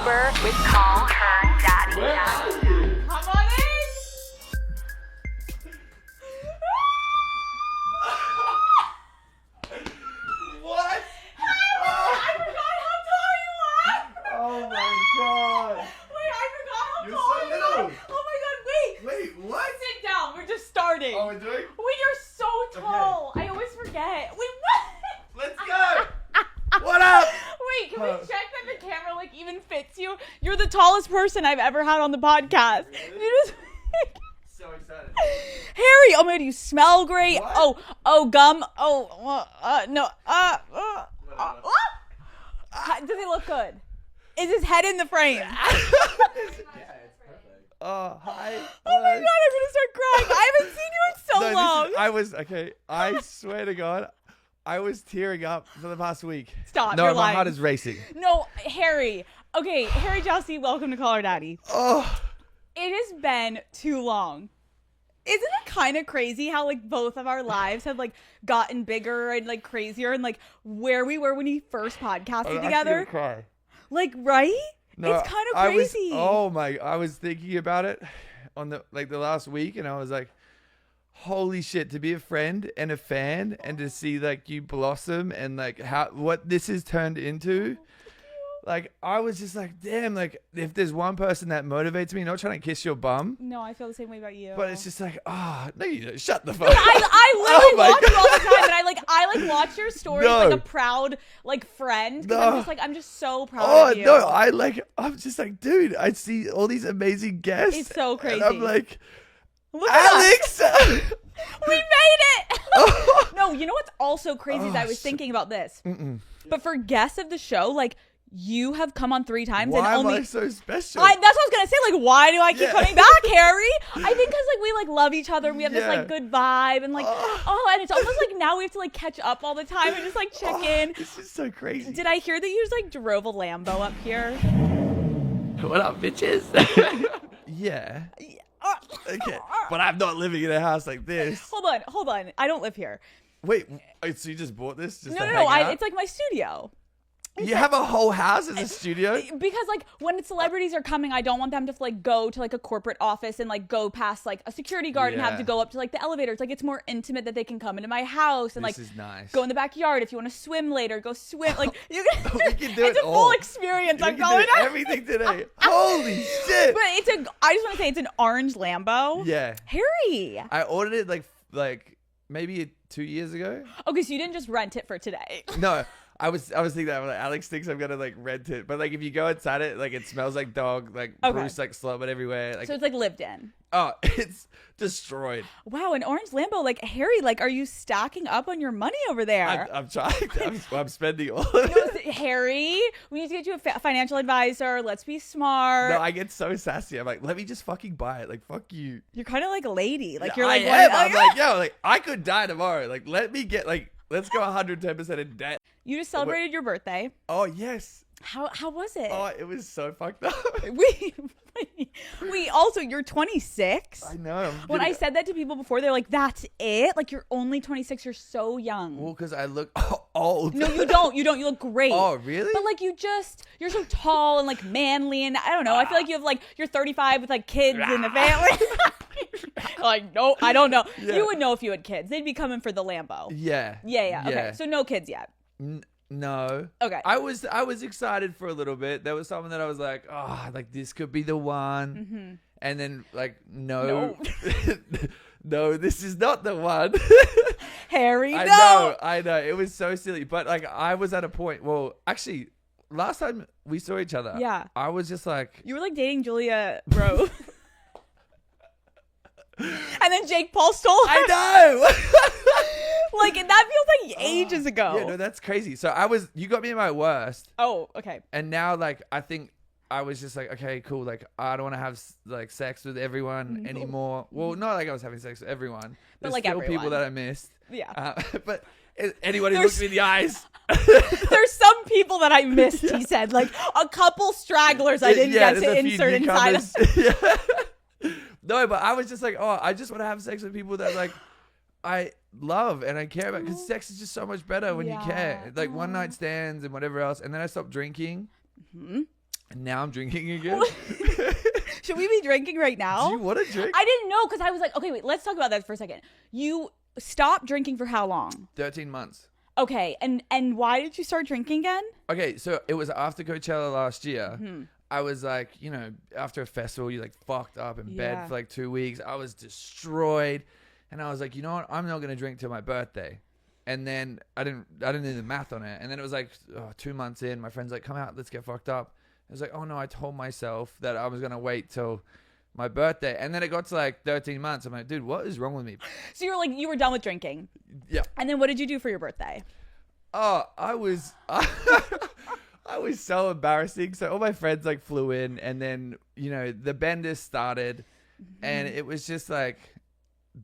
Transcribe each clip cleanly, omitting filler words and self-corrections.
sober with Call Her Daddy. Where are you? Come on in. What? I forgot how tall you are. Oh my god. Wait, I forgot how You're tall so you little. are. Oh my god, wait. Wait, what? Sit down. We're just starting. Oh, we're doing? Wait, you're so tall. I always forget. Wait, what? Let's go. What up? Wait, can we check that the camera like even fits you? You're the tallest person I've ever had on the podcast. Really? You just So excited. Harry, oh my god, you smell great. What? Oh, gum. Oh, no. Does he look good? Is his head in the frame? Oh, hi. Oh my god, I'm gonna start crying. I haven't seen you in so long. I swear to God, I was tearing up for the past week. Stop, No, you're my lying. heart is racing. No, Harry. Okay, Harry Jowsey, welcome to Call Her Daddy. Oh. It has been too long. Isn't it kind of crazy how like both of our lives have like gotten bigger and like crazier and like where we were when we first podcasted together? Cry. Like, right? No, it's kind of crazy. I was thinking about it on the last week, and I was like, holy shit, to be a friend and a fan and to see like you blossom and like what this has turned into. Like, I was just like, damn, like if there's one person that motivates me, not trying to kiss your bum, No, I feel the same way about you. but it's just like, oh, no, you don't. Shut the fuck up. I Oh literally my watch you all the God. time, and I watch your stories No. like a proud like friend. 'Cause No. I'm just so proud Oh of you. no, I'm just like, dude, I see all these amazing guests. It's so crazy. And I'm like, Look at Alex. we made it. Oh. No, you know what's also crazy is Oh, I was shit. thinking about this. Mm-mm. But for guests of the show, like you have come on 3 times Why and am only I so special? that's what I was gonna say. Like, why do I keep Yeah. coming back, Harry? I think because like we like love each other and we have this Yeah. like good vibe and like and it's almost like now we have to like catch up all the time and just like check in. This is so crazy. Did I hear that you just like drove a Lambo up here? What up, bitches? Yeah. Okay. But I'm not living in a house like this. Hold on. I don't live here. Wait, so you just bought this? Just No. to hang out? It's like my studio. You have a whole house as a studio? Because like when celebrities are coming, I don't want them to like go to like a corporate office and like go past like a security guard and have Yeah. to go up to like the elevators. Like it's more intimate that they can come into my house and This like is nice. go in the backyard. If you want to swim later, go swim. Like you can, We can do it's it a full all. experience. We I'm can going do everything today. Holy shit. But I just want to say it's an orange Lambo. Yeah. Harry. I ordered it like maybe 2 years ago. Okay, so you didn't just rent it for today. No, I was thinking that like Alex thinks I'm gonna like rent it, but like if you go inside it, like it smells like dog, like Okay. Bruce like slobbered everywhere. Like So it's like lived in. oh, it's destroyed. Wow, an orange Lambo. Like Harry, like are you stacking up on your money over there? I'm trying. I'm spending all of it. Harry, we need to get you a financial advisor. Let's be smart. No, I get so sassy. I'm like, let me just fucking buy it. Like, fuck you. You're kind of like a lady. Like Yeah, you're like I am. one- I'm like, yo, like I could die tomorrow. Like, let me get like, let's go 110% in debt. You just celebrated your birthday. Oh yes. How was it? Oh, it was so fucked up. We also you're 26. I know. When I said that to people before, they're like, "That's it? Like you're only 26. You're so young." well, because I look old. No, you don't. You don't. You look great. Oh, really? But like you're so tall and like manly and I don't know. I feel like you have like you're 35 with like kids in the family. Like no, I don't know. Yeah. You would know if you had kids. They'd be coming for the Lambo. Yeah. Yeah. Okay. So no kids yet. No. Okay. I was excited for a little bit. There was something that I was like, oh, like this could be the one. Mm-hmm. And then like, no, no, this is not the one. Harry, no. I know. It was so silly. But like, I was at a point. Well, actually, last time we saw each other, Yeah. I was just like, You were like dating Julia Rowe. And then Jake Paul stole her. I know. Like that feels like ages ago. Yeah, no, that's crazy. So you got me at my worst. Oh, okay. And now, like, I think I was just like, okay, cool. Like, I don't want to have like sex with everyone anymore. Well, not like I was having sex with everyone. There's like still everyone. people that I missed. Yeah. But anyone who There's- looked me in the eyes. There's some people that I missed, he said. Like a couple stragglers I didn't get there's to a few insert inside. newcomers. Yeah. No, but I was just like, oh, I just want to have sex with people that like I love and I care about, because sex is just so much better when you care. Like one night stands and whatever else. And then I stopped drinking. Mm-hmm. Now I'm drinking again. Should we be drinking right now? Do you want to drink? I didn't know because I was like, okay, wait, let's talk about that for a second. You stopped drinking for how long? 13 months. Okay, and why did you start drinking again? Okay, so it was after Coachella last year. I was like, you know, after a festival, you like fucked up in bed for like 2 weeks. I was destroyed. And I was like, you know what? I'm not going to drink till my birthday. And then I didn't do the math on it. And then it was like 2 months in, my friend's like, come out, let's get fucked up. I was like, oh no, I told myself that I was going to wait till my birthday. And then it got to like 13 months. I'm like, dude, what is wrong with me? So you're like, you were done with drinking. Yeah. And then what did you do for your birthday? Oh, I was so embarrassing. So all my friends like flew in, and then, you know, the bender started, and it was just like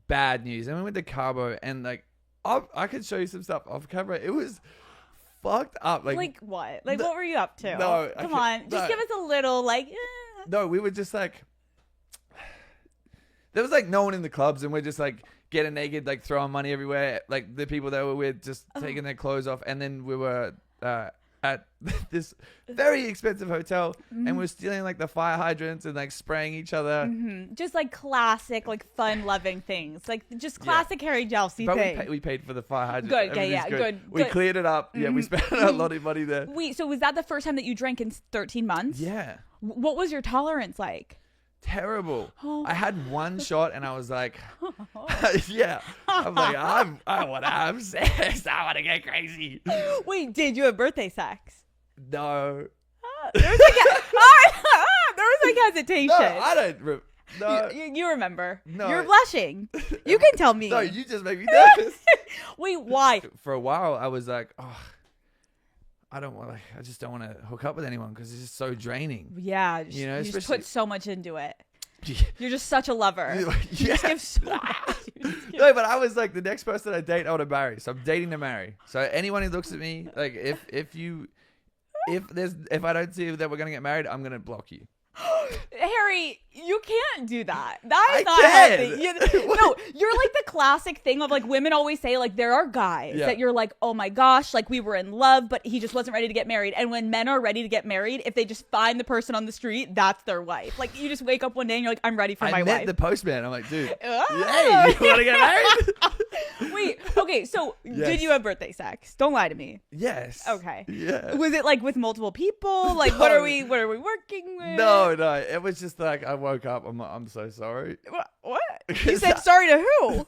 bad news. And we went to Cabo, and like, I could show you some stuff off camera. It was fucked up. Like what? Like what were you up to? No, come on, just give us a little like. No, we were just like, there was like no one in the clubs, and we're just like getting naked, like throwing money everywhere. Like the people that were with just taking their clothes off, and then we were at this very expensive hotel, and we're stealing like the fire hydrants and like spraying each other. Just like classic, like fun-loving things, like just classic Harry Jowsey But thing. we paid for the fire hydrant. Good, okay, Everything's yeah, good. We cleared it up. Yeah, we spent a lot of money there. Wait, so was that the first time that you drank in 13 months? Yeah. What was your tolerance like? Terrible. I had one shot and I was like, yeah. I'm like, I want to have sex. I want to get crazy. Wait, did you have birthday sex? No. There was like hesitation. No, I don't. No. You remember. No. You're blushing. You can tell me. No, you just make me nervous. Wait, why? For a while, I was like, oh, I just don't want to hook up with anyone because it's just so draining. Yeah, you know, you just put so much into it. Yeah. You're just such a lover. You just give so much. No, but I was like, the next person I date, I want to marry. So I'm dating to marry. So anyone who looks at me, like, if I don't see that we're gonna get married, I'm gonna block you. Harry, you can't do that. That is I not can. healthy. No, you're like the classic thing of like women always say like there are guys that you're like, oh my gosh, like we were in love, but he just wasn't ready to get married. And when men are ready to get married, if they just find the person on the street, that's their wife. Like you just wake up one day and you're like, I'm ready for my I met wife. the postman. I'm like, dude, hey, Oh. you want to get married? Wait, okay, so did you have birthday sex? Don't lie to me. Yes. Okay. Yeah. Was it like with multiple people? Like what are we working with? No. It was just like I woke up. I'm so sorry. What? You said sorry to who?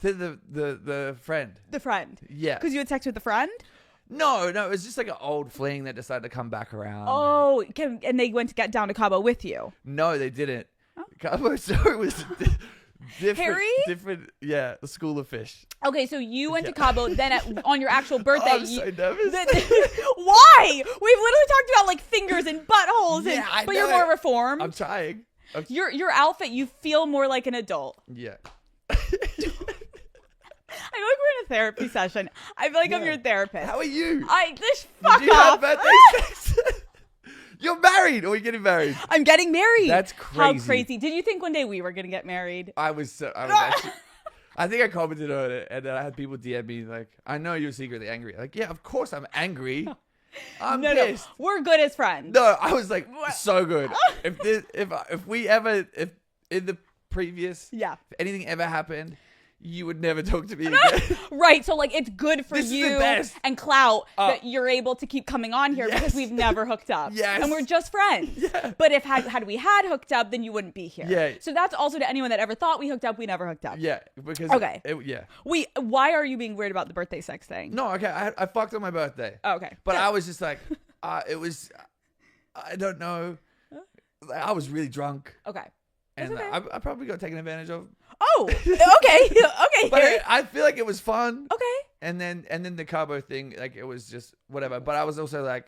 To the friend. The friend. Yeah. Because you had sex with the friend? No, it was just like an old fling that decided to come back around. Oh, and they went to get down to Cabo with you. No, they didn't. Cabo story was different. Harry? Different, yeah, a school of fish. Okay, so you went to Cabo, then on your actual birthday. I'm so nervous. Why? We've literally talked about like fingers and buttholes, but you're more reformed. I'm trying. Your outfit, you feel more like an adult. Yeah. I feel like we're in a therapy session. I feel like I'm your therapist. How are you? Fuck Did you off. have birthday sex? You're married, or are you getting married? I'm getting married. That's crazy. How crazy. Did you think one day we were going to get married? I was actually, I think I commented on it, and then I had people DM me like, I know you're secretly angry. Like, yeah, of course I'm angry. I'm pissed. No. We're good as friends. No, I was like, so good. If in the previous, if anything ever happened, you would never talk to me again. Right. So like it's good for This is you the best. and clout that you're able to keep coming on here because we've never hooked up. Yes. And we're just friends. Yeah. But if had we had hooked up, then you wouldn't be here. Yeah. So that's also to anyone that ever thought we hooked up, we never hooked up. Yeah, because Okay. Yeah. Why are you being weird about the birthday sex thing? No, okay. I fucked on my birthday. Oh, okay. But I was just like, it was, I don't know. I was really drunk. Okay. And okay. I probably got taken advantage of. Oh, okay. Okay. But Harry. I feel like it was fun. Okay. And then the Cabo thing, like it was just whatever. But I was also like,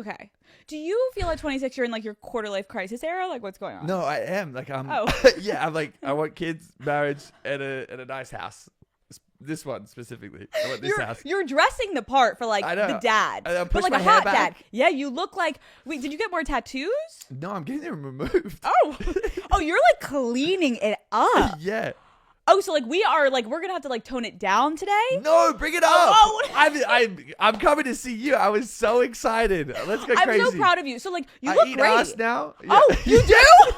okay. Do you feel at 26 you're in like your quarter life crisis era? Like what's going on? no, I am. Like I'm. Oh. Yeah, I'm like I want kids, marriage, and a nice house. This one specifically. I want this house. You're dressing the part for like I know. the dad, I but push like my a hair hot back. dad. Yeah, you look like. Wait, did you get more tattoos? No, I'm getting them removed. Oh, you're like cleaning it up. Yeah. Oh, so like we are like we're gonna have to like tone it down today. No, bring it up. I'm coming to see you. I was so excited. Let's go crazy. I'm so proud of you. So like you I look eat great. ass now. Oh, you do?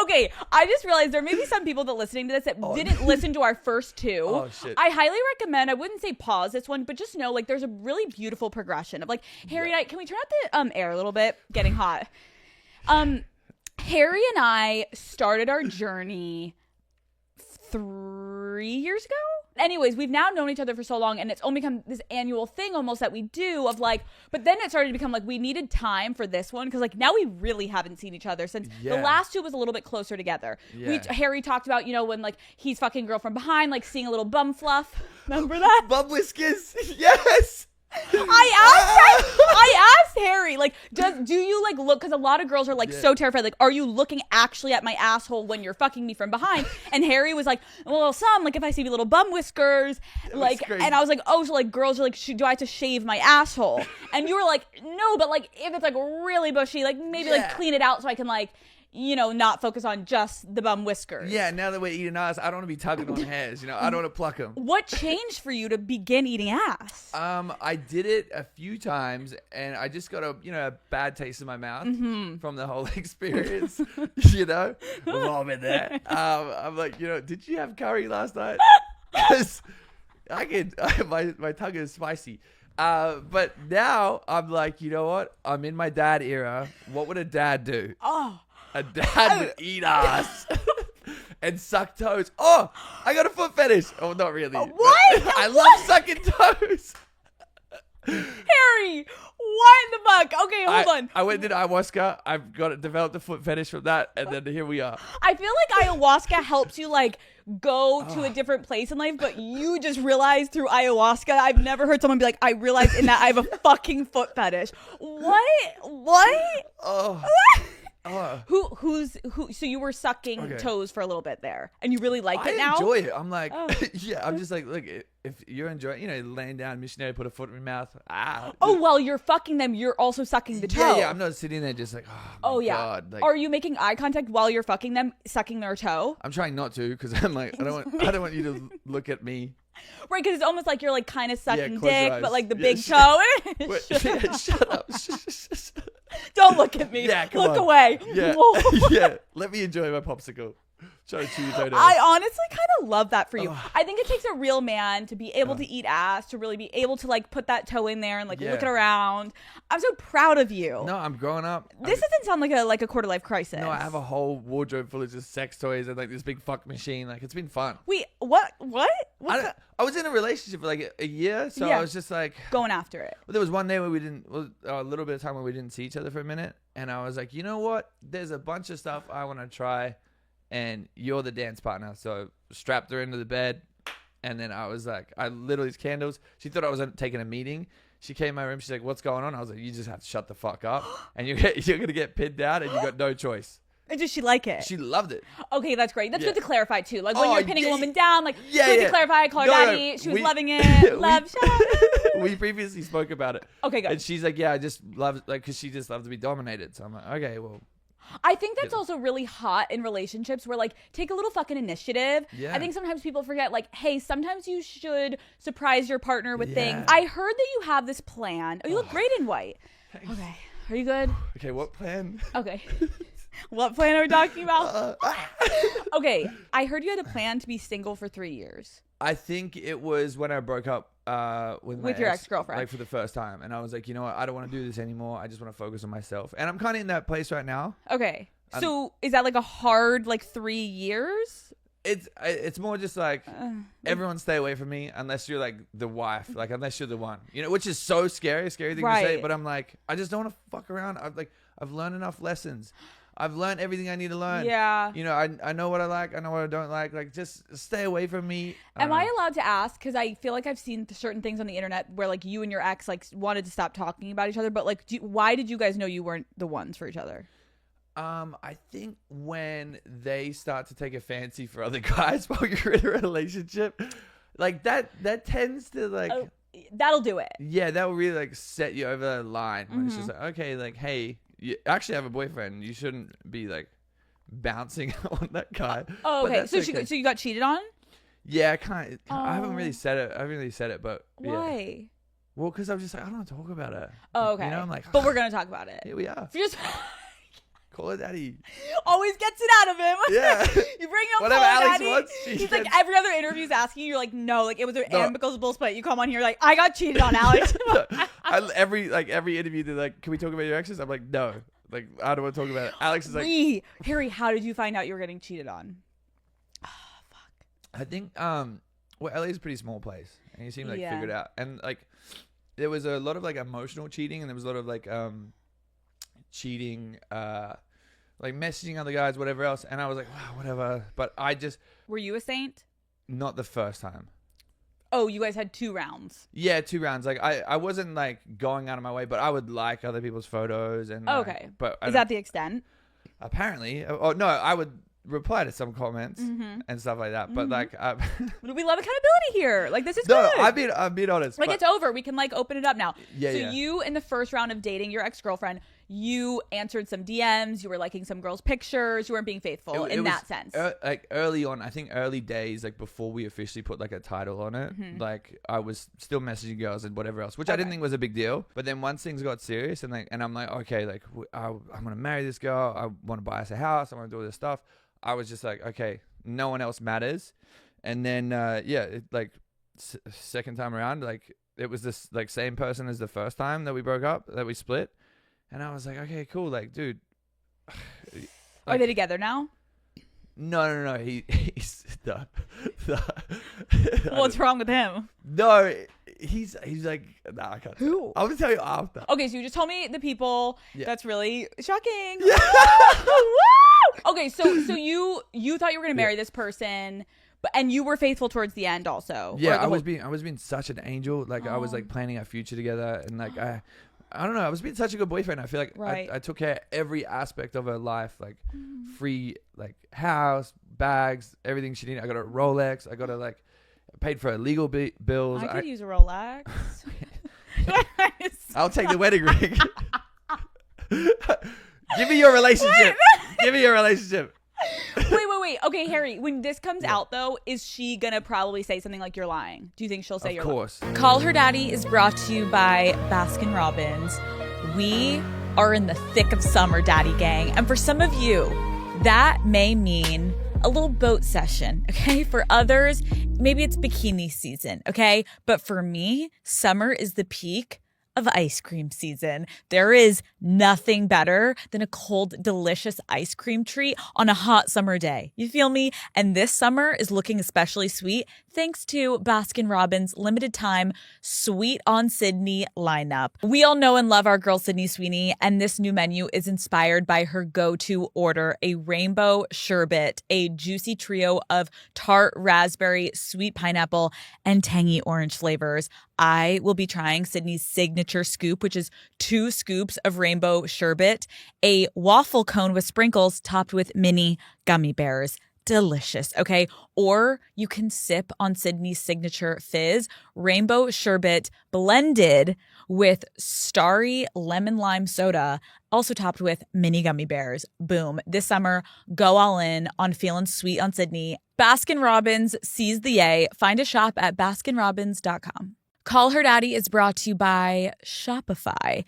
Okay, I just realized there may be some people that listening to this that didn't listen to our first two. Oh, shit. I highly recommend, I wouldn't say pause this one, but just know like there's a really beautiful progression of like Harry and I, can we turn out the air a little bit? Getting hot. Harry and I started our journey 3 years ago. Anyways, we've now known each other for so long, and it's only become this annual thing almost that we do of like, but then it started to become like we needed time for this one because like now we really haven't seen each other since the last two was a little bit closer together. Harry talked about, you know, when like he's fucking girl from behind, like seeing a little bum fluff. Remember that? Bum whiskers. Yes. I asked Harry, like, do you like look? Because a lot of girls are like so terrified. Like, are you looking actually at my asshole when you're fucking me from behind? And Harry was like, well, some like if I see little bum whiskers, like, and I was like, oh, so like girls are like, do I have to shave my asshole? And you were like, no, but like if it's like really bushy, like maybe like clean it out so I can like, you know, not focus on just the bum whiskers. Yeah, now that we're eating ass, I don't want to be tugging on hairs. You know, I don't want to pluck them. What changed for you to begin eating ass? I did it a few times, and I just got a bad taste in my mouth from the whole experience. You know, we've all been there. I'm like, you know, did you have curry last night? Because my tongue is spicy. But now I'm like, you know what? I'm in my dad era. What would a dad do? Oh. A dad would eat ass and suck toes. Oh, I got a foot fetish. Oh, not really. What? I love sucking toes. Harry, what in the fuck? Okay, hold on. I went and did ayahuasca. I've developed a foot fetish from that, and then here we are. I feel like ayahuasca helps you like go to a different place in life, but you just realized through ayahuasca. I've never heard someone be like, I realized in that I have a fucking foot fetish. What? Oh. Who? So you were sucking toes for a little bit there, and you really like it now? I enjoy it. I'm like, I'm just like, look, if you're enjoying, you know, laying down, missionary, put a foot in your mouth. While you're fucking them, you're also sucking the toe. Yeah, I'm not sitting there just like, God. Like, are you making eye contact while you're fucking them, sucking their toe? I'm trying not to because I'm like, I don't want you to look at me. Right, because it's almost like you're like kind of sucking dick, but like the big toe. Shut up. Don't look at me. Yeah, look away. Yeah. Yeah. Let me enjoy my popsicle. Try to chew your toe down. I honestly kind of love that for you. I think it takes a real man to be able to eat ass, to really be able to like put that toe in there and like look it around. I'm so proud of you. No, I'm growing up. This doesn't sound like a quarter life crisis. No, I have a whole wardrobe full of just sex toys and like this big fuck machine. Like it's been fun. Wait, what? I was in a relationship for like a year, so I was just like going after it. Well, there was one day where a little bit of time where we didn't see each other for a minute, and I was like, you know what? There's a bunch of stuff I want to try, and you're the dance partner. So I strapped her into the bed, and then I was like, I lit all these candles. She thought I was taking a meeting. She came in my room. She's like, what's going on? I was like, you just have to shut the fuck up, and you're gonna get pinned down, and you got no choice. And did she like it? She loved it. Okay, that's great. That's good to clarify too. Like when you're pinning a woman down, like good to clarify. I call her daddy. No, she was loving it. We previously spoke about it. Okay, good. And she's like, yeah, I just love like because she just loved to be dominated. So I'm like, okay, well. I think that's also really hot in relationships where like take a little fucking initiative. Yeah. I think sometimes people forget like, hey, sometimes you should surprise your partner with things. I heard that you have this plan. Oh, you look great in white. Thanks. Okay. Are you good? Okay, what plan? Okay. What plan are we talking about? Okay, I heard you had a plan to be single for 3 years. I think it was when I broke up with your ex-girlfriend, like for the first time, and I was like, you know what, I don't want to do this anymore. I just want to focus on myself, and I'm kind of in that place right now. Okay, so is that like a hard like 3 years? It's more just like everyone stay away from me unless you're like the wife, like unless you're the one, you know, which is so scary thing to say. But I'm like, I just don't want to fuck around. I've learned enough lessons. I've learned everything I need to learn. Yeah. You know, I know what I like. I know what I don't like. Like, just stay away from me. Am I allowed to ask? Because I feel like I've seen certain things on the internet where, like, you and your ex, like, wanted to stop talking about each other. But, like, why did you guys know you weren't the ones for each other? I think when they start to take a fancy for other guys while you're in a relationship, like, that tends to, like... Oh, that'll do it. Yeah, that will really, like, set you over the line. When it's just like, okay, like, hey... You actually have a boyfriend. You shouldn't be like bouncing on that guy. Oh, But okay. that's So you got cheated on? Yeah, I haven't Oh. really said it. I haven't really said it, but yeah. Why? Well, because I'm just like, I don't want to talk about it. Oh, okay. You know, I'm like, but we're gonna talk about it. here we are. If you just Call it daddy. always gets it out of him. Yeah. You bring up Whatever Call Alex Daddy. wants, He's like every other interview's asking. You're like, no, like it was an No. amicable split. You come on here like, I got cheated on, Alex. Every interview, they're like, can we talk about your exes? I'm like, no. Like, I don't want to talk about it. Alex is like, Harry, how did you find out you were getting cheated on? I think well, LA's a pretty small place, and you seem like figured out, and like there was a lot of like emotional cheating, and there was a lot of like cheating, like messaging other guys, whatever else, and I was like, wow, whatever. But I just Were you a saint? not the first time. Oh, you guys had 2 rounds. Yeah, 2 rounds. Like I wasn't like going out of my way, but I would like other people's photos and like, Okay. but Is that the extent? apparently? Oh no, I would reply to some comments and stuff like that. But like, We love accountability here. Like this is no, good. I'm being honest. Like but- it's over. We can like open it up now. Yeah, so yeah. you in the first round of dating your ex-girlfriend, you answered some DMs, you were liking some girls' pictures, you weren't being faithful It in was, that sense. like early on, I think early days, like before we officially put like a title on it, like I was still messaging girls and whatever else, which I didn't think was a big deal. But then once things got serious and I'm like, okay, like I'm gonna marry this girl, I want to buy us a house, I want to do all this stuff. I was just like, okay, no one else matters. And then second time around, like it was this like same person as the first time that we broke up, that we split. And I was like, okay, cool. Like, dude. Are they together now? No. He's What's wrong with him? No, he's like, nah, I can't. Who? I'm gonna tell you after. Okay, so you just told me the people. Yeah. That's really shocking. Yeah. Woo! Okay, so you thought you were gonna marry this person, and you were faithful towards the end also. Yeah, Or the I whole- was being such an angel. Like I was like planning our future together, and like I don't know. I was being such a good boyfriend. I feel like Right. I took care of every aspect of her life, like free, like house, bags, everything she needed. I got a Rolex. I got her like paid for her legal bills. I could use a Rolex. I'll take the wedding ring. Give me your relationship. Give me your relationship. Wait. Okay, Harry, when this comes out, though, is she going to probably say something like you're lying? Do you think she'll say Of you're course. lying? Call Her Daddy is brought to you by Baskin Robbins. We are in the thick of summer, Daddy Gang. And for some of you, that may mean a little boat session, okay? For others, maybe it's bikini season, okay? But for me, summer is the peak of ice cream season. There is nothing better than a cold, delicious ice cream treat on a hot summer day. You feel me? And this summer is looking especially sweet thanks to Baskin Robbins' limited time Sweet on Sydney lineup. We all know and love our girl Sydney Sweeney, and this new menu is inspired by her go-to order, a rainbow sherbet, a juicy trio of tart raspberry, sweet pineapple, and tangy orange flavors. I will be trying Sydney's signature scoop, which is 2 scoops of rainbow sherbet, a waffle cone with sprinkles topped with mini gummy bears. Delicious, okay? Or you can sip on Sydney's signature fizz, rainbow sherbet blended with starry lemon lime soda, also topped with mini gummy bears. Boom. This summer, go all in on feeling sweet on Sydney. Baskin Robbins, seize the yay. Find a shop at baskinrobbins.com. Call Her Daddy is brought to you by Shopify.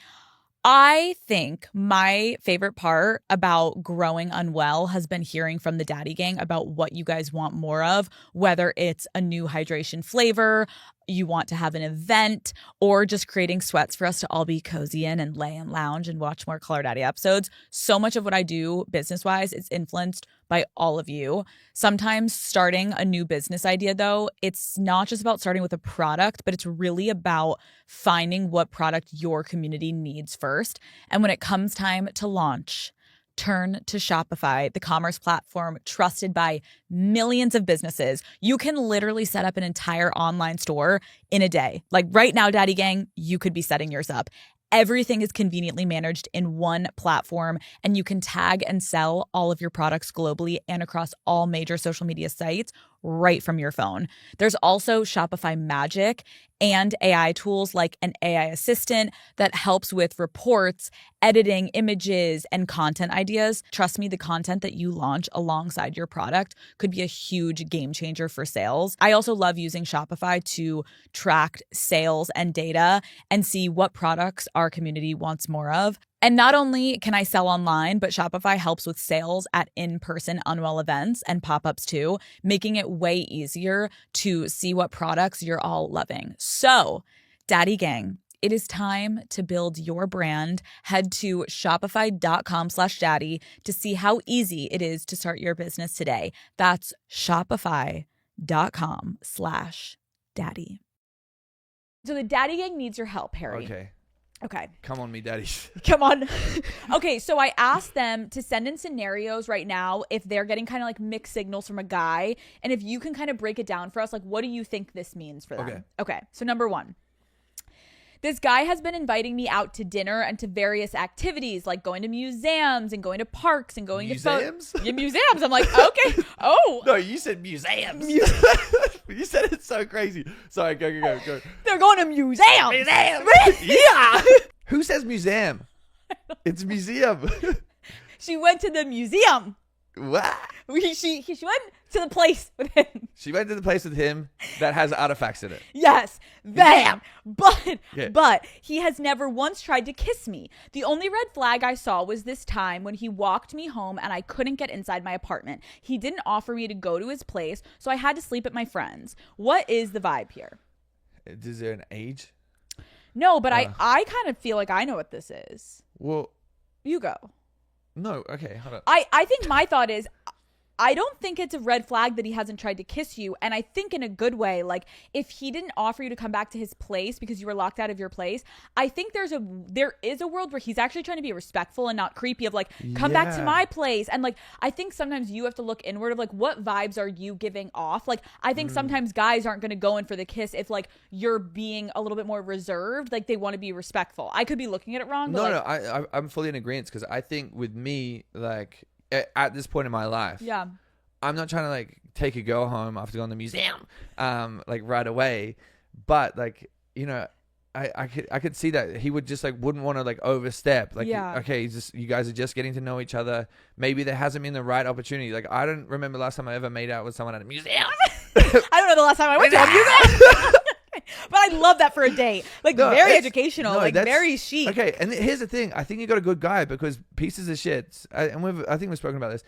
I think my favorite part about growing unwell has been hearing from the Daddy Gang about what you guys want more of, whether it's a new hydration flavor, you want to have an event, or just creating sweats for us to all be cozy in and lay and lounge and watch more Call Her Daddy episodes. So much of what I do business-wise is influenced by all of you. Sometimes starting a new business idea, though, it's not just about starting with a product, but it's really about finding what product your community needs first. And when it comes time to launch, turn to Shopify, the commerce platform trusted by millions of businesses. You can literally set up an entire online store in a day. Like right now, Daddy Gang, you could be setting yours up. Everything is conveniently managed in one platform, and you can tag and sell all of your products globally and across all major social media sites right from your phone. There's also Shopify Magic and AI tools like an AI assistant that helps with reports, editing images, and content ideas. Trust me, the content that you launch alongside your product could be a huge game changer for sales. I also love using Shopify to track sales and data and see what products our community wants more of. And not only can I sell online, but Shopify helps with sales at in-person Unwell events and pop-ups too, making it way easier to see what products you're all loving. So, Daddy Gang, it is time to build your brand. Head to shopify.com/daddy to see how easy it is to start your business today. That's shopify.com/daddy. So the Daddy Gang needs your help, Harry. Okay. Come on, me daddies. Come on. Okay, so I asked them to send in scenarios right now if they're getting kind of like mixed signals from a guy. And if you can kind of break it down for us, like, what do you think this means for them? Okay, so number one. This guy has been inviting me out to dinner and to various activities, like going to museums and going to parks and going museums? to museums. I'm like, okay. Oh. No, you said museums. You said it so crazy. Sorry, go. They're going to museums. Museums. Yeah. Who says museum? It's museum. She went to the museum. What? She went to the place with him. She went to the place with him that has artifacts in it. Yes. Bam. But Yeah. he has never once tried to kiss me. The only red flag I saw was this time when he walked me home and I couldn't get inside my apartment. He didn't offer me to go to his place, so I had to sleep at my friend's. What is the vibe here? Is there an age? No, but I kind of feel like I know what this is. Well, You go. no. Okay, hold on. I think my thought is, I don't think it's a red flag that he hasn't tried to kiss you. And I think in a good way, like if he didn't offer you to come back to his place because you were locked out of your place, I think there is a world where he's actually trying to be respectful and not creepy of like, come back to my place. And like, I think sometimes you have to look inward of like, what vibes are you giving off? Like, I think sometimes guys aren't going to go in for the kiss if like you're being a little bit more reserved. Like they want to be respectful. I could be looking at it wrong. But No, I'm fully in agreement because I think with me, like, at this point in my life, I'm not trying to like take a girl home after going to the museum, like right away. But like, you know, I could see that he would just like wouldn't want to like overstep. Like, okay, you guys are just getting to know each other. Maybe there hasn't been the right opportunity. Like, I don't remember last time I ever made out with someone at a museum. I don't know the last time I went to a museum. But I love that for a date. Like, very educational, like very chic. Okay, and here's the thing. I think you got a good guy because pieces of shit, and I think we've spoken about this.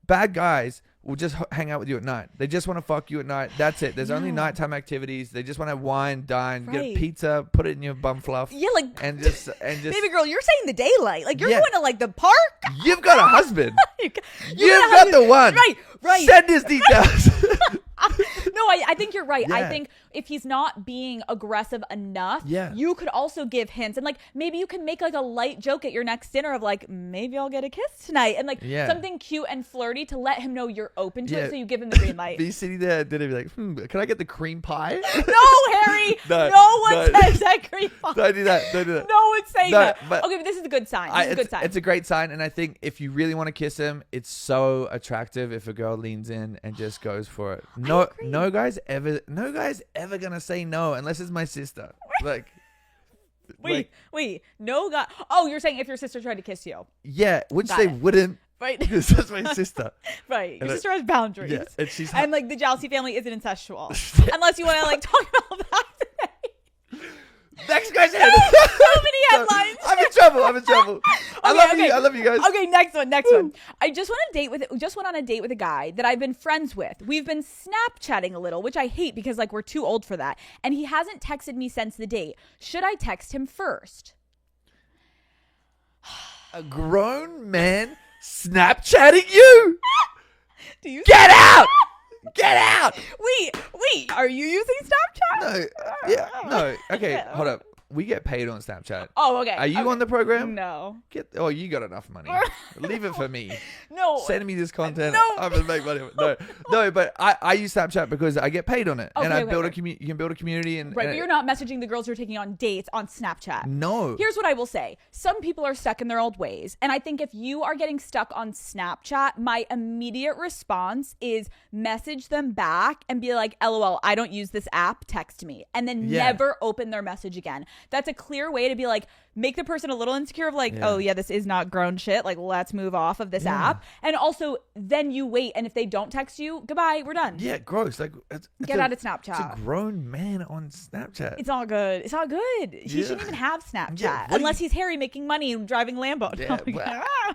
Bad guys will just hang out with you at night. They just want to fuck you at night. That's it. There's only nighttime activities. They just want to wine, dine, get a pizza, put it in your bum fluff. Yeah, like and just baby girl, you're saying the daylight. Like you're going to like the park. You've got a husband. You've got the one. Right. Send his details. No, I think you're right. Yeah. I think if he's not being aggressive enough, you could also give hints. And like maybe you can make like a light joke at your next dinner of like, maybe I'll get a kiss tonight. And like something cute and flirty to let him know you're open to it, so you give him the green light. Be sitting there, then he'd be like, can I get the cream pie? No, Harry. no one says that cream pie. Don't do that. No one's saying that. Okay, but this is a good sign. It's a great sign. And I think if you really want to kiss him, it's so attractive if a girl leans in and just goes for it. No guy's ever gonna say no unless it's my sister. Like, wait, no guy. Oh, you're saying if your sister tried to kiss you? Yeah, which they wouldn't. Right, because that's my sister. Right, your sister has boundaries. Yeah, and like the Jowsey family isn't incestual, unless you want to like talk about that today. Next question. So many headlines. I'm in trouble. I love you guys. Okay, next one. I just went on a date with a guy that I've been friends with. We've been Snapchatting a little, which I hate because like we're too old for that. And he hasn't texted me since the date. Should I text him first? A grown man Snapchatting you? Do you get out? Get out! Wait, are you using Snapchat? No. Yeah. No. Okay. Hold up. we get paid on Snapchat. Oh, okay. Are you okay. on the program? No. You got enough money. Leave it for me. No. Send me this content. No. I'm gonna make money. No, but I use Snapchat because I get paid on it, and I build a community. You can build a community, and right. But you're not messaging the girls you're taking on dates on Snapchat. No. Here's what I will say: some people are stuck in their old ways, and I think if you are getting stuck on Snapchat, my immediate response is message them back and be like, "LOL, I don't use this app. Text me," and then never open their message again. That's a clear way to be like, make the person a little insecure of like, oh yeah, this is not grown shit. Like, let's move off of this app. And also, then you wait, and if they don't text you, goodbye, we're done. Yeah, gross. Like, get out of Snapchat. It's a grown man on Snapchat. It's not good. It's not good. He shouldn't even have Snapchat unless he's Harry making money and driving Lambo. Yeah,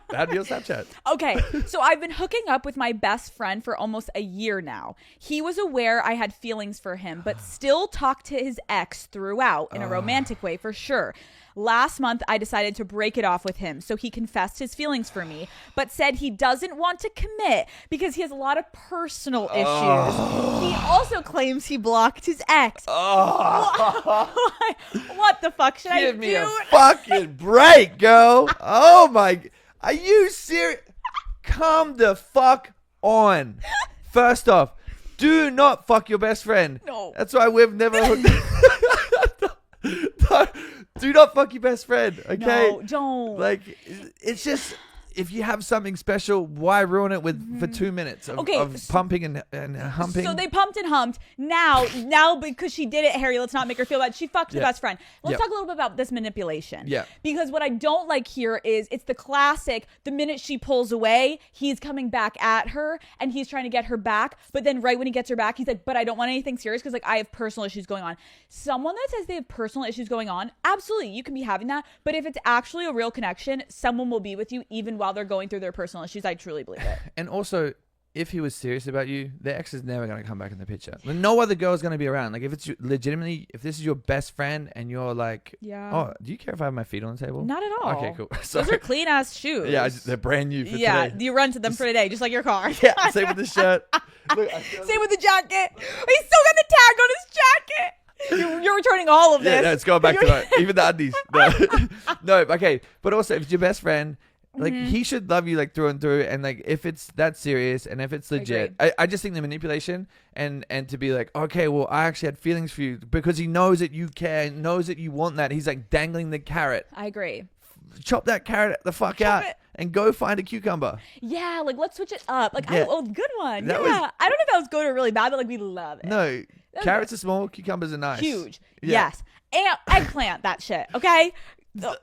that'd be on Snapchat. Okay, so I've been hooking up with my best friend for almost a year now. He was aware I had feelings for him, but still talked to his ex throughout in a romantic way for sure. Last month, I decided to break it off with him, so he confessed his feelings for me, but said he doesn't want to commit because he has a lot of personal issues. He also claims he blocked his ex. What the fuck should I do? Give me a fucking break, girl. Oh my, are you serious? Come the fuck on. First off, do not fuck your best friend. No. That's why we've never hooked up. Do not fuck your best friend, okay? No, don't. Like, it's just, if you have something special, why ruin it for 2 minutes of pumping and humping? So they pumped and humped. Now because she did it, Harry, let's not make her feel bad. She fucked the best friend. Let's talk a little bit about this manipulation. Yeah. Because what I don't like here is it's the classic, the minute she pulls away, he's coming back at her and he's trying to get her back. But then right when he gets her back, he's like, but I don't want anything serious because like I have personal issues going on. Someone that says they have personal issues going on, absolutely, you can be having that. But if it's actually a real connection, someone will be with you even while they're going through their personal issues. I truly believe it. And also, if he was serious about you, the ex is never going to come back in the picture. No other girl is going to be around. Like, if it's legitimately, if this is your best friend and you're like, oh, do you care if I have my feet on the table? Not at all. Okay, cool. Those are clean ass shoes. Yeah, they're brand new for today. You run to them for today, just like your car. Yeah, same with the shirt. Look, same with the jacket. He's still got the tag on his jacket. You're returning all of this. Yeah, no, it's going back to it. Even the undies. No, okay. But also, if it's your best friend, like, he should love you, like, through and through. And, like, if it's that serious and if it's legit, I just think the manipulation and to be like, okay, well, I actually had feelings for you because he knows that you care, knows that you want that. He's, like, dangling the carrot. I agree. Chop that carrot the fuck out and go find a cucumber. Yeah, like, let's switch it up. Like, Yeah. oh, good one. That I don't know if that was good or really bad, but, like, we love it. No, carrots are small, cucumbers are nice. Huge. Yeah. Yes. And eggplant, that shit, okay? But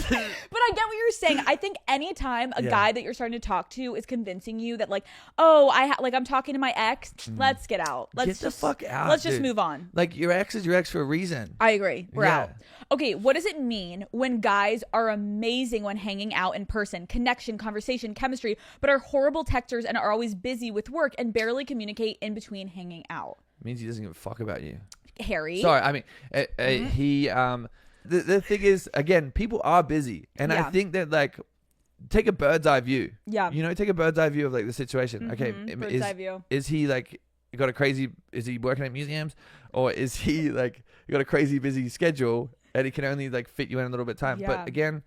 I get what you're saying. I think anytime a guy that you're starting to talk to is convincing you that like, oh, I'm talking to my ex, let's get out. Let's Get the fuck out. Let's just dude. move on. Like, your ex is your ex for a reason. I agree. We're Yeah. out. Okay, what does it mean when guys are amazing when hanging out in person, connection, conversation, chemistry, but are horrible texters and are always busy with work and barely communicate in between hanging out? It means he doesn't give a fuck about you. Harry. Sorry, I mean, he the thing is, again, people are busy, and I think that, like, take a bird's eye view. Yeah. You know, take a bird's eye view of, like, the situation. Okay, bird's eye view. Is he, like, got a crazy? Is he working at museums, or is he, like, got a crazy busy schedule and he can only, like, fit you in a little bit of time? Yeah. But again,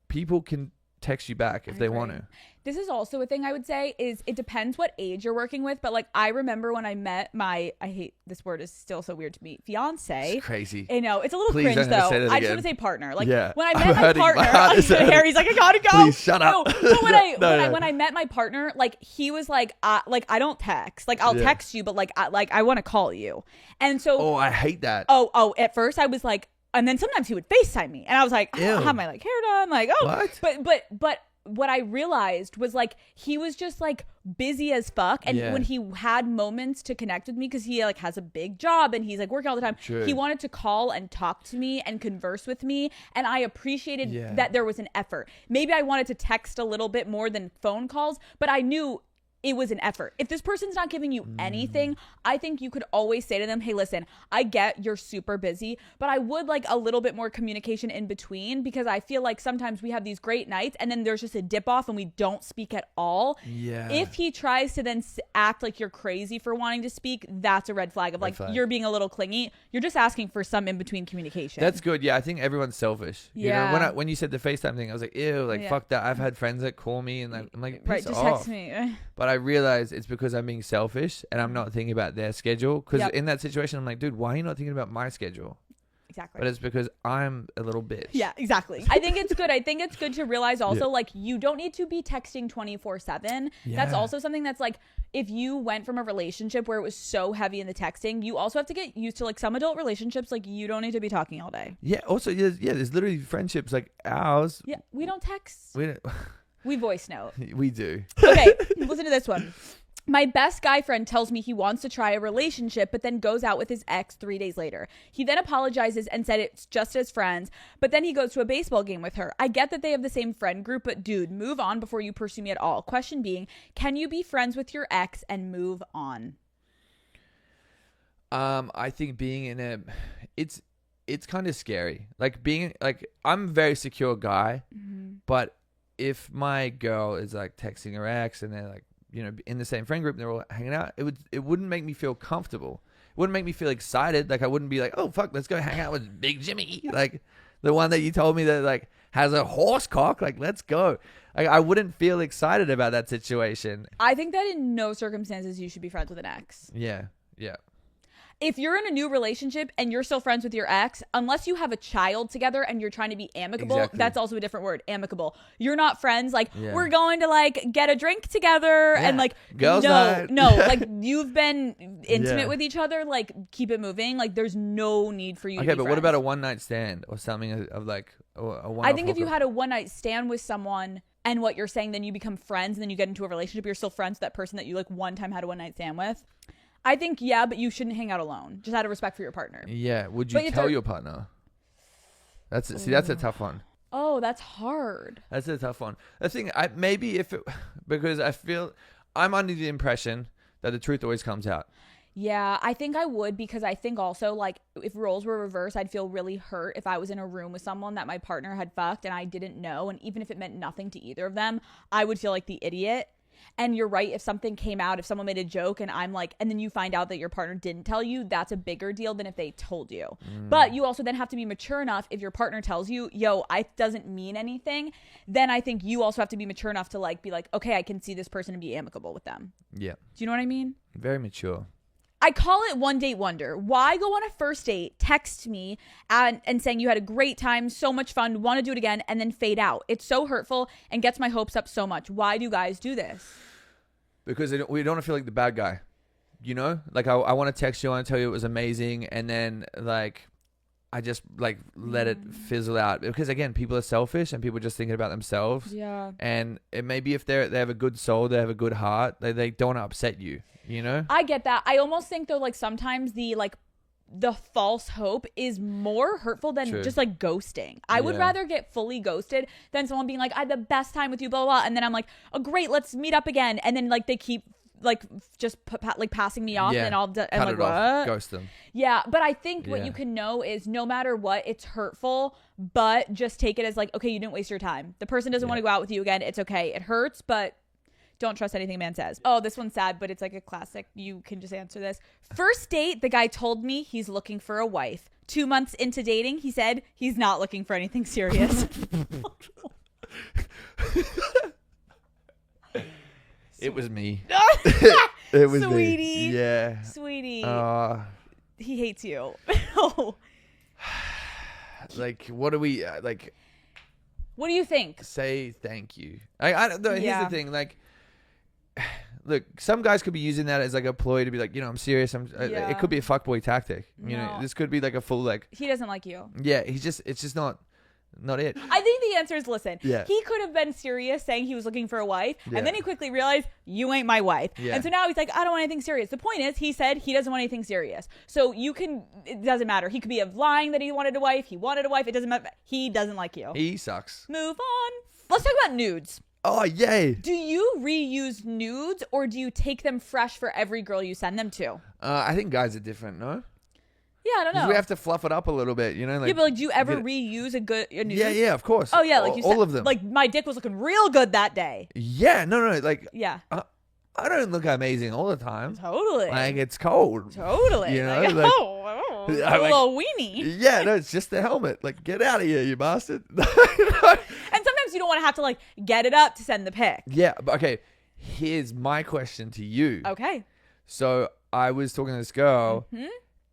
people can text you back if they want to. This is also a thing I would say is it depends what age you're working with. But like, I remember when I met I hate this word is still so weird to me, fiance. It's crazy. I know, it's a little Please cringe don't though. say that I just again. want to say partner. Like Yeah. when I I'm met my hurting. My partner, heart is hurting. Harry's like, I gotta go. Please shut up. No, but No. when I met my partner, like he was like I don't text. Like I'll text you, but like I want to call you. And so Oh, I hate that. Oh, at first I was like, and then sometimes he would FaceTime me, and I was like, I Ew. don't have my like hair done. Like, oh, What? but what I realized was like he was just like busy as fuck, and when he had moments to connect with me because he like has a big job and he's like working all the time, he wanted to call and talk to me and converse with me, and I appreciated that there was an effort. Maybe I wanted to text a little bit more than phone calls, but I knew it was an effort. If this person's not giving you anything, I think you could always say to them, hey, listen, I get you're super busy, but I would like a little bit more communication in between, because I feel like sometimes we have these great nights and then there's just a dip off and we don't speak at all. Yeah. If he tries to then act like you're crazy for wanting to speak, that's a red flag of like, you're being a little clingy. You're just asking for some in between communication. That's good. Yeah, I think everyone's selfish. Yeah. You know, when you said the FaceTime thing, I was like, ew, like fuck that. I've had friends that call me and I'm like, right, piss just off. text me. But I realize it's because I'm being selfish and I'm not thinking about their schedule. Because in that situation, I'm like, dude, why are you not thinking about my schedule? Exactly. But it's because I'm a little bitch. Yeah, exactly. I think it's good. I think it's good to realize also, like, you don't need to be texting 24/7. That's also something that's like, if you went from a relationship where it was so heavy in the texting, you also have to get used to, like, some adult relationships, like, you don't need to be talking all day. Yeah. Also, there's literally friendships like ours. Yeah, we don't text. We don't, We voice note. we do. Okay, listen to this one. My best guy friend tells me he wants to try a relationship, but then goes out with his ex 3 days later. He then apologizes and said it's just as friends, but then he goes to a baseball game with her. I get that they have the same friend group, but dude, move on before you pursue me at all. Question being, can you be friends with your ex and move on? I think being in a, it's kind of scary. Like I'm a very secure guy, but if my girl is like texting her ex and they're like, you know, in the same friend group and they're all hanging out, it wouldn't make me feel comfortable. It wouldn't make me feel excited. Like I wouldn't be like, oh fuck, let's go hang out with Big Jimmy. Like the one that you told me that like has a horse cock. Like let's go. Like I wouldn't feel excited about that situation. I think that in no circumstances you should be friends with an ex. Yeah. Yeah. If you're in a new relationship and you're still friends with your ex, unless you have a child together and you're trying to be amicable, Exactly. that's also a different word, amicable. You're not friends. Like, we're going to like get a drink together and like, Girls night. no, like you've been intimate with each other. Like, keep it moving. Like, there's no need for you to be Okay, but what friends. about a one night stand or something of like a one? I think if you had a one night stand with someone and what you're saying, then you become friends and then you get into a relationship, you're still friends with that person that you like one time had a one night stand with. I think, yeah, but you shouldn't hang out alone. Just out of respect for your partner. Yeah. Would you tell your partner? That's a tough one. Oh, that's hard. That's a tough one. I think because I feel I'm under the impression that the truth always comes out. Yeah, I think I would, because I think also, like, if roles were reversed, I'd feel really hurt if I was in a room with someone that my partner had fucked and I didn't know. And even if it meant nothing to either of them, I would feel like the idiot. And you're right, if something came out, if someone made a joke and I'm like, and then you find out that your partner didn't tell you, that's a bigger deal than if they told you. But you also then have to be mature enough, if your partner tells you, yo, it doesn't mean anything, then I think you also have to be mature enough to like be like, okay, I can see this person and be amicable with them. Yeah. Do you know what I mean? Very mature. I call it one date wonder. Why go on a first date, text me and saying you had a great time, so much fun, want to do it again, and then fade out? It's so hurtful and gets my hopes up so much. Why do guys do this? Because we don't want to feel like the bad guy. You know? Like I want to text you, I want to tell you it was amazing, and then like I just like let it fizzle out. Because again, people are selfish and people are just thinking about themselves. Yeah. And it maybe if they have a good soul, they have a good heart, they don't want to upset you. You know? I get that. I almost think though, like sometimes the false hope is more hurtful than just like ghosting. I would rather get fully ghosted than someone being like, I had the best time with you, blah, blah, blah. And then I'm like, oh great, let's meet up again. And then like they keep like just like passing me off and I'm like, what? Ghost them. Yeah. But I think what you can know is no matter what, it's hurtful, but just take it as like, okay, you didn't waste your time. The person doesn't want to go out with you again. It's okay. It hurts, but don't trust anything a man says. Oh, this one's sad, but it's like a classic. You can just answer this. First date, the guy told me he's looking for a wife. 2 months into dating, he said he's not looking for anything serious. It was me. It was Sweetie. Me. Yeah. Sweetie. He hates you. Like, what do we like? What do you think? Say thank you. I don't know. Here's the thing. Like, look, some guys could be using that as like a ploy to be like, you know, I'm serious. It could be a fuckboy tactic. You know, this could be like a full like. He doesn't like you. Yeah, it's just not it. I think the answer is listen. Yeah. He could have been serious saying he was looking for a wife, and then he quickly realized you ain't my wife. Yeah. And so now he's like, I don't want anything serious. The point is, he said he doesn't want anything serious. So it doesn't matter. He could be lying that he wanted a wife. He wanted a wife. It doesn't matter. He doesn't like you. He sucks. Move on. Let's talk about nudes. Oh, yay. Do you reuse nudes or do you take them fresh for every girl you send them to? I think guys are different, no? Yeah, I don't 'Cause know. we have to fluff it up a little bit, you know? Like, yeah, but like, do you ever get it- reuse a nude? Yeah, of course. Oh yeah, like you said, all of them. Like my dick was looking real good that day. Yeah, no, like Yeah, I don't look amazing all the time. totally. Like it's cold. Totally. You know, like, like- oh, a I like- little weenie. Yeah, no, it's just the helmet. Like, get out of here, you bastard. And sometimes you don't want to have to like get it up to send the pic. Yeah, but okay. Here's my question to you. Okay. So I was talking to this girl, Mhm.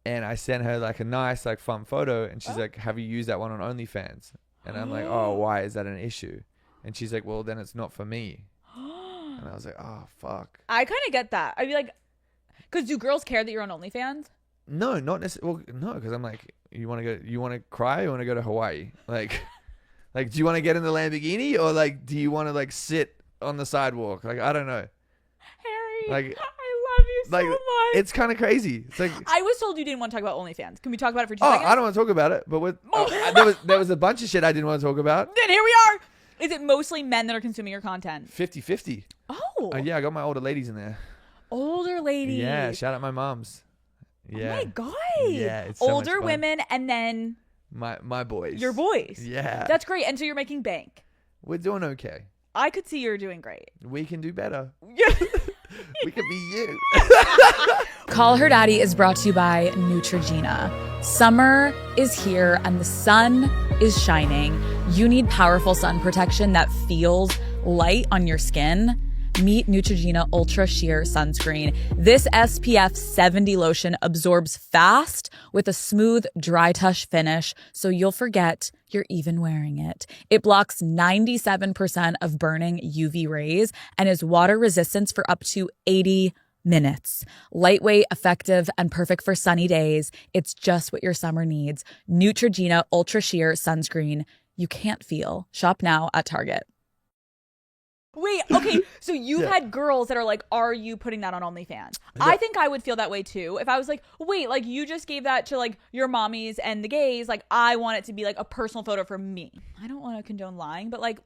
and I sent her like a nice, like fun photo, and she's like, "Have you used that one on OnlyFans?" And I'm like, "Oh, why is that an issue?" And she's like, "Well, then it's not for me." And I was like, "Oh, fuck." I kind of get that. I'd be like, because do girls care that you're on OnlyFans? No, not necessarily. Well, no, because I'm like, you want to go? You want to cry? You want to go to Hawaii? Like, do you want to get in the Lamborghini, or like, do you want to like sit on the sidewalk? Like, I don't know. Harry, Like- I love you so Like, much. it's kind of crazy. It's like, I was told you didn't want to talk about OnlyFans. Can we talk about it for 2 oh, seconds? I don't want to talk about it. But there was a bunch of shit I didn't want to talk about. Then here we are. Is it mostly men that are consuming your content? 50-50. Oh, Yeah, I got my older ladies in there. older ladies. Yeah, shout out my moms. Oh Yeah, my god. Yeah, it's so much older fun. women and then my boys. your boys. Yeah, That's great. And so you're making bank. we're doing okay. I could see you're doing great. We can do better. We could be you. Call Her Daddy is brought to you by Neutrogena. Summer is here and the sun is shining. You need powerful sun protection that feels light on your skin. Meet Neutrogena Ultra Sheer Sunscreen. This SPF 70 lotion absorbs fast with a smooth, dry touch finish, so you'll forget you're even wearing it. It blocks 97% of burning UV rays and is water resistant for up to 80 minutes. Lightweight, effective, and perfect for sunny days. It's just what your summer needs. Neutrogena Ultra Sheer Sunscreen. You can't feel. Shop now at Target. Wait, okay, so you've Yeah. had girls that are like, are you putting that on OnlyFans? Yeah. I think I would feel that way too. If I was like, wait, like you just gave that to like your mommies and the gays, like I want it to be like a personal photo for me. I don't want to condone lying, but like,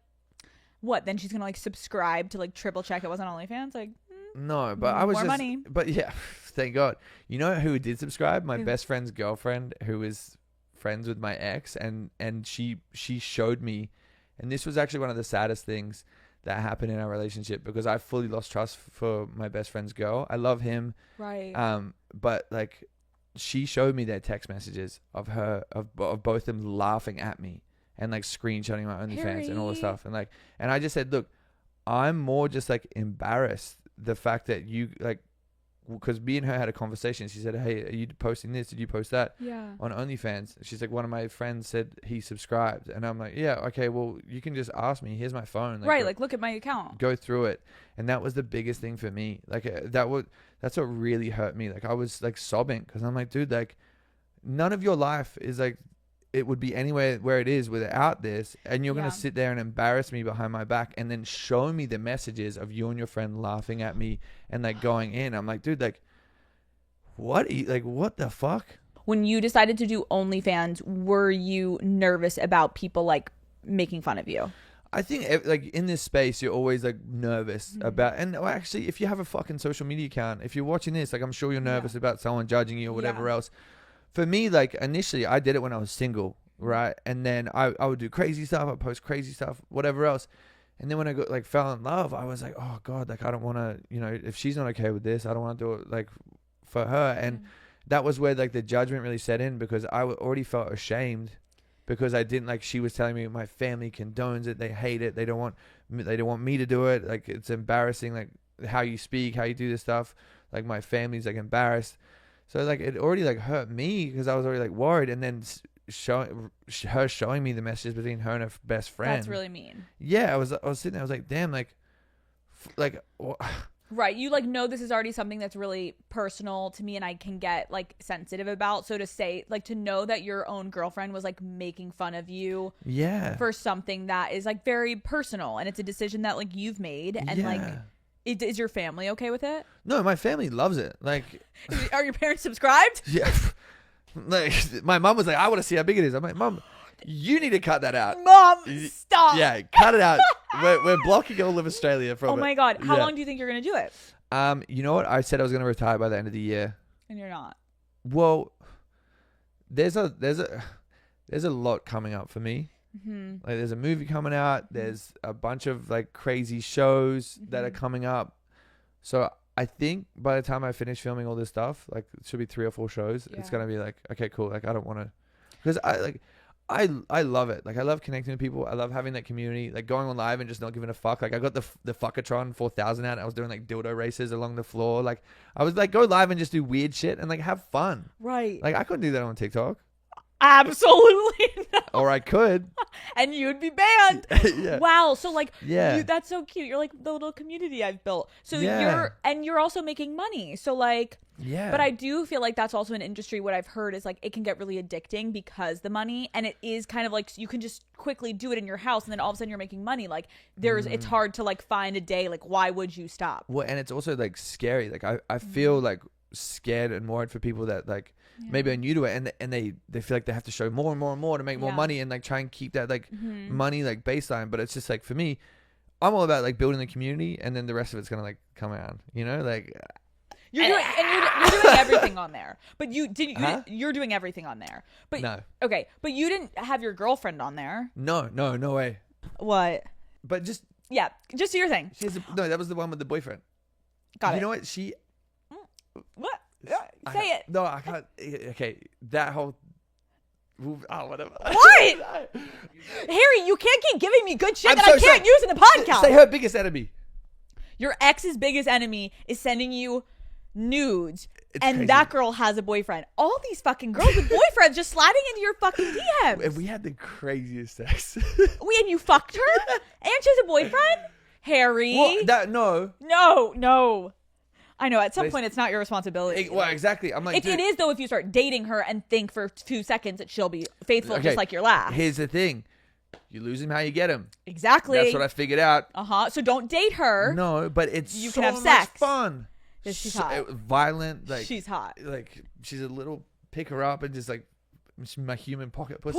what? Then she's gonna like subscribe to like triple check it wasn't OnlyFans? Like, No, but I was More just. money. But yeah, thank God. You know who did subscribe? My Who? best friend's girlfriend, who is friends with my ex, and she showed me, and this was actually one of the saddest things that happened in our relationship, because I fully lost trust for my best friend's girl. I love him, right. but like, she showed me their text messages of both them laughing at me and like screenshotting my OnlyFans and all this Harry. stuff, and I just said, look, I'm more just like embarrassed the fact that you like, because me and her had a conversation. She said, hey, are you posting this? Did you post that Yeah. on OnlyFans? She's like, one of my friends said he subscribed, and I'm like, yeah, okay, well, you can just ask me. Here's my phone. Right. go- Like, look at my account. go through it. And that was the biggest thing for me. Like that's what really hurt me. Like I was like sobbing, because I'm like, dude, like none of your life is like it would be anywhere where it is without this, and you're Yeah. gonna sit there and embarrass me behind my back and then show me the messages of you and your friend laughing at me and like going in. I'm like, dude, like what what the fuck? When you decided to do OnlyFans, were you nervous about people like making fun of you? I think like in this space, you're always like nervous about, and well, actually, if you have a fucking social media account, if you're watching this, like I'm sure you're nervous about someone judging you or whatever else. For me, like initially, I did it when I was single, right? And then I would do crazy stuff, I'd post crazy stuff, whatever else. And then when I got like fell in love, I was like, oh God, like I don't want to, if she's not okay with this, I don't want to do it like for her. And that was where like the judgment really set in, because I already felt ashamed. Because I didn't, like, she was telling me my family condones it, they hate it, they don't want me to do it, like it's embarrassing, like how you speak, how you do this stuff, like my family's like embarrassed. So like it already like hurt me, because I was already like worried, and then showing me the messages between her and her best friend. That's really mean. Yeah, I was sitting there, I was like, damn, like Right. You like know this is already something that's really personal to me and I can get like sensitive about. So to say, like, to know that your own girlfriend was like making fun of you yeah, for something that is like very personal, and it's a decision that like you've made, and yeah. like is your family okay with it? No, my family loves it. Like, Are your parents subscribed? yeah, like my mom was like, I want to see how big it is. I'm like, Mom, you need to cut that out. Mom, stop. Yeah, cut it out. we're blocking all of Australia from it. Oh my God. How Yeah. long do you think you're going to do it? You know what? I said I was going to retire by the end of the year. And you're not. Well, there's a lot coming up for me. Mm-hmm. Like there's a movie coming out. There's a bunch of like crazy shows that are coming up. So I think by the time I finish filming all this stuff, like it should be 3 or 4 shows. It's Yeah. gonna be like, okay, cool. Like I don't want to, because I love it. Like I love connecting with people. I love having that community. Like going on live and just not giving a fuck. Like I got the Fuckatron 4000 out. I was doing like dildo races along the floor. Like I was like go live and just do weird shit and like have fun. Right. Like I couldn't do that on TikTok. Absolutely not. Or I could. And you'd be banned. Yeah. Wow. So like, Yeah. that's so cute. You're like the little community I've built. So Yeah. you're also making money. So like, Yeah. but I do feel like that's also an industry. What I've heard is like it can get really addicting because the money, and it is kind of like you can just quickly do it in your house, and then all of a sudden you're making money. Like it's hard to like find a day. Like why would you stop? Well, and it's also like scary. Like I feel like scared and worried for people that like maybe are new to it and they feel like they have to show more and more and more to make more money and like try and keep that like money like baseline. But it's just like for me, I'm all about like building the community, and then the rest of it's gonna like come around. You know, like You're doing everything on there. But you're doing everything on there. But no, okay, but you didn't have your girlfriend on there. no way. What? But just Yeah, just do your thing. no, that was the one with the boyfriend. Got it. You know what? What? Say it. No, I can't. Okay, that whole. Oh, whatever. What? Harry, you can't keep giving me good shit I'm that so I can't sorry. use in the podcast. Say her biggest enemy. Your ex's biggest enemy is sending you nudes, It's and crazy. that girl has a boyfriend. All these fucking girls with boyfriends just sliding into your fucking DMs. And we had the craziest sex. And you fucked her? And she has a boyfriend? Harry? What? No. No. I know, at some They- point it's not your responsibility. Well, exactly. I'm like, It is, though, if you start dating her and think for 2 seconds that she'll be faithful, Okay, just like your last. Here's the thing. You lose him how you get him. Exactly. That's what I figured out. So don't date her. No, but it's You so can have much sex. fun. Yes, she's hot. Violent. Like She's hot. Like she's a little pick her up and just like she's my human pocket pussy.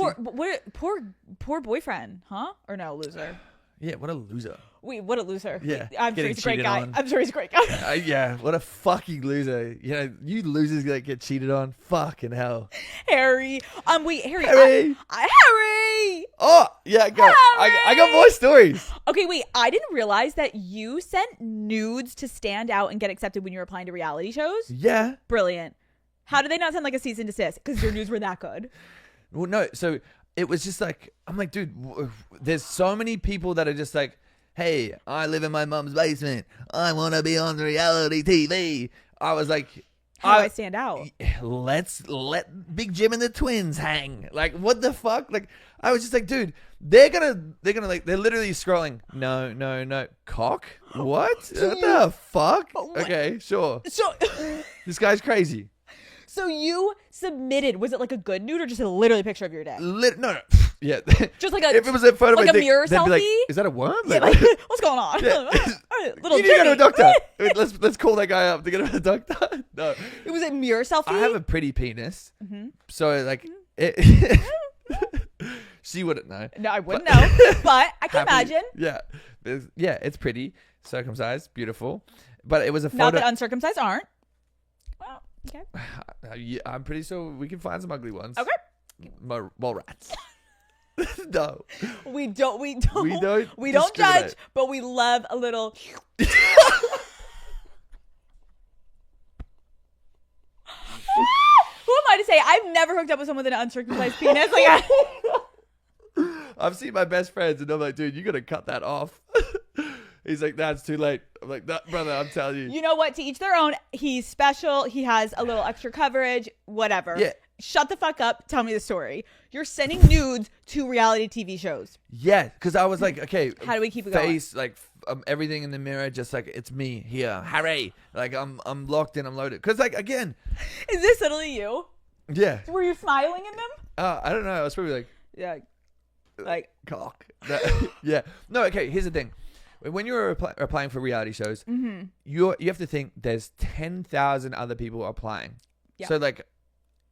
Poor boyfriend, huh? Or no, loser. Yeah, what a loser. Wait, what a loser. Yeah, I'm sure getting he's a great cheated guy. on. I'm sure he's a great guy. Yeah, what a fucking loser. You know, you losers that get cheated on. Fucking hell. Harry. Wait, Harry. Harry. Harry. Oh, yeah, go. I got more stories. Okay, wait. I didn't realize that you sent nudes to stand out and get accepted when you were applying to reality shows. Yeah. Brilliant. How did they not send like a cease and desist? Because your nudes were that good. Well, no, so it was just like, I'm like, dude, there's so many people that are just like, hey, I live in my mom's basement. I want to be on reality TV. I was like, How do I stand out? let's let Big Jim and the twins hang. Like, what the fuck? Like, I was just like, dude, they're gonna like, they're literally scrolling. No. Cock? What? What the fuck? Okay, sure. So, This guy's crazy. so you submitted. Was it like a good nude or just a literally picture of your dick? No. Yeah. Just like a if it was a photo like of my a dick, mirror they'd be like, selfie? is that a worm? Yeah, Like, like, what's going on? Yeah. All right, little you need to go to a Jimmy. doctor. Wait, let's call that guy up to get him a doctor. No, It was a mirror selfie. I have a pretty penis, so like she wouldn't know. No, I wouldn't know, but I can Happy- imagine. Yeah, it's pretty, circumcised, beautiful, but it was a Not photo. that uncircumcised aren't. Well, okay. Yeah, I'm pretty sure we can find some ugly ones. Okay. Mole rats. No, We don't we don't. judge, discriminate. but we love a little. Who am I to say? I've never hooked up with someone with an uncircumcised penis. Like, I've seen my best friends, and I'm like, dude, you gotta cut that off. He's like, that's too late. I'm like, that, brother, I'm telling you. you know what? To each their own. He's special. He has a little extra coverage. Whatever. Yeah. Shut the fuck up. Tell me the story. You're sending nudes to reality TV shows. Yeah, because I was like, okay, How do we keep it going? face, like everything in the mirror, just like it's me here, Harry. Like I'm locked in, I'm loaded. Because like again, Is this suddenly you? yeah. Were you smiling in them? I don't know. I was probably like Yeah. Like, cock. Yeah. No. Okay. Here's the thing. When you're applying for reality shows, you have to think there's 10,000 other people applying. Yeah. So like,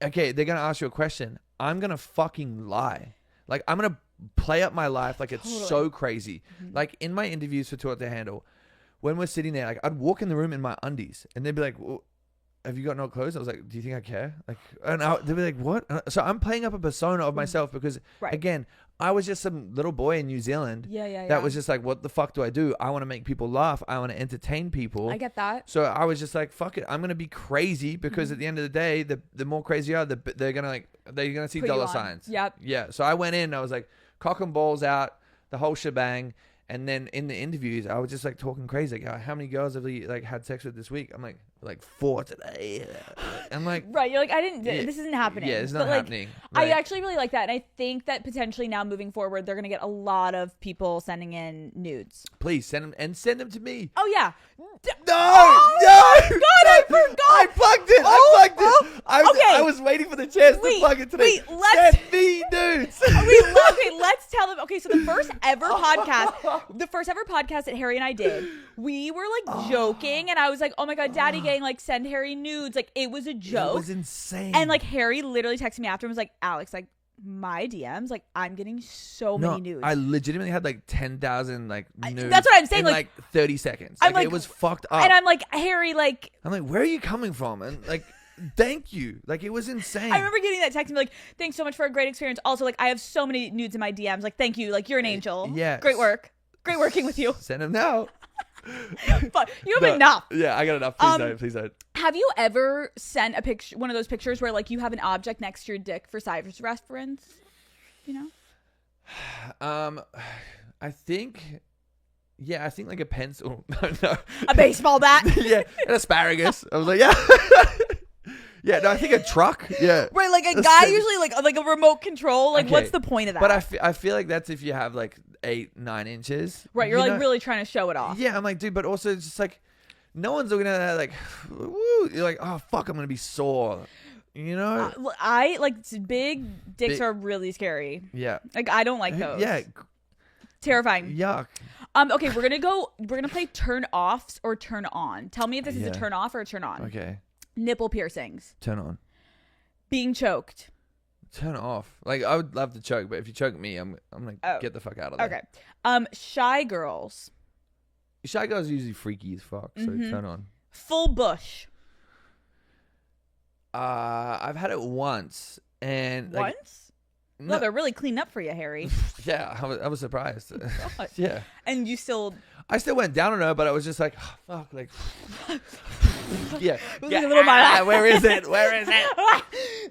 okay, they're gonna ask you a question. I'm gonna fucking lie. Like I'm gonna play up my life like it's Totally. so crazy. Like in my interviews for Too Hot to Handle, when we're sitting there, like I'd walk in the room in my undies and they'd be like, well, have you got no clothes? I was like, do you think I care? Like, and they'd be like, what? So I'm playing up a persona of myself because again, I was just some little boy in New Zealand that was just like, what the fuck do I do? I want to make people laugh. I want to entertain people. I get that. So I was just like, fuck it. I'm going to be crazy because at the end of the day, the more crazy you are, they're going to see Put you dollar on. signs. Yep. Yeah. So I went in, I was like cock and balls out, the whole shebang. And then in the interviews, I was just like talking crazy. Like, how many girls have you like had sex with this week? I'm like 4 today. I'm like, right. You're like, this isn't happening. Yeah, it's not happening. I actually really like that. And I think that potentially now moving forward, they're going to get a lot of people sending in nudes. Please send them to me. Oh, yeah. No, God, I forgot. I plugged it. I was waiting for the chance to plug it today. Let's send me nudes. Let's tell them. Okay, so the first ever podcast that Harry and I did, we were like joking, and I was like, "Oh my god, Daddy Gang, like send Harry nudes." Like it was a joke. It was insane. And like Harry literally texted me after and was like, "Alex, like my DMs, like I'm getting so many nudes." I legitimately had like 10,000 like nudes. That's what I'm saying. In like 30 seconds. I'm Like it was fucked up. And I'm like, Harry, like I'm like, where are you coming from? And like, thank you. Like it was insane. I remember getting that text and be like, "Thanks so much for a great experience." Also, like I have so many nudes in my DMs. Like, thank you. Like you're an angel. Yeah. Great work. Great working with you. Send them now. But you have enough. Yeah, I got enough. Please don't. Please don't. Have you ever sent a picture, one of those pictures where like you have an object next to your dick for size reference? You know? I think like a pencil. No. A baseball bat? Yeah, an asparagus. I was like, yeah. Yeah, no, I think a truck. Yeah. Right, like a guy usually like a remote control. Like, Okay. what's the point of that? But I feel like that's if you have like 8-9 inches. right, you're You like know? really trying to show it off. Yeah, I'm like, dude, but also it's just like, no one's looking at that like, woo. You're like, oh fuck, I'm gonna be sore. You know? I like big dicks are really scary. Yeah. Like I don't like those. Yeah. Terrifying. Yuck. Okay, we're gonna play turn offs or turn on. Tell me if this is a turn off or a turn on. Okay. Nipple piercings. Turn on. Being choked. Turn off. Like I would love to choke, but if you choke me, I'm like, get the fuck out of there. Okay. Shy girls. Shy girls are usually freaky as fuck, so turn on. Full bush. I've had it once, and like, Once? No, they're really cleaning up for you, Harry. yeah, I was surprised. God. Yeah. And you still... I still went down on her, but I was just like, oh, fuck, like, yeah. It was like a little mile. Where is it? Where is it?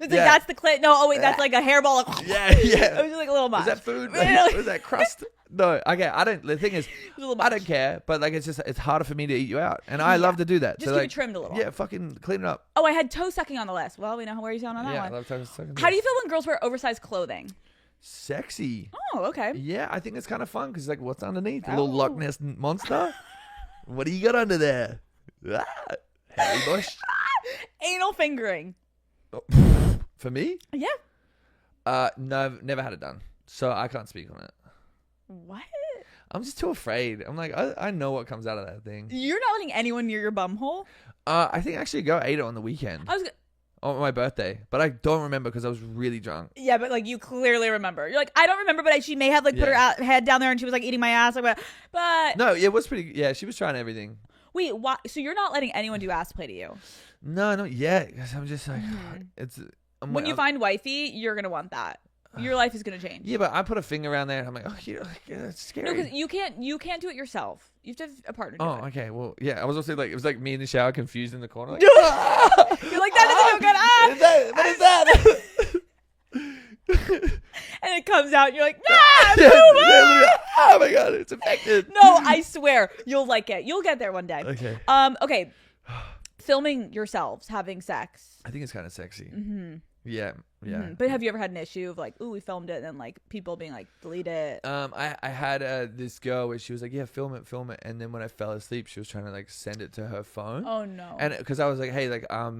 It's like, that's the clit. No, oh wait, that's like a hairball. Yeah. It was just like a little much. Is that food? Like, is that crust? No, okay. The thing is, little I much. don't care, but like, it's harder for me to eat you out, and I love to do that. Just so keep like, it trimmed a little. Yeah, fucking clean it up. Oh, I had toe sucking on the list. Well, we know where he's on that Yeah, one. I love sucking. How do you feel when girls wear oversized clothing? Sexy. Oh, okay. Yeah, I think it's kind of fun because like, what's underneath? A little Loch Ness monster. What do you got under there? Harry Bush. Anal fingering. For me? Yeah. No, never had it done, so I can't speak on it. What? I'm just too afraid. I'm like, I know what comes out of that thing. You're not letting anyone near your bum hole? I think actually go ate it on the weekend. On my birthday, but I don't remember because I was really drunk. Yeah, but like you clearly remember. You're like, I don't remember, but she may have like put her head down there and she was like eating my ass. Like, but no, it was pretty. Yeah, she was trying everything. Wait, why? So you're not letting anyone do ass play to you? No, not yet. Because I'm just like, when you find wifey, you're gonna want that. Your life is gonna change. Yeah, but I put a finger around there and I'm like, oh, it's scary. No, because you can't do it yourself. You have to have a partner do it. Oh, okay. Well, yeah. I was also like, it was like me in the shower, confused in the corner. Like, You're like, that doesn't feel good. What is that? And it comes out and you're like, oh my god, it's infected. No, I swear you'll like it. You'll get there one day. Okay. Okay. Filming yourselves having sex. I think it's kind of sexy. Mm-hmm. Yeah. But have you ever had an issue of like, ooh, we filmed it, and then like people being like, delete it? I had this girl where she was like, yeah, film it, and then when I fell asleep, she was trying to like send it to her phone. Oh no! And because I was like, hey, like I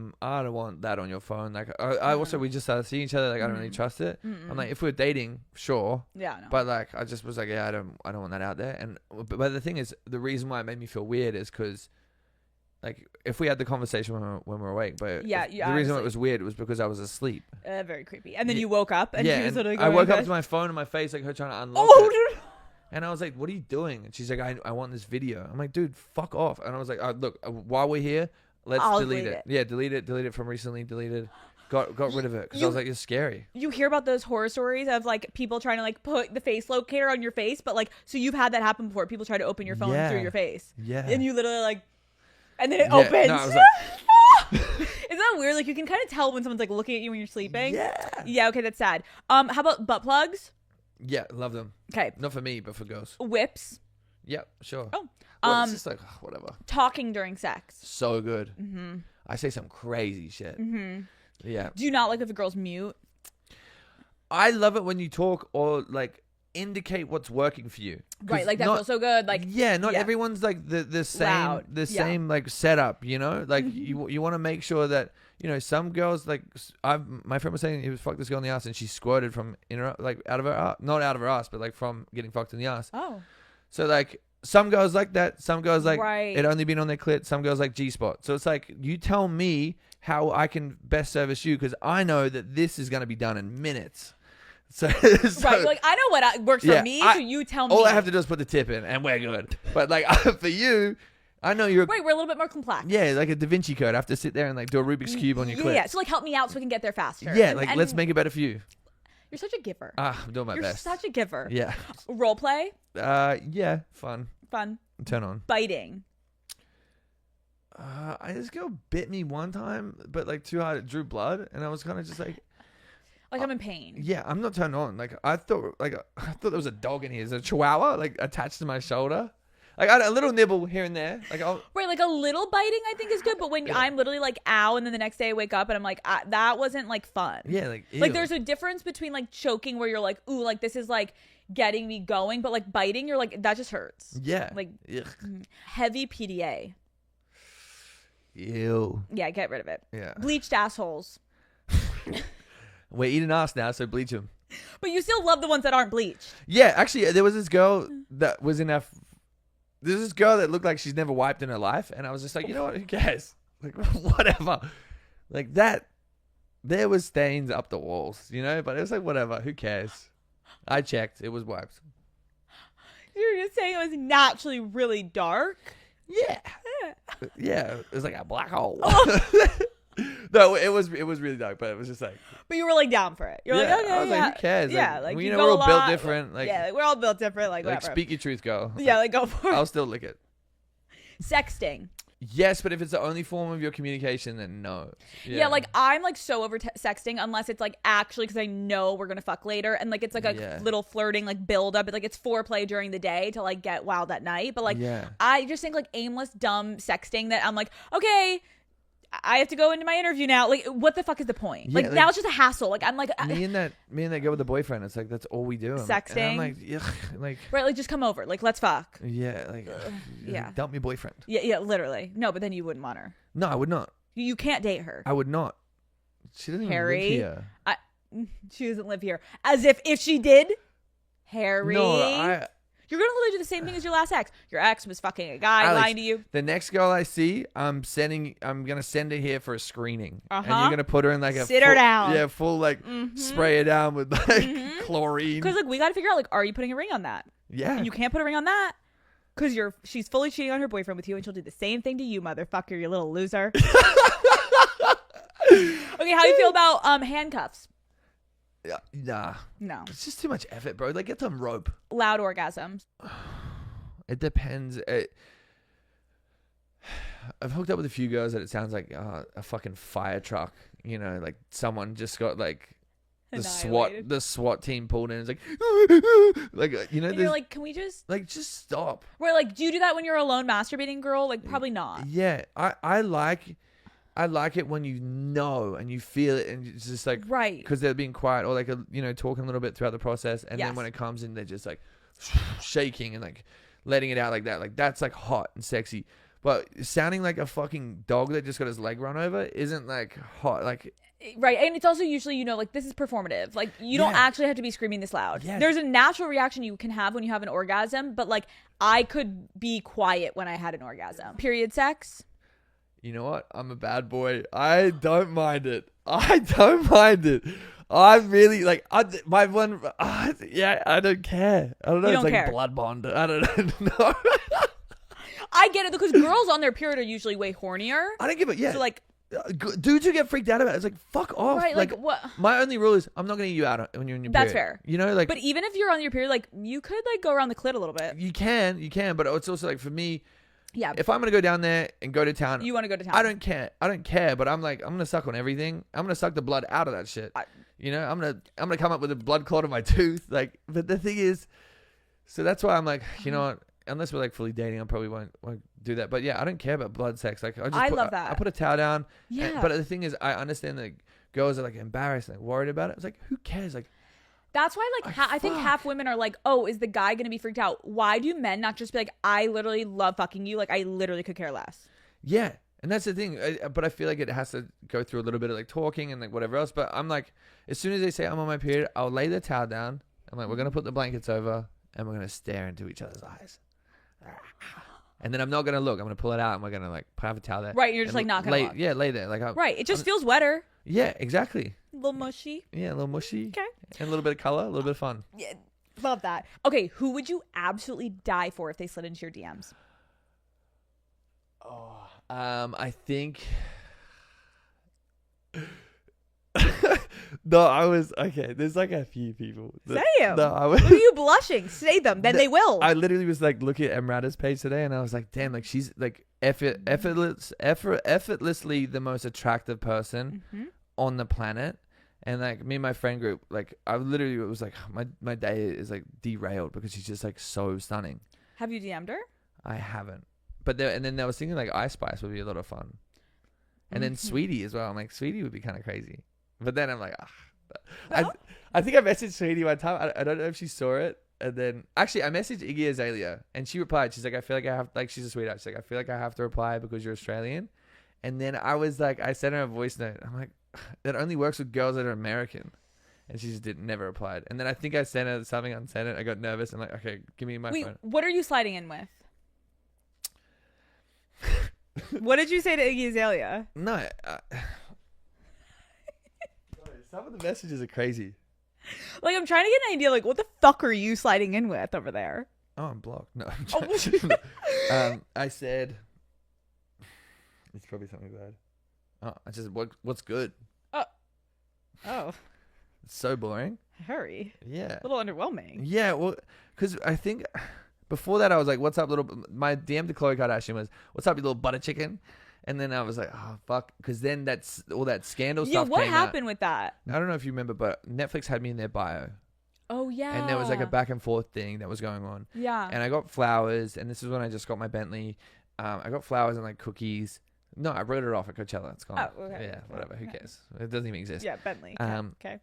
don't want that on your phone. Like I also we just started seeing each other. Like I don't really trust it. I'm like, if we're dating, sure. Yeah. No. But like I just was like, yeah, I don't want that out there. And but the thing is, the reason why it made me feel weird is because like if we had the conversation when we were awake. But Yeah, the reason it was weird was because I was asleep. Very creepy. And then you woke up and yeah, she was and literally I going woke up bed. to my phone in my face, like her trying to unlock Oh, it. dude. And I was like, "What are you doing?" And she's like, "I want this video." I'm like, "Dude, fuck off." And I was like, "Look, while we're here, let's I'll delete delete it. it. Yeah, delete it from recently. Deleted. Got rid of it because I was like, it's scary. You hear about those horror stories of like people trying to like put the face locator on your face, but like, so you've had that happen before. People try to open your phone Yeah. through your face. Yeah. And you literally like, and then it Yeah, opens. no, I was like, Isn't that weird? Like you can kind of tell when someone's like looking at you when you're sleeping. Yeah. Yeah. Okay. That's sad. How about butt plugs? Yeah, love them. Okay. Not for me, but for girls. Whips. Yeah, sure. Oh. Well, it's just like whatever. Talking during sex. So good. Mm-hmm. I say some crazy shit. Mm-hmm. Yeah. Do you not like if a girl's mute? I love it when you talk or like indicate what's working for you. 'Cause Right. Like that not- feels so good. Like not yeah. everyone's like the same Loud. the Yeah. same like setup, you know? Like Mm-hmm. you want to make sure that, you know, some girls like my friend was saying he was fucked this girl in the ass and she squirted from in her, like out of her ass, not out of her ass, but like from getting fucked in the ass. Oh. So like some girls like that, some girls like Right. it only been on their clit, some girls like G-spot. So it's like you tell me how I can best service you because I know that this is going to be done in minutes. So, Right. Like I know what works Yeah, for me, so you tell me. all I have to do is put the tip in and we're good. But like for you, I know you're Right. We're a little bit more complex. yeah, like a Da Vinci Code. I have to sit there and like do a Rubik's Cube on your clit. Yeah. So like help me out so we can get there faster. Yeah, And- like and let's make it better for you. You're such a giver. I'm doing my You're best. such a giver. Yeah. Role play. Yeah, fun. Fun. Turn on. Biting. This girl bit me one time, but like too hard, it drew blood, and I was kind of just like, Like I'm in pain. yeah, I'm not turned on. Like I thought there was a dog in here. There's a chihuahua like attached to my shoulder. Like I had a little nibble here and there. Like Right, like a little biting I think is good, but when I'm literally like ow, and then the next day I wake up and I'm like that wasn't like fun. yeah, like Like ew. there's a difference between like choking where you're like ooh, like this is like getting me going, but like biting you're like that just hurts. yeah, Like ugh. heavy PDA. Ew. Yeah, get rid of it. Yeah. Bleached assholes. We're eating ass now, so bleach them. But you still love the ones that aren't bleached. Yeah, actually, there was this girl that was in our. There's this girl that looked like she's never wiped in her life, and I was just like, you know what? Who cares? Like, whatever. Like that. There was stains up the walls, you know, but it was like, whatever. Who cares? I checked. It was wiped. You were just saying it was naturally really dark. Yeah. Yeah. It was like a black hole. Oh. No, it was really dark, but it was just like. But you were like down for it. You're Yeah, like, okay, I was like, yeah. who cares? Yeah, Like, like well, you you know, go we're a all built lot. different. Like, yeah, like, we're all built different. Like like whatever. speak your truth, girl. Yeah, like go for it. I'll still lick it. Sexting. Yes, but if it's the only form of your communication, then no. Yeah, like I'm like so over sexting unless it's like actually because I know we're gonna fuck later and like it's like a Yeah. little flirting like build up. Like it's foreplay during the day to like get wild at night. But like Yeah. I just think like aimless dumb sexting that I'm like okay. I have to go into my interview now. Like, what the fuck is the point? Yeah, like, like- now it's just a hassle. Like, I'm like, me and that girl with the boyfriend, it's like that's all we do. And Sexting? I'm like, ugh, like right, like, just come over. Like, let's fuck. yeah, like yeah. dump me boyfriend. Yeah, literally. No, but then you wouldn't want her. No, I would not. You can't date her. I would not. She doesn't Harry? even live here. She doesn't live here. As if she did, Harry. No, You're gonna literally do the same thing as your last ex. Your ex was fucking a guy, Alex, lying to you. the next girl I see, I'm gonna send her here for a screening, and Uh-huh. you're gonna put her in like a Sit her full, down. yeah, full like spray her down with like chlorine. Because like we got to figure out like, are you putting a ring on that? Yeah, And you can't put a ring on that because she's fully cheating on her boyfriend with you, and she'll do the same thing to you, motherfucker. You little loser. Okay, how do you feel about handcuffs? Yeah, nah, No. it's just too much effort, bro. Like get some rope. Loud orgasms. It depends. I've hooked up with a few girls that it sounds like a fucking fire truck. You know, like someone just got like Annihilated. the SWAT team pulled in. It's like, like you know, And there's you're like, can we just? just stop. We're like, do you do that when you're alone masturbating, girl? Like, probably not. Yeah, I like it when you know and you feel it, and it's just like Right. because they're being quiet or like talking a little bit throughout the process, and Yes. then when it comes in, they're just like shaking and like letting it out like that. Like that's like hot and sexy. But sounding like a fucking dog that just got his leg run over isn't like hot. Like Right. And it's also usually, like, this is performative. Like, you don't Yeah. actually have to be screaming this loud. Yeah. There's a natural reaction you can have when you have an orgasm, but like, I could be quiet when I had an orgasm. Period sex. you know what? I'm a bad boy. I don't mind it. I don't mind it. I'm really like, my one, yeah, I don't care. I don't know. You It's don't like care. blood bond. I don't know. I get it because girls on their period are usually way hornier. I don't give a, yeah. So like, dudes who get freaked out about it, it's like, fuck off. right, like what? My only rule is I'm not going to eat you out when you're in your That's period. fair. You know, like. But even if you're on your period, like you could like go around the clit a little bit. You can, but it's also like for me, Yeah. if I'm going to go down there and go to town. You want to go to town. I don't care, but I'm like, I'm going to suck on everything. I'm going to suck the blood out of that shit. You know, I'm going to come up with a blood clot in my tooth. Like, but the thing is, so that's why I'm like, you know what? Unless we're like fully dating, I probably won't do that. But yeah, I don't care about blood sex. Like, I love that. I put a towel down. Yeah. But the thing is, I understand that girls are like embarrassed and like, worried about it. It's like, who cares? Like, that's why, like, I think half women are like, oh, is the guy going to be freaked out? Why do men not just be like, I literally love fucking you? Like, I literally could care less. yeah. And that's the thing. But I feel like it has to go through a little bit of like talking and like whatever else. But I'm like, as soon as they say I'm on my period, I'll lay the towel down. I'm like, we're going to put the blankets over and we're going to stare into each other's eyes. And then I'm not going to look. I'm going to pull it out and we're going to like have a towel there. Right. You're just like not going to look. Yeah, lay there. Like, Right. It just feels wetter. Yeah, exactly. A little mushy. Yeah, a little mushy. Okay. And a little bit of color, a little bit of fun. Yeah. Love that. Okay. Who would you absolutely die for if they slid into your DMs? I think. No, I was okay. There's like a few people. Say them. No, I was. Who are you blushing? Say them. Then they will. I literally was like looking at Emrata's page today, and I was like, damn, like she's like effortlessly the most attractive person on the planet. And like me and my friend group, like I literally was like, my day is like derailed because she's just like so stunning. Have you DM'd her? I haven't. But then I was thinking like Ice Spice would be a lot of fun. And then Sweetie as well. I'm like, Sweetie would be kind of crazy. But then I'm like, I think I messaged Sweetie one time. I don't know if she saw it. And then actually I messaged Iggy Azalea and she replied. She's like, I feel like I have, like, she's a sweetheart. She's like, I feel like I have to reply because you're Australian. And then I was like, I sent her a voice note. I'm like, that only works with girls that are American. And she just never replied. And then I think I sent her something unsent it. I got nervous. I'm like, okay, give me my phone. What are you sliding in with? What did you say to Iggy Azalea? No. Some of the messages are crazy. Like, I'm trying to get an idea, like, what the fuck are you sliding in with over there? Oh, I'm blocked. No. I said, it's probably something bad. Oh, I just, what's good? Oh. It's so boring. Hurry. Yeah. A little underwhelming. Yeah, well, because I think before that I was like, what's up, little... My DM to Khloe Kardashian was, what's up, you little butter chicken? And then I was like, oh, fuck. Because then that's all that scandal stuff what came happened out. with that? I don't know if you remember, but Netflix had me in their bio. Oh, yeah. And there was like a back and forth thing that was going on. Yeah. And I got flowers, and this is when I just got my Bentley. I got flowers and like cookies. No, I wrote it off at Coachella. It's gone. Oh, okay. Yeah, whatever. Who cares? It doesn't even exist. Yeah, Bentley. Okay.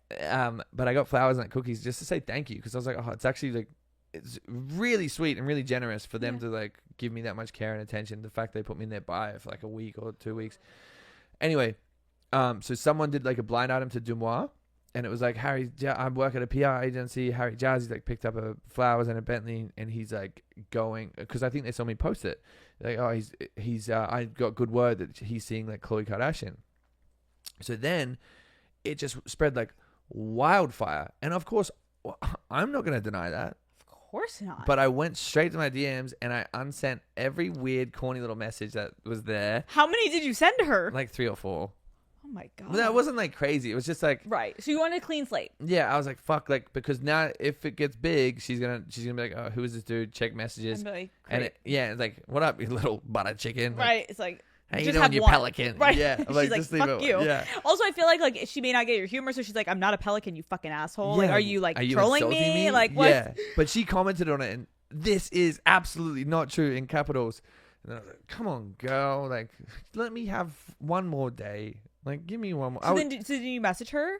But I got flowers and like cookies just to say thank you, because I was like, oh, it's actually like, it's really sweet and really generous for them to like give me that much care and attention. The fact they put me in their bio for like a week or 2 weeks. Anyway, so someone did like a blind item to Dumois, and it was like, I work at a PR agency. Harry Jowsey like picked up a flowers and a Bentley, and he's like going, because I think they saw me post it. Like, oh, he's I got good word that he's seeing like Khloe Kardashian. So then it just spread like wildfire, and of course I'm not gonna deny that. Of course not. But I went straight to my DMs and I unsent every weird corny little message that was there. How many did you send to her? Like 3 or 4. Oh my god. But that wasn't like crazy. It was just like, right. So you wanted a clean slate. yeah, I was like, fuck, like, because now if it gets big, she's gonna be like, oh, who is this dude? Check messages. And, like, and it, yeah, it's like, what up, you little butter chicken? Like, right. It's like, how you just doing, have you one. pelican? Right. Yeah. I'm She's like, just leave fuck it. you. Yeah. Also, I feel like she may not get your humor, so she's like, I'm not a pelican, you fucking asshole. Like, Yeah. are you like Are you trolling insulting me? Like, what? Yeah. But she commented on it, and this is absolutely not true in capitals. And then I was like, come on, girl. Like, let me have one more day. Like, give me one more. So did you message her?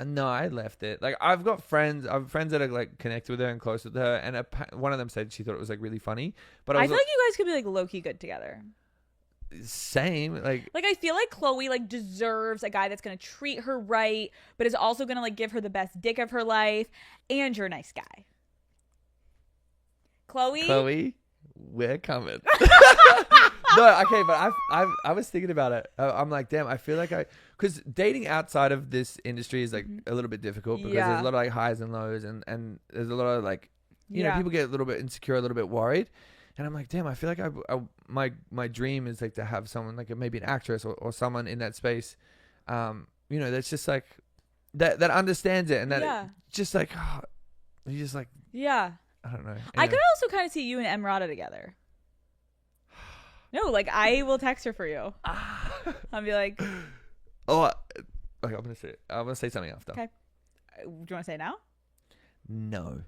No, I left it. Like, I've got friends. I have friends that are like connected with her and close with her, and one of them said she thought it was like really funny. But I feel like you guys could be like low key good together. Same. Like I feel like Khloe like deserves a guy that's gonna treat her right, but is also gonna like give her the best dick of her life, and you're a nice guy. Khloe, we're coming. No, okay, but I was thinking about it. I'm like, damn, I feel like because dating outside of this industry is like a little bit difficult because there's a lot of like highs and lows and there's a lot of like, you know, people get a little bit insecure, a little bit worried. And I'm like, damn, I feel like my dream is like to have someone like maybe an actress or someone in that space, you know, that's just like, that understands it and that it just like, you just like, yeah. I don't know. Anyway. I could also kind of see you and Emrata together. No, like I will text her for you. I'll be like, oh, okay, I'm gonna say something after. Okay. Do you want to say it now? No,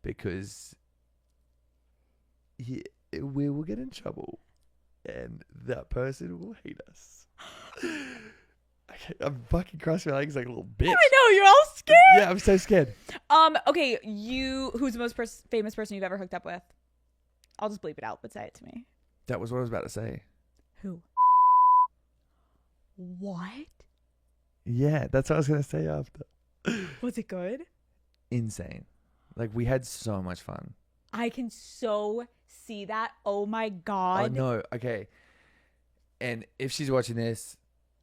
because we will get in trouble, and that person will hate us. I'm fucking crossing my legs like a little bitch. I know, you're all scared. Yeah, I'm so scared. Okay, who's the most famous person you've ever hooked up with? I'll just bleep it out, but say it to me. That was what I was about to say. Who? What? Yeah, that's what I was gonna say after. Was it good? Insane. Like we had so much fun. I can so see that. Oh my God. Oh no, okay. And if she's watching this,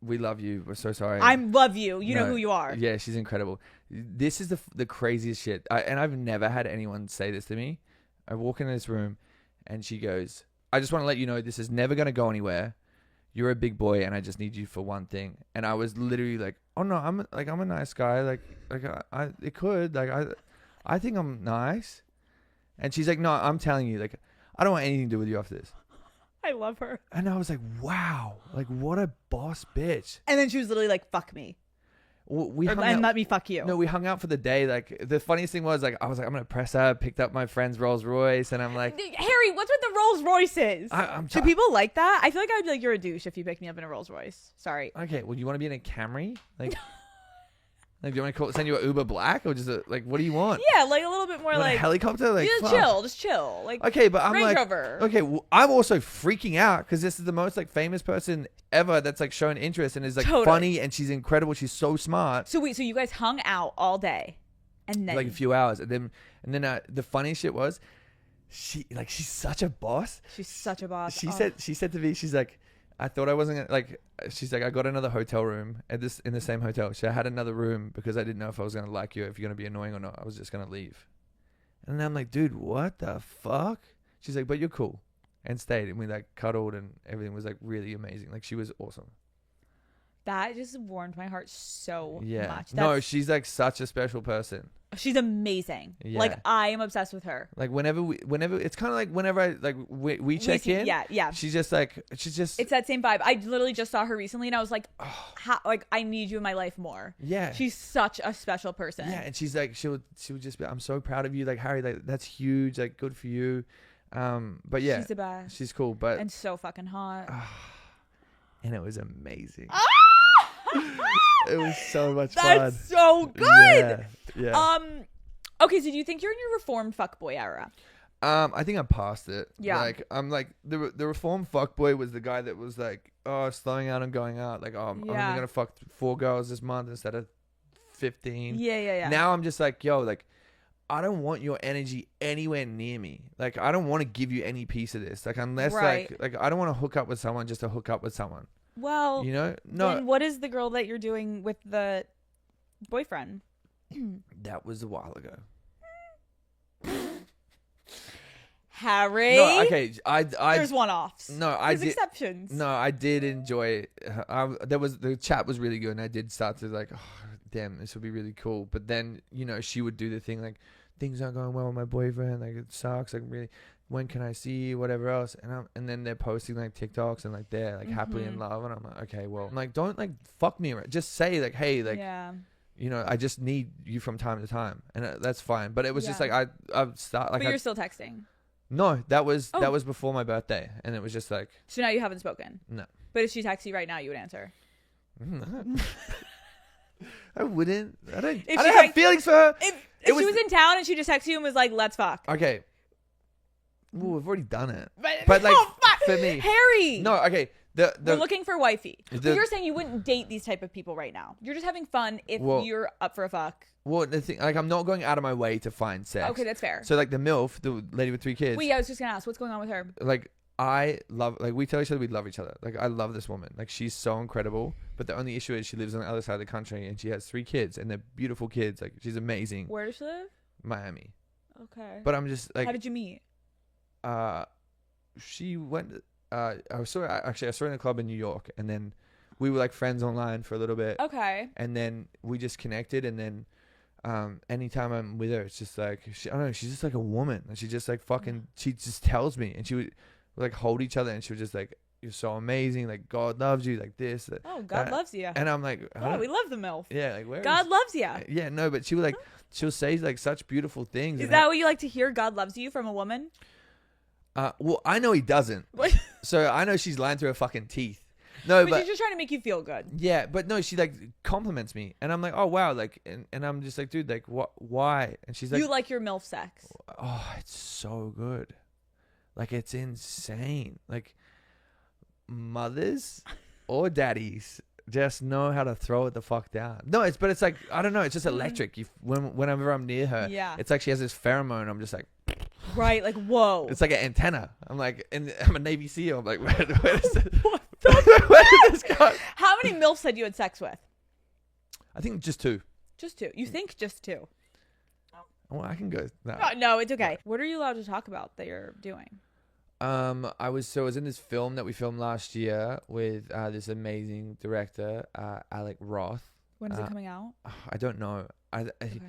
we love you. We're so sorry. I love you. You know who you are. Yeah, she's incredible. This is the craziest shit. And I've never had anyone say this to me. I walk into this room and she goes, I just want to let you know this is never going to go anywhere. You're a big boy and I just need you for one thing. And I was literally like, oh no, I'm a nice guy. Like it could, I think I'm nice. And she's like, no, I'm telling you, like, I don't want anything to do with you after this. I love her. And I was like, wow, like what a boss bitch. And then she was literally like, fuck me. Let me fuck you. No, we hung out for the day. Like the funniest thing was like, I was like, I'm going to press up, picked up my friend's Rolls Royce. And I'm like, Harry, what's with the Rolls Royces? Do people like that? I feel like I'd be like, you're a douche if you picked me up in a Rolls Royce. Sorry. Okay. Well, you want to be in a Camry? Like, like, do you want to send you an Uber Black or just like, what do you want? Yeah, like a little bit more like a helicopter. Like, just chill. Like, okay, but I'm Range like, Rover. Okay, well, I'm also freaking out because this is the most like famous person ever that's like shown interest and is like funny and she's incredible. She's so smart. So wait, so you guys hung out all day, and then like a few hours, and then the funny shit was, she's such a boss. She's such a boss. She said to me, she's like, I thought I wasn't gonna, like, she's like, I got another hotel room in the same hotel. So I had another room because I didn't know if I was going to like you, if you're going to be annoying or not. I was just going to leave. And then I'm like, dude, what the fuck? She's like, but you're cool. And stayed. And we like cuddled and everything was like really amazing. Like she was awesome. That just warmed my heart so much. No, she's like such a special person. She's amazing. Yeah. Like I am obsessed with her. Like whenever it's kind of like whenever I like we check in. Yeah. She's just it's that same vibe. I literally just saw her recently and I was like, like I need you in my life more. Yeah. She's such a special person. Yeah, and she's like she would just be, I'm so proud of you, like Harry, like that's huge, like good for you. But yeah, she's the best. She's cool, but and so fucking hot. And it was amazing. Ah! It was so much fun. That's so good. Yeah. Okay, so do you think you're in your reformed fuckboy era? I think I'm past it. Yeah. Like I'm like the reformed fuckboy was the guy that was like, slowing out and going out. Like, I'm only gonna fuck 4 girls this month instead of 15. Yeah. Now I'm just like, yo, like I don't want your energy anywhere near me. Like I don't want to give you any piece of this. Like unless like I don't want to hook up with someone just to hook up with someone. Well, you know, no. Then what is the girl that you're doing with the boyfriend? That was a while ago. Harry. No, okay. There's one-offs. No, There's exceptions. No, I did enjoy. The chat was really good, and I did start to like, oh, damn, this would be really cool. But then she would do the thing like, things aren't going well with my boyfriend. Like it sucks. Like really. When can I see you? Whatever else. And then they're posting like TikToks and like they're like happily in love. And I'm like, okay, well, I'm like, don't like fuck me around. Just say like, hey, like, I just need you from time to time. And that's fine. But it was just like, I start like. But you're still texting. No, that was before my birthday. And it was just like. So now you haven't spoken? No. But if she texts you right now, you would answer? I wouldn't. I don't have feelings for her. If she was in town and she just texted you and was like, let's fuck. Okay. Well, we've already done it. But like for me, Harry. No, okay. We're looking for wifey. But you're saying you wouldn't date these type of people right now. You're just having fun if you're up for a fuck. Well, the thing, like, I'm not going out of my way to find sex. Okay, that's fair. So like the MILF, the lady with 3 kids. Wait, I was just gonna ask, what's going on with her? Like, I love, like, we tell each other we love each other. Like, I love this woman. Like, she's so incredible. But the only issue is she lives on the other side of the country and she has 3 kids and they're beautiful kids. Like, she's amazing. Where does she live? Miami. Okay. But I'm just like, how did you meet? She went, I saw her in a club in New York, and then we were like friends online for a little bit. Okay. And then we just connected, and then anytime I'm with her, it's just like, I don't know, she's just like a woman. And she just like fucking, she just tells me, and she would like hold each other, and she was just like, you're so amazing, like God loves you, like this. Oh, God loves you. And I'm like, oh, we love the MILF. Yeah, like where God loves you. Yeah, no, but she would like, she'll say like such beautiful things. Is that what you like to hear? God loves you from a woman? Well, I know he doesn't. What? So I know she's lying through her fucking teeth. No, but she's just trying to make you feel good. Yeah, but no, she like compliments me, and I'm like, oh wow, like, and I'm just like, dude, like, what? Why? And she's like, you like your MILF sex? Oh, it's so good, like it's insane. Like mothers or daddies just know how to throw it the fuck down. No, it's like, I don't know, it's just electric. Whenever I'm near her, yeah, it's like she has this pheromone. I'm just like, right, like whoa. It's like an antenna. I'm like, and I'm a Navy SEAL. I'm like, where is it? Where did this go? How many MILFs had you had sex with? I think just 2. Just 2. You think just 2? Well, I can go. No, it's okay. What are you allowed to talk about that you're doing? I was in this film that we filmed last year with this amazing director, Alec Roth. When is it coming out? I don't know. Okay.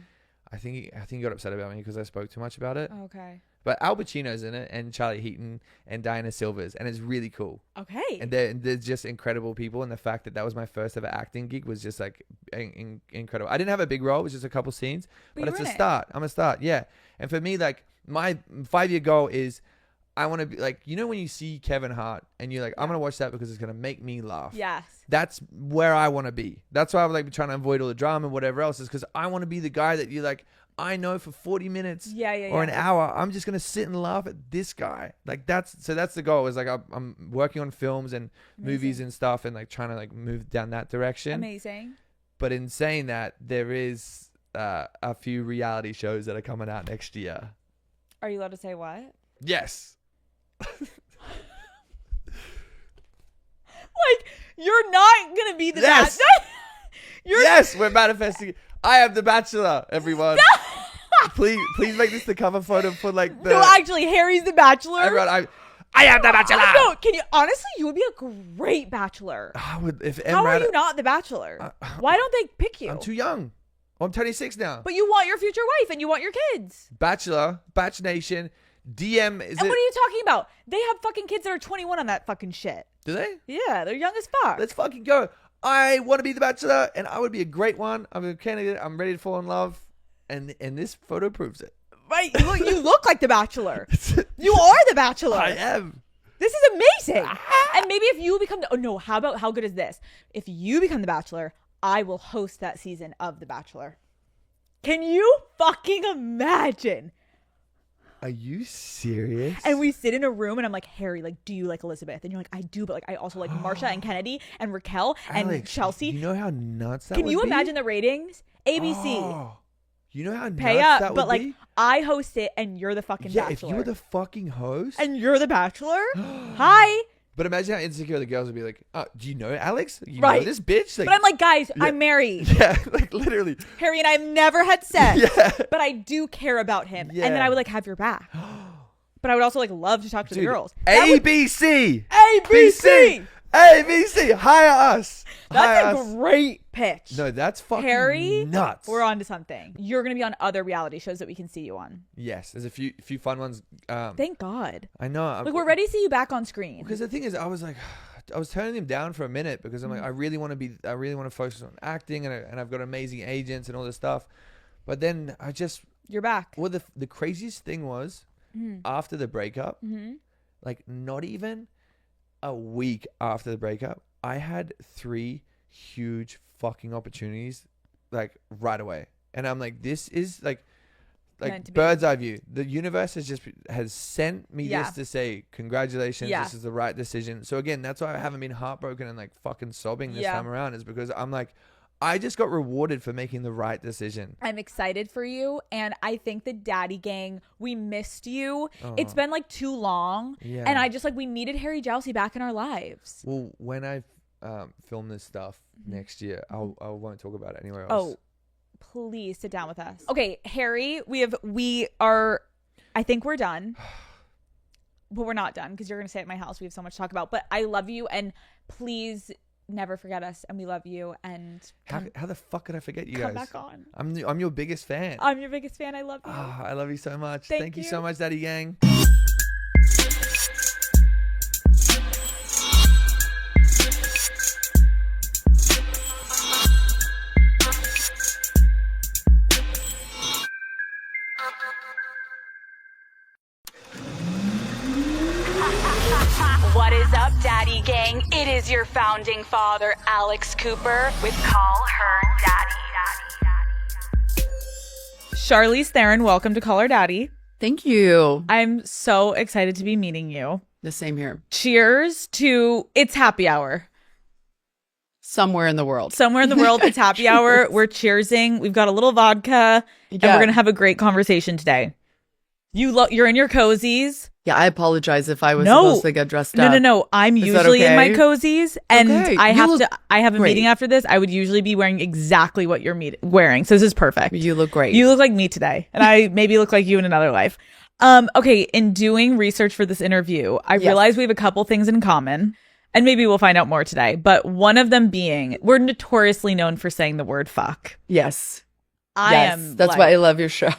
I think he got upset about me because I spoke too much about it. Okay. But Al Pacino's in it, and Charlie Heaton, and Diana Silvers, and it's really cool. Okay. And they're just incredible people, and the fact that was my first ever acting gig was just like incredible. I didn't have a big role; it was just a couple scenes, but it's a start. I'm a start, yeah. And for me, like my 5-year goal is, I want to be like, you know, when you see Kevin Hart and you're like, I'm gonna watch that because it's gonna make me laugh. Yes. That's where I want to be. That's why I'm like trying to avoid all the drama and whatever else, is because I want to be the guy that you're like, I know for 40 minutes or an hour, I'm just going to sit and laugh at this guy. Like that's the goal, is like, I'm working on films and movies and stuff, and like trying to like move down that direction. Amazing. But in saying that, there is a few reality shows that are coming out next year. Are you allowed to say what? Yes. Like, you're not going to be the Bachelor. Yes, we're manifesting. I am the Bachelor, everyone. Please make this the cover photo for like the... No, actually, Harry's the Bachelor. Everyone, I am the Bachelor. No, can you honestly? You would be a great Bachelor. How are you not the Bachelor? Why don't they pick you? I'm too young. I'm 26 now. But you want your future wife and you want your kids. Bachelor, Batch Nation, DM. What are you talking about? They have fucking kids that are 21 on that fucking shit. Do they? Yeah, they're young as fuck. Let's fucking go. I want to be the Bachelor, and I would be a great one. I'm a candidate. I'm ready to fall in love, and this photo proves it. Right, you look like the Bachelor. You are the Bachelor. I am. This is amazing. And maybe if you become how good is this? If you become the Bachelor, I will host that season of The Bachelor. Can you fucking imagine? Are you serious? And we sit in a room, and I'm like, Harry, like, do you like Elizabeth? And you're like, I do, but like, I also like Marsha and Kennedy and Raquel and Alex, Chelsea. You know how nuts that Can would you be? imagine the ratings? ABC. Oh, you know how Pay nuts up, that would but like, be? I host it, and you're the fucking Yeah, Bachelor. if you were the fucking host. And you're the Bachelor? Hi. But imagine how insecure the girls would be like, do you know Alex? You Right. know this bitch? Like, But I'm like, guys, yeah. I'm married. Yeah, like literally. Harry and I have never had sex. Yeah. But I do care about him. Yeah. And then I would like have your back. But I would also like love to talk to the girls. ABC. ABC. ABC. Hire us. That's a great pitch. No, that's fucking Harry, nuts. we're on to something. You're going to be on other reality shows that we can see you on. Yes, there's a few fun ones. Thank God. I know. Like, we're ready to see you back on screen. Because the thing is, I was turning him down for a minute because I'm like, I really want to focus on acting, and I've got amazing agents and all this stuff. But then You're back. Well, the craziest thing was, after the breakup, like not even a week after the breakup, I had 3 huge fucking opportunities, like right away. And I'm like, this is like bird's eye view. The universe has sent me this to say, congratulations, this is the right decision. So again, that's why I haven't been heartbroken and like fucking sobbing this time around, is because I'm like, I just got rewarded for making the right decision. I'm excited for you. And I think the Daddy Gang, we missed you. Oh. It's been like too long. Yeah. And I just like, we needed Harry Jowsey back in our lives. Well, when I film this stuff next year, I won't talk about it anywhere else. Oh, please sit down with us. Okay, Harry, we are, I think we're done. But we're not done because you're going to stay at my house. We have so much to talk about. But I love you. And please never forget us, and we love you. And how the fuck could I forget you come guys? back on. I'm your biggest fan. I'm your biggest fan. I love you. I love you so much. Thank you you so much, Daddy Gang. What is up, Daddy Gang? It is your founding father, Alex Cooper, with Call Her Daddy. Charlize Theron, welcome to Call Her Daddy. Thank you. I'm so excited to be meeting you. The same here. Cheers to It's Happy Hour. Somewhere in the world. Somewhere in the world, it's happy hour. We're cheersing. We've got a little vodka, and we're going to have a great conversation today. You're in your cozies. Yeah, I apologize if I was supposed to get dressed up. No. I'm usually in my cozies, and Okay. I have a great. meeting after this. I would usually be wearing exactly what you're wearing. So this is perfect. You look great. You look like me today, and I maybe look like you in another life. Okay, in doing research for this interview, I realized we have a couple things in common, and maybe we'll find out more today. But one of them being, we're notoriously known for saying the word fuck. Yes. That's That's why I love your show.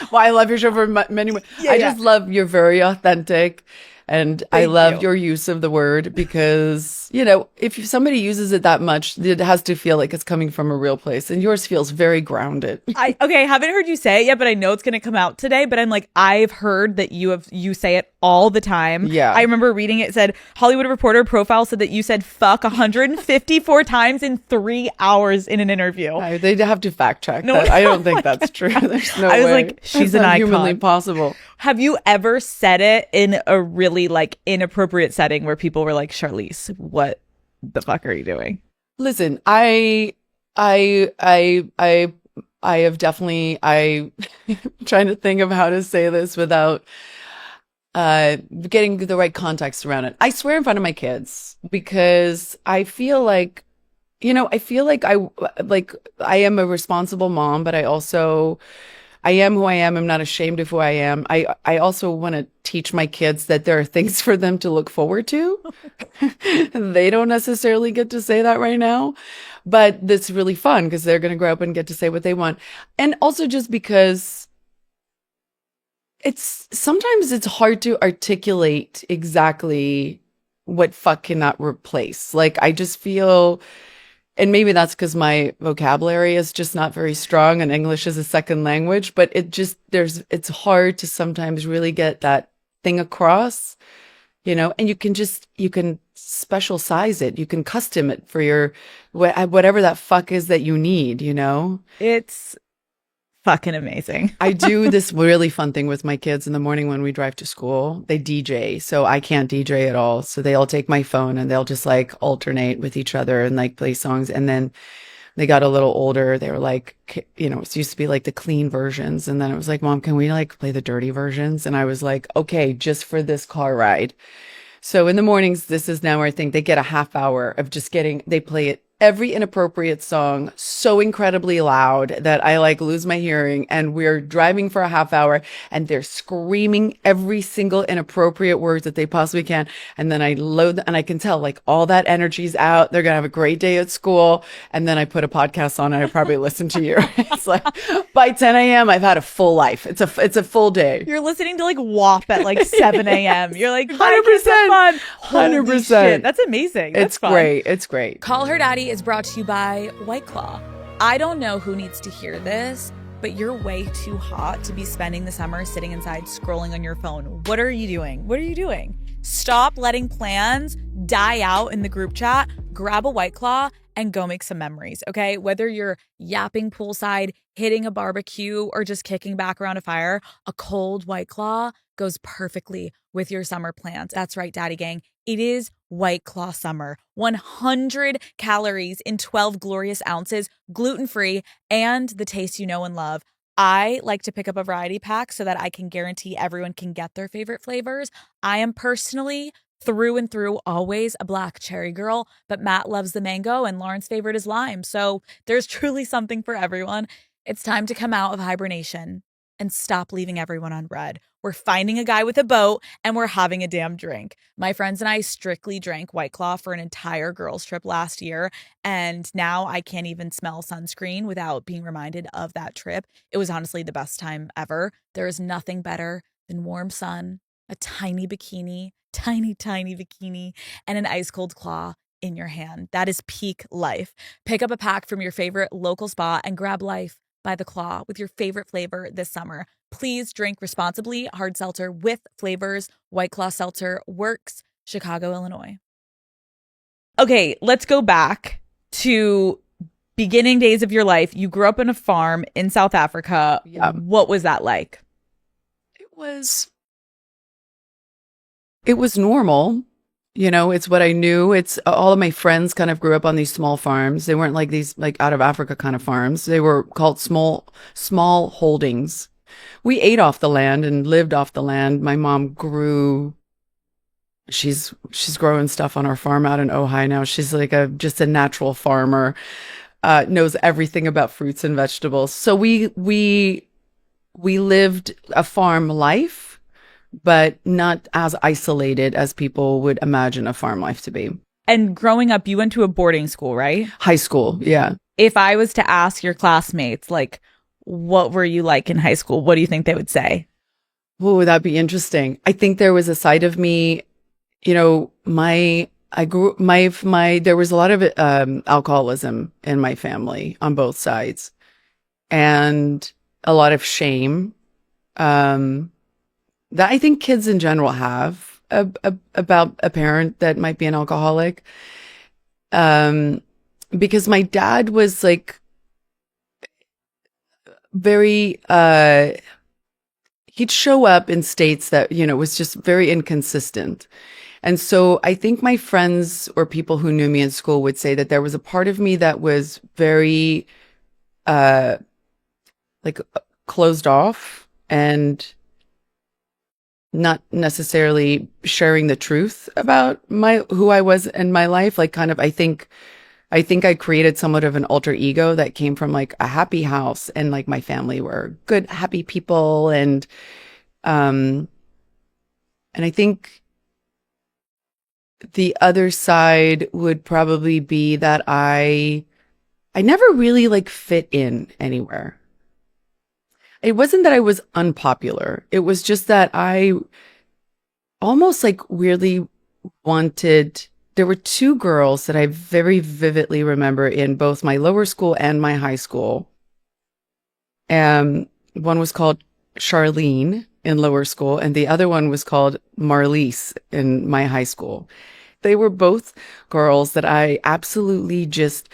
Why I love your show for many ways. I just love you're very authentic. And I love your use of the word because, if somebody uses it that much, it has to feel like it's coming from a real place. And yours feels very grounded. I haven't heard you say it yet, but I know it's going to come out today. But I'm like, I've heard that you say it all the time. Yeah. I remember reading it said, Hollywood Reporter profile said that you said fuck 154 times in 3 hours in an interview. They'd have to fact check that. I don't think that's true. There's no way. I was like, she's That's an not icon. humanly possible. Have you ever said it in a really like inappropriate setting where people were like, Charlize, what the fuck are you doing? Listen, I have definitely, I'm trying to think of how to say this without getting the right context around it. I swear in front of my kids because I feel like, I am a responsible mom, but I am who I am. I'm not ashamed of who I am. I also want to teach my kids that there are things for them to look forward to. They don't necessarily get to say that right now, but that's really fun because they're going to grow up and get to say what they want. And also just because sometimes it's hard to articulate exactly what fuck cannot replace. Like, I just feel... And maybe that's because my vocabulary is just not very strong and English is a second language, but it's hard to sometimes really get that thing across, and you can special size it. You can custom it for your, whatever that fuck is that you need, It's fucking amazing. I do this really fun thing with my kids in the morning when we drive to school. They DJ, so I can't DJ at all. So they all take my phone and they'll just like alternate with each other and like play songs. And then they got a little older. They were like, it used to be like the clean versions. And then it was like, Mom, can we like play the dirty versions? And I was like, okay, just for this car ride. So in the mornings, this is now where I think they get a half hour of they play it. Every inappropriate song so incredibly loud that I like lose my hearing, and we're driving for a half hour and they're screaming every single inappropriate words that they possibly can. And then I load and I can tell like all that energy's out. They're going to have a great day at school. And then I put a podcast on and I probably listen to you. It's like by 10 a.m. I've had a full life. It's a full day. You're listening to like WAP at like 7 a.m. You're like 100%. 100%. That's amazing. That's fun. Great. It's great. Call Her Daddy is brought to you by White Claw. I don't know who needs to hear this, but you're way too hot to be spending the summer sitting inside scrolling on your phone. What are you doing? What are you doing? Stop letting plans die out in the group chat. Grab a White Claw and go make some memories, okay? Whether you're yapping poolside, hitting a barbecue, or just kicking back around a fire, a cold White Claw goes perfectly with your summer plans. That's right, Daddy Gang. It is White Claw summer. 100 calories in 12 glorious ounces, gluten-free, and the taste you know and love. I like to pick up a variety pack so that I can guarantee everyone can get their favorite flavors. I am personally through and through always a black cherry girl, but Matt loves the mango and Lauren's favorite is lime. So there's truly something for everyone. It's time to come out of hibernation and stop leaving everyone on red. We're finding a guy with a boat and we're having a damn drink. My friends and I strictly drank White Claw for an entire girls trip last year. And now I can't even smell sunscreen without being reminded of that trip. It was honestly the best time ever. There is nothing better than warm sun, a tiny bikini, tiny bikini, and an ice cold claw in your hand. That is peak life. Pick up a pack from your favorite local spa and grab life by the claw with your favorite flavor this summer. Please drink responsibly. Hard seltzer with flavors. White Claw Seltzer works. Chicago, Illinois. Okay, let's go back to beginning days of your life. You grew up on a farm in South Africa. Yeah. What was that like? It was normal. You know, it's what I knew. It's all of my friends kind of grew up on these small farms. They weren't like these like out of Africa kind of farms. They were called small holdings. We ate off the land and lived off the land. My mom grew. She's growing stuff on our farm out in Ojai now. She's like just a natural farmer. Knows everything about fruits and vegetables. So we lived a farm life, but not as isolated as people would imagine a farm life to be. And growing up, you went to a boarding school, right? High school, yeah. If I was to ask your classmates, like, what were you like in high school? What do you think they would say? Oh, that'd be interesting. I think there was a side of me, you know, there was a lot of alcoholism in my family on both sides and a lot of shame. That I think kids in general have about a parent that might be an alcoholic. Because my dad was like very, he'd show up in states that, you know, was just very inconsistent. And so I think my friends or people who knew me in school would say that there was a part of me that was very, like closed off and not necessarily sharing the truth about who I was in my life. Like kind of, I think I created somewhat of an alter ego that came from like a happy house and like my family were good, happy people. And I think the other side would probably be that I never really like fit in anywhere. It wasn't that I was unpopular. It was just that I almost like weirdly wanted. There were two girls that I very vividly remember in both my lower school and my high school. One was called Charlene in lower school, and the other one was called Marlise in my high school. They were both girls that I absolutely just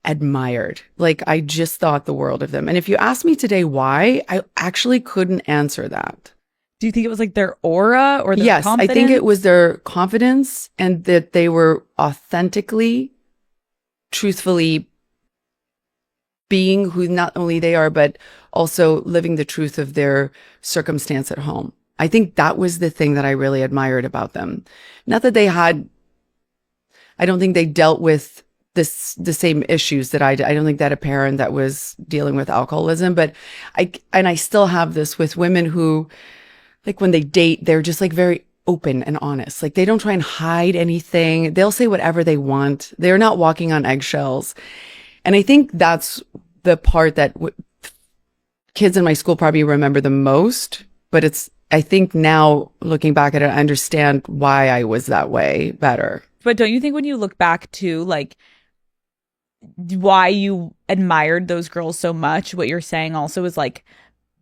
admired. Like I just thought the world of them. And if you ask me today why, I actually couldn't answer that. Do you think it was like their aura or their Yes, confidence? I think it was their confidence and that they were authentically, truthfully being who not only they are, but also living the truth of their circumstance at home. I think that was the thing that I really admired about them. Not that I don't think they dealt with the same issues that I don't think that a parent that was dealing with alcoholism, but I still have this with women who, like when they date, they're just like very open and honest. Like they don't try and hide anything. They'll say whatever they want. They're not walking on eggshells. And I think that's the part that kids in my school probably remember the most, but I think now looking back at it, I understand why I was that way better. But don't you think when you look back to like why you admired those girls so much, what you're saying also is like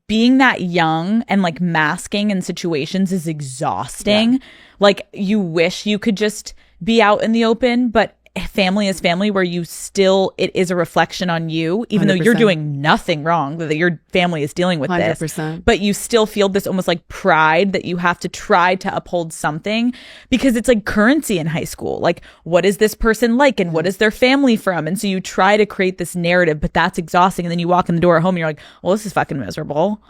being that young and like masking in situations is exhausting. Yeah. Like you wish you could just be out in the open, but family is family, where you still, it is a reflection on you, even though you're 100%. doing nothing wrong, that your family is dealing with 100%. this, but you still feel this almost like pride that you have to try to uphold something, because it's like currency in high school. Like, what is this person like, and what is their family from? And so you try to create this narrative, but that's exhausting. And then you walk in the door at home and you're like, well, this is fucking miserable.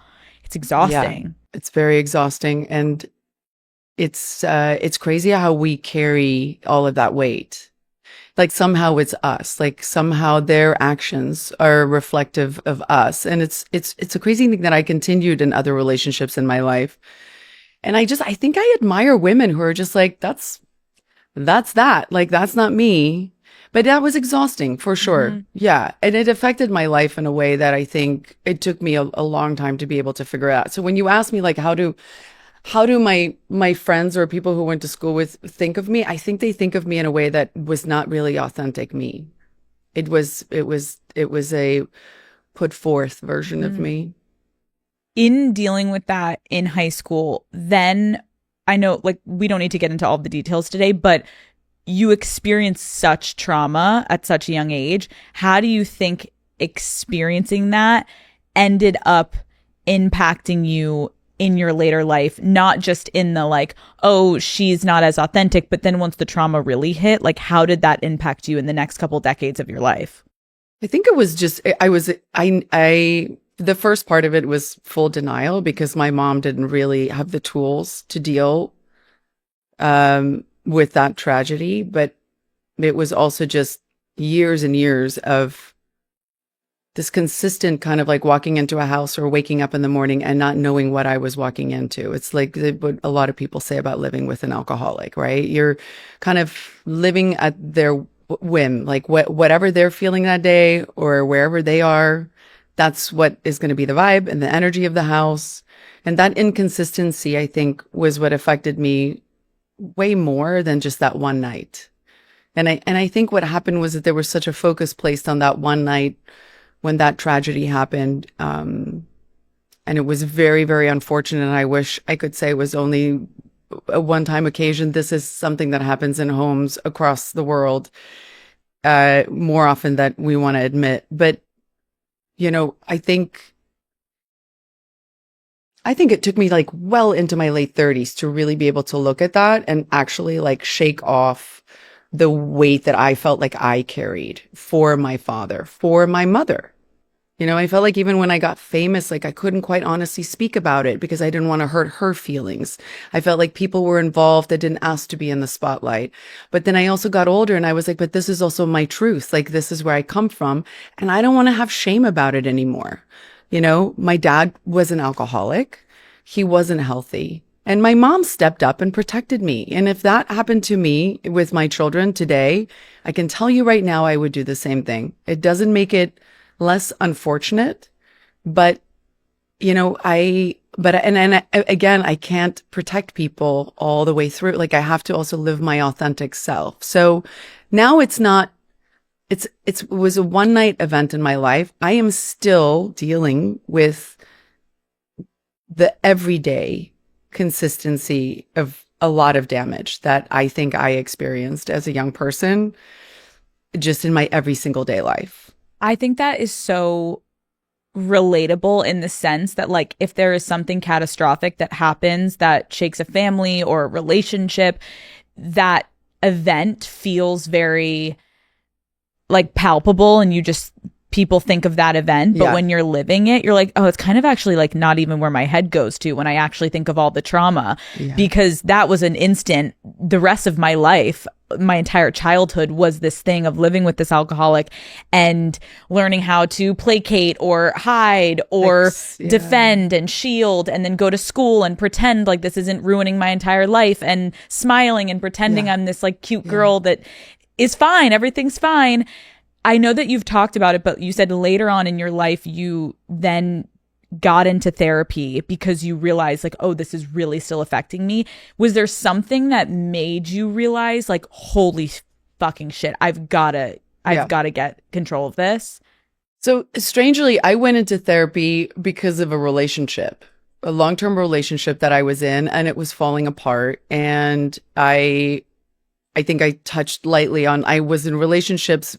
It's exhausting. Yeah, it's very exhausting. And it's crazy how we carry all of that weight. Like somehow it's us, like somehow their actions are reflective of us. And it's a crazy thing that I continued in other relationships in my life. And I think I admire women who are just like, that's that. Like, that's not me. But that was exhausting for sure. Mm-hmm. Yeah. And it affected my life in a way that I think it took me a long time to be able to figure out. So when you ask me, like, how do my friends or people who went to school with think of me? I think they think of me in a way that was not really authentic me. It was a put forth version of me. In dealing with that in high school, then I know, like, we don't need to get into all the details today, but you experienced such trauma at such a young age. How do you think experiencing that ended up impacting you in your later life? Not just in the like, oh, she's not as authentic, but then once the trauma really hit, like, how did that impact you in the next couple decades of your life? I think it was just, the first part of it was full denial, because my mom didn't really have the tools to deal with that tragedy. But it was also just years and years of this consistent kind of like walking into a house or waking up in the morning and not knowing what I was walking into. It's like what a lot of people say about living with an alcoholic, right? You're kind of living at their whim, like whatever they're feeling that day or wherever they are, that's what is going to be the vibe and the energy of the house. And that inconsistency, I think, was what affected me way more than just that one night. And I think what happened was that there was such a focus placed on that one night when that tragedy happened. And it was very, very unfortunate. And I wish I could say it was only a one-time occasion. This is something that happens in homes across the world more often than we want to admit. But, you know, I think it took me like well into my late 30s to really be able to look at that and actually like shake off the weight that I felt like I carried for my father, for my mother. You know, I felt like even when I got famous, like I couldn't quite honestly speak about it because I didn't want to hurt her feelings. I felt like people were involved that didn't ask to be in the spotlight. But then I also got older and I was like, but this is also my truth. Like, this is where I come from. And I don't want to have shame about it anymore. You know, my dad was an alcoholic. He wasn't healthy. And my mom stepped up and protected me. And if that happened to me with my children today, I can tell you right now, I would do the same thing. It doesn't make it less unfortunate, but, you know, again, I can't protect people all the way through. Like, I have to also live my authentic self. So now it was a one night event in my life. I am still dealing with the everyday consistency of a lot of damage that I think I experienced as a young person, just in my every single day life. I think that is so relatable in the sense that, like, if there is something catastrophic that happens that shakes a family or a relationship, that event feels very like palpable, and people think of that event, but when you're living it, you're like, oh, it's kind of actually like not even where my head goes to when I actually think of all the trauma, because that was an instant. The rest of my life, my entire childhood, was this thing of living with this alcoholic and learning how to placate or hide or defend and shield, and then go to school and pretend like this isn't ruining my entire life, and smiling and pretending I'm this like cute girl that is fine. Everything's fine. I know that you've talked about it, but you said later on in your life, you then got into therapy because you realized, like, oh, this is really still affecting me. Was there something that made you realize, like, holy fucking shit, I've got to get control of this? So strangely, I went into therapy because of a relationship, a long-term relationship that I was in, and it was falling apart. And I I think I touched lightly on, I was in relationships,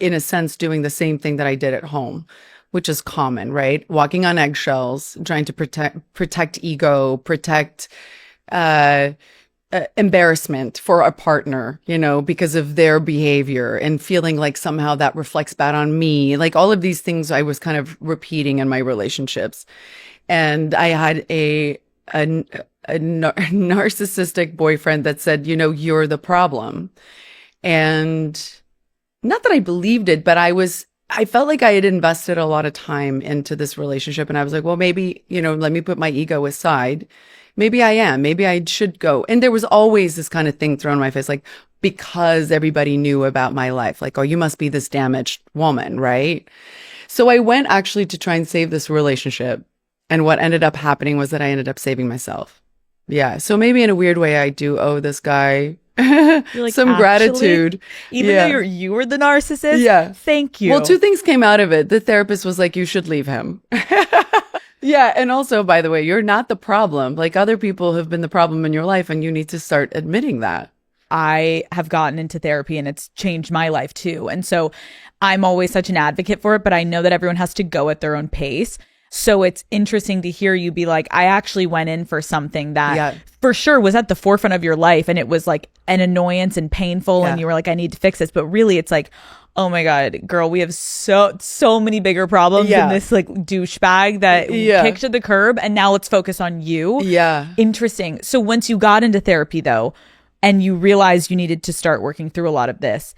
in a sense, doing the same thing that I did at home, which is common, right? Walking on eggshells, trying to protect ego, protect embarrassment for a partner, because of their behavior, and feeling like somehow that reflects bad on me. Like all of these things I was kind of repeating in my relationships. And I had a narcissistic boyfriend that said, you're the problem. And not that I believed it, but I felt like I had invested a lot of time into this relationship. And I was like, well, maybe, let me put my ego aside. Maybe I am. Maybe I should go. And there was always this kind of thing thrown in my face, like, because everybody knew about my life, like, oh, you must be this damaged woman, right? So I went actually to try and save this relationship. And what ended up happening was that I ended up saving myself. Yeah. So maybe in a weird way, I do owe this guy Like, some gratitude. Even though you were the narcissist? Yeah. Thank you. Well, two things came out of it. The therapist was like, you should leave him. Yeah. And also, by the way, you're not the problem. Like, other people have been the problem in your life, and you need to start admitting that. I have gotten into therapy and it's changed my life too. And so I'm always such an advocate for it, but I know that everyone has to go at their own pace. So it's interesting to hear you be like, I actually went in for something that for sure was at the forefront of your life, and it was like an annoyance and painful, and you were like, I need to fix this. But really it's like, oh my God, girl, we have so many bigger problems than this like douchebag that kicked to the curb, and now let's focus on you. Yeah. Interesting. So once you got into therapy though, and you realized you needed to start working through a lot of this,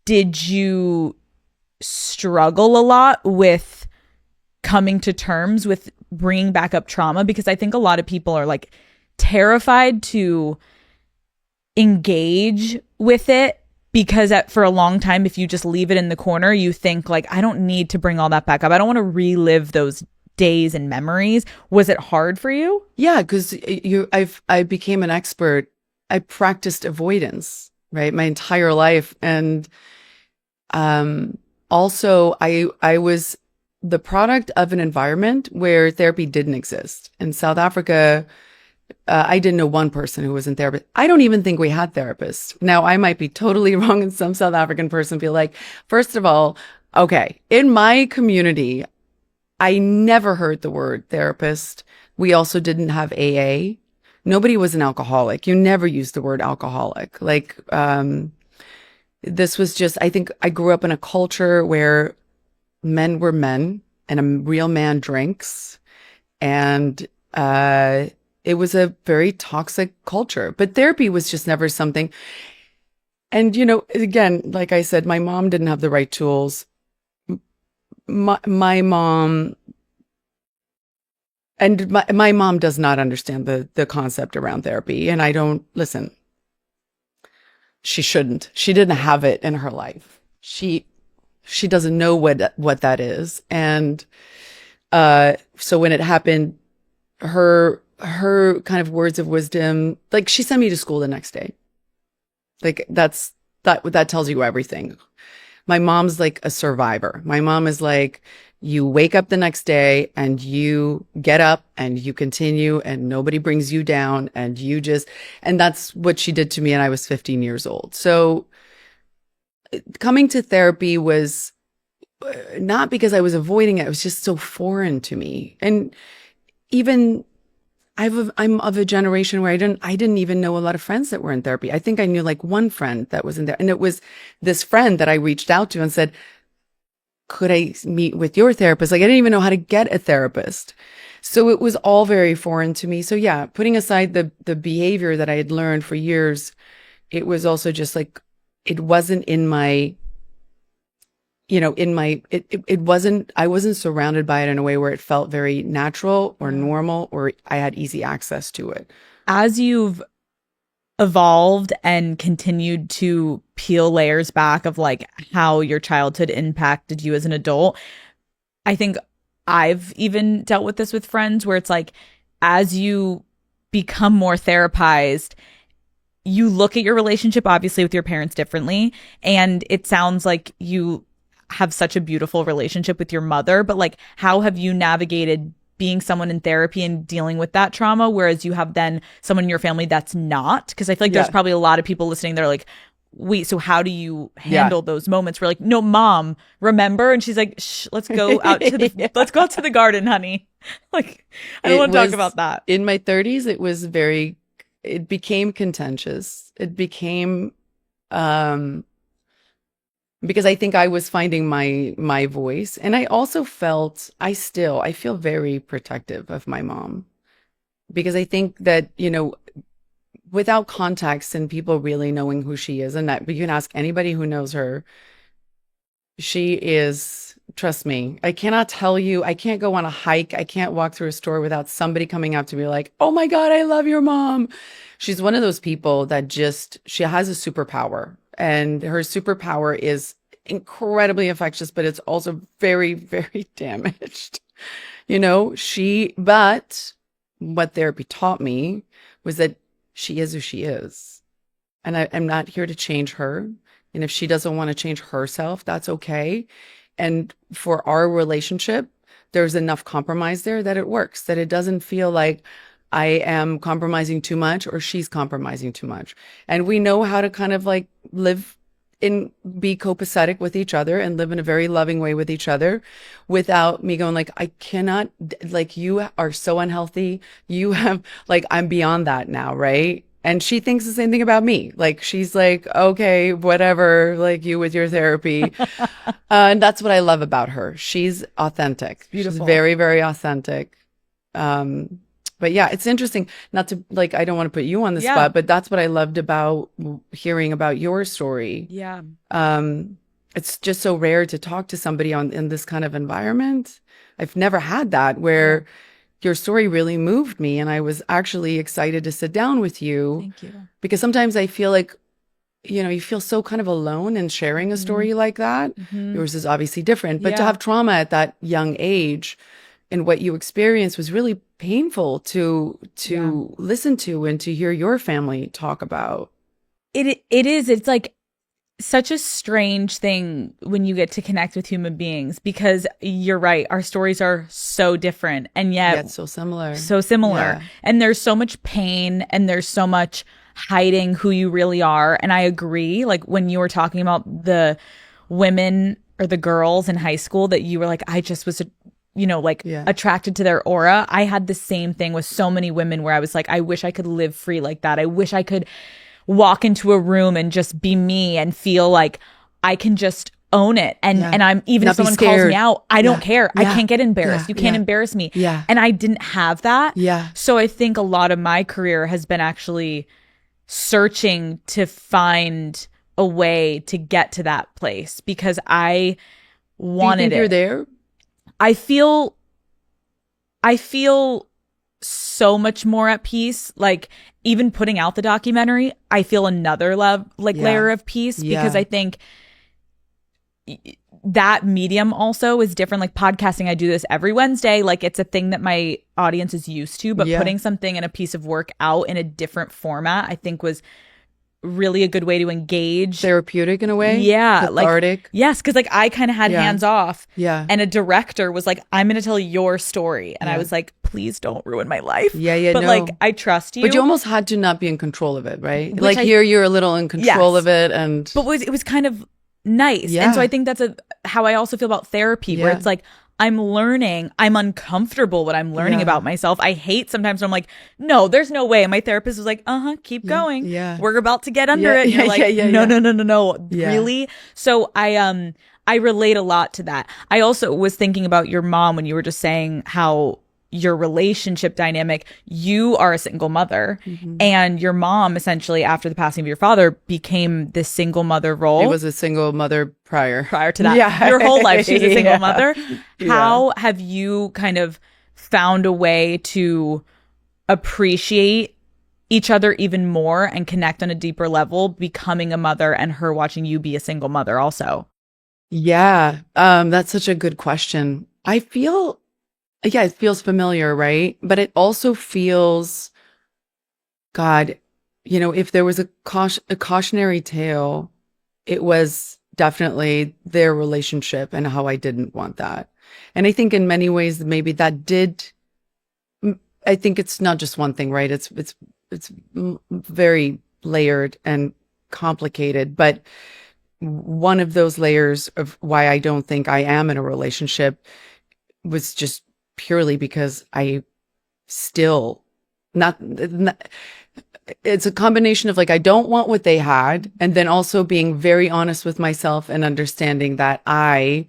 did you struggle a lot with coming to terms with bringing back up trauma? Because I think a lot of people are like terrified to engage with it, because for a long time, if you just leave it in the corner, you think like, I don't need to bring all that back up. I don't want to relive those days and memories. Was it hard for you? Yeah, because I became an expert. I practiced avoidance, right, my entire life. And also I was the product of an environment where therapy didn't exist. In South Africa, I didn't know one person who was in therapy. I don't even think we had therapists. Now, I might be totally wrong, and some South African person feel like, first of all, okay, in my community, I never heard the word therapist. We also didn't have AA. Nobody was an alcoholic. You never used the word alcoholic. Like, this was just, I think I grew up in a culture where men were men and a real man drinks. And it was a very toxic culture. But therapy was just never something. And, again, like I said, my mom didn't have the right tools. My mom... And my mom does not understand the concept around therapy. And I don't, listen, she shouldn't. She didn't have it in her life. She doesn't know what that is. And so when it happened, her kind of words of wisdom, like, she sent me to school the next day. Like, that tells you everything. My mom's like a survivor. My mom is like, you wake up the next day and you get up and you continue, and nobody brings you down, and and that's what she did to me. And I was 15 years old. So coming to therapy was not because I was avoiding it. It was just so foreign to me. And even I'm of a generation where I didn't even know a lot of friends that were in therapy. I think I knew like one friend that was in there. And it was this friend that I reached out to and said, could I meet with your therapist? Like, I didn't even know how to get a therapist. So it was all very foreign to me. So yeah, putting aside the behavior that I had learned for years, it was also just like, it wasn't in my, it wasn't, I wasn't surrounded by it in a way where it felt very natural or normal, or I had easy access to it. As you've evolved and continued to peel layers back of like how your childhood impacted you as an adult, I think I've even dealt with this with friends where it's like, as you become more therapized, you look at your relationship obviously with your parents differently. And it sounds like you have such a beautiful relationship with your mother, but like, how have you navigated being someone in therapy and dealing with that trauma, whereas you have then someone in your family that's not? Because I feel like there's probably a lot of people listening. They're like, wait, so how do you handle those moments? We're like, no, mom, remember? And she's like, shh, let's go out to the let's go out to the garden, honey. Like, I don't want to talk about that. In my 30s, it became contentious. It became because I think I was finding my voice. And I also I feel very protective of my mom, because I think that, without context and people really knowing who she is, and that you can ask anybody who knows her, she is, trust me, I cannot tell you, I can't go on a hike, I can't walk through a store without somebody coming up to me like, oh my God, I love your mom. She's one of those people that she has a superpower, and her superpower is incredibly infectious, but it's also very, very damaged. But what therapy taught me was that she is who she is. And I'm not here to change her. And if she doesn't want to change herself, that's okay. And for our relationship, there's enough compromise there that it works, that it doesn't feel like I am compromising too much or she's compromising too much. And we know how to kind of like be copacetic with each other and live in a very loving way with each other without me going like, I cannot, like, you are so unhealthy. You have, like, I'm beyond that now, right? And she thinks the same thing about me. Like, she's like, okay, whatever, like you with your therapy. And that's what I love about her. She's authentic. Beautiful. She's very, very authentic. But yeah, it's interesting, not to, like, I don't want to put you on the spot, but that's what I loved about hearing about your story. Yeah. It's just so rare to talk to somebody in this kind of environment. I've never had that where your story really moved me, and I was actually excited to sit down with you. Thank you. Because sometimes I feel like, you feel so kind of alone in sharing a story like that. Yours is obviously different, but to have trauma at that young age and what you experienced was really painful to listen to and to hear your family talk about. It is. It's like such a strange thing when you get to connect with human beings, because you're right. Our stories are so different, and yet so similar. So similar. Yeah. And there's so much pain, and there's so much hiding who you really are. And I agree. Like when you were talking about the women or the girls in high school that you were like, I just was attracted to their aura. I had the same thing with so many women where I was like, I wish I could live free like that. I wish I could walk into a room and just be me and feel like I can just own it. And I'm, even Not if someone be calls scared. me out, I don't care. I Yeah. can't get embarrassed. Yeah. You can't Yeah. embarrass me. Yeah. And I didn't have that. Yeah. So I think a lot of my career has been actually searching to find a way to get to that place, because I wanted Do you think it. you're there? I feel so much more at peace. Like even putting out the documentary, I feel another layer of peace, because I think that medium also is different. Like podcasting, I do this every Wednesday. Like it's a thing that my audience is used to, but putting something and a piece of work out in a different format, I think was really a good way to engage. Therapeutic in a way? Yeah. Cathartic? Like, yes. Cause like I kind of had hands off. Yeah. And a director was like, I'm going to tell your story. And I was like, please don't ruin my life. Yeah. But like, I trust you. But you almost had to not be in control of it, right? Which like here, you're a little in control of it. And But it was kind of nice. Yeah. And so I think that's how I also feel about therapy, where it's like, I'm learning. I'm uncomfortable what I'm learning about myself. I hate sometimes when I'm like, no, there's no way. And my therapist was like, keep going. Yeah. We're about to get under it. And you're like, no. Yeah. Really? So I relate a lot to that. I also was thinking about your mom when you were just saying how your relationship dynamic, you are a single mother, and your mom essentially after the passing of your father became this single mother role. It was a single mother prior To that. Yeah. Your whole life she's a single Yeah. mother. How have you kind of found a way to appreciate each other even more and connect on a deeper level, becoming a mother and her watching you be a single mother also? Yeah. That's such a good question. I feel, it feels familiar, right? But it also feels, God, if there was a cautionary tale, it was definitely their relationship and how I didn't want that. And I think in many ways, maybe that did I think it's not just one thing, right? It's very layered and complicated, but one of those layers of why I don't think I am in a relationship was just purely because I still not it's a combination of like, I don't want what they had, and then also being very honest with myself and understanding that I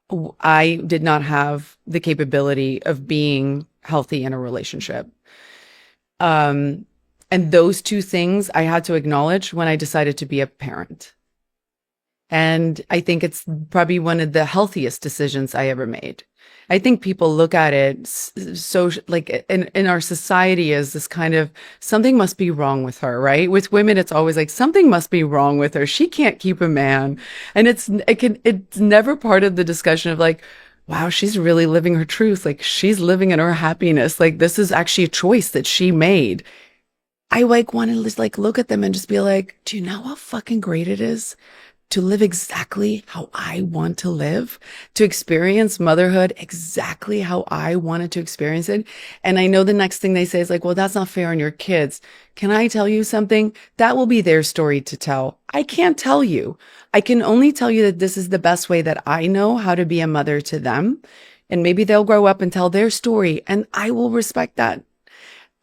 did not have the capability of being healthy in a relationship. And those two things I had to acknowledge when I decided to be a parent. And I think it's probably one of the healthiest decisions I ever made. I think people look at it so like in our society as this kind of something must be wrong with her, right? With women, it's always like something must be wrong with her. She can't keep a man. And it's never part of the discussion of like, wow, she's really living her truth. Like she's living in her happiness. Like this is actually a choice that she made. I like want to just like look at them and just be like, do you know how fucking great it is to live exactly how I want to live, to experience motherhood exactly how I wanted to experience it? And I know the next thing they say is like, well, that's not fair on your kids. Can I tell you something? That will be their story to tell. I can't tell you. I can only tell you that this is the best way that I know how to be a mother to them. And maybe they'll grow up and tell their story, and I will respect that.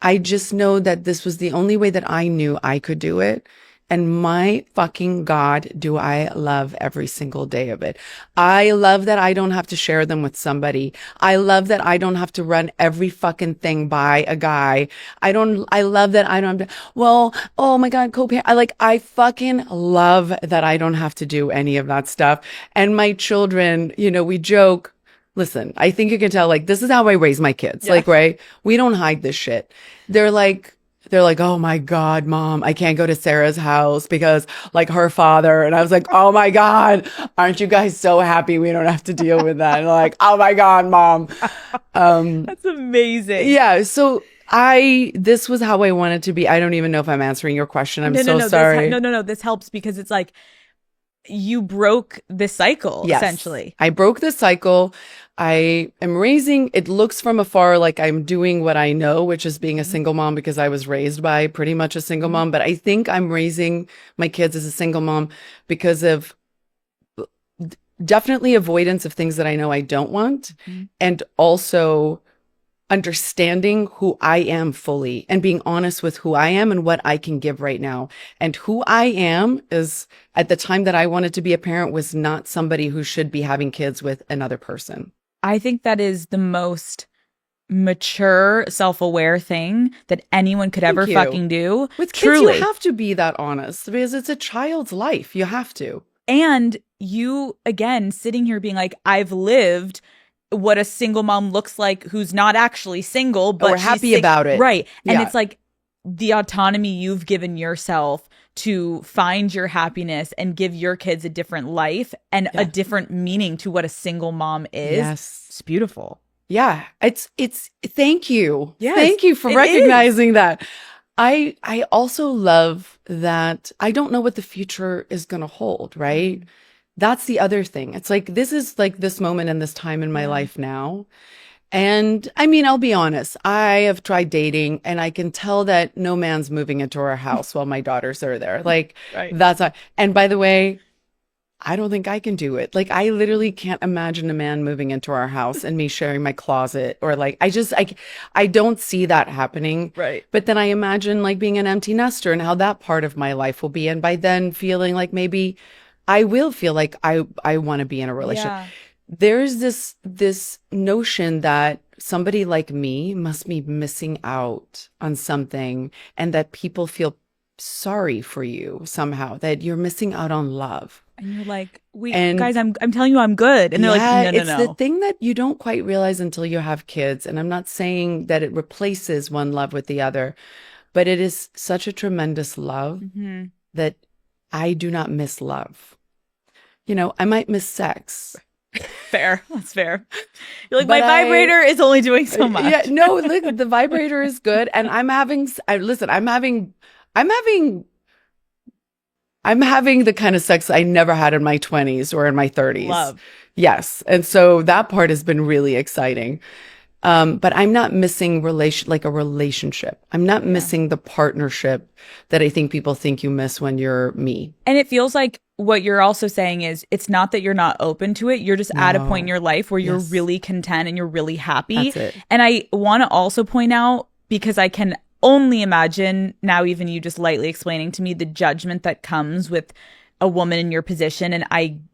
I just know that this was the only way that I knew I could do it. And my fucking God, do I love every single day of it. I love that I don't have to share them with somebody. I love that I don't have to run every fucking thing by a guy. I love that I don't have to, well, oh my God, co-parent. I fucking love that I don't have to do any of that stuff. And my children, you know, we joke. Listen, I think you can tell, like, this is how I raise my kids. Yeah. Like, right? We don't hide this shit. They're like, oh my God, Mom, I can't go to Sarah's house because like her father. And I was like, oh my God, aren't you guys so happy we don't have to deal with that? And like, oh my God, Mom. That's amazing. Yeah. So this was how I wanted to be. I don't even know if I'm answering your question. I'm so sorry. No. This helps because it's like you broke this cycle, yes, essentially. I broke the cycle. I am raising, it looks from afar like I'm doing what I know, which is being a single mom, because I was raised by pretty much a single mom. But I think I'm raising my kids as a single mom because of definitely avoidance of things that I know I don't want. And also understanding who I am fully and being honest with who I am and what I can give right now. And who I am is, at the time that I wanted to be a parent, was not somebody who should be having kids with another person. I think that is the most mature, self-aware thing that anyone could ever fucking do. With kids, truly. You have to be that honest because it's a child's life. You have to. And you, again, sitting here being like, I've lived what a single mom looks like who's not actually single, but we're happy about it. Right. And yeah. It's like the autonomy you've given yourself to find your happiness and give your kids a different life and a different meaning to what a single mom is. Yes. It's beautiful. Yeah. It's thank you. Yes, thank you for recognizing that. I also love that I don't know what the future is going to hold, right? That's the other thing. It's like, this is like this moment and this time in my life now. And I mean, I'll be honest, I have tried dating and I can tell that no man's moving into our house while my daughters are there. Like, that's not, and by the way, I don't think I can do it. Like, I literally can't imagine a man moving into our house and me sharing my closet, or like, I don't see that happening. Right. But then I imagine like being an empty nester and how that part of my life will be. And by then feeling like maybe I will feel like I want to be in a relationship. Yeah. There's this notion that somebody like me must be missing out on something, and that people feel sorry for you somehow, that you're missing out on love. And you're like, guys, I'm telling you I'm good. And they're like, no. It's the thing that you don't quite realize until you have kids. And I'm not saying that it replaces one love with the other, but it is such a tremendous love that I do not miss love. You know, I might miss sex. Fair. That's fair. You're like, my vibrator is only doing so much. Yeah, no, look, the vibrator is good. And I'm having the kind of sex I never had in my 20s or in my 30s. Love. Yes. And so that part has been really exciting. But I'm not missing a relationship. I'm not missing the partnership that I think people think you miss when you're me. And it feels like what you're also saying is it's not that you're not open to it. You're just at a point in your life where you're really content and you're really happy. That's it. And I want to also point out, because I can only imagine now, even you just lightly explaining to me the judgment that comes with a woman in your position. And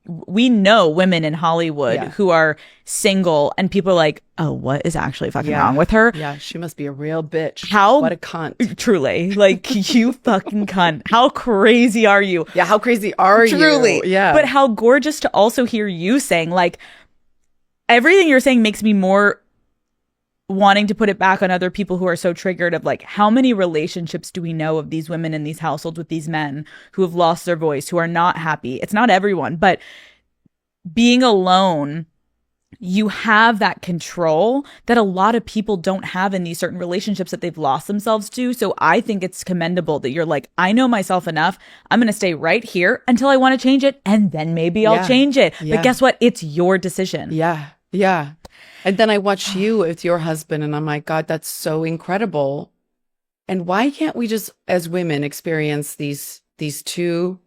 we know women in Hollywood who are single, and people are like, oh, what is actually fucking wrong with her? Yeah, she must be a real bitch. What a cunt. Truly. Like, you fucking cunt. How crazy are you? Yeah, how crazy are you? Truly. Yeah. But how gorgeous to also hear you saying, like, everything you're saying makes me more wanting to put it back on other people who are so triggered of, like, how many relationships do we know of these women in these households with these men who have lost their voice, who are not happy? It's not everyone, but being alone, you have that control that a lot of people don't have in these certain relationships that they've lost themselves to. So I think it's commendable that you're like, I know myself enough. I'm going to stay right here until I want to change it. And then maybe I'll change it. But guess what? It's your decision. Yeah. Yeah. And then I watch you with your husband and I'm like, God, that's so incredible. And why can't we just, as women, experience these two,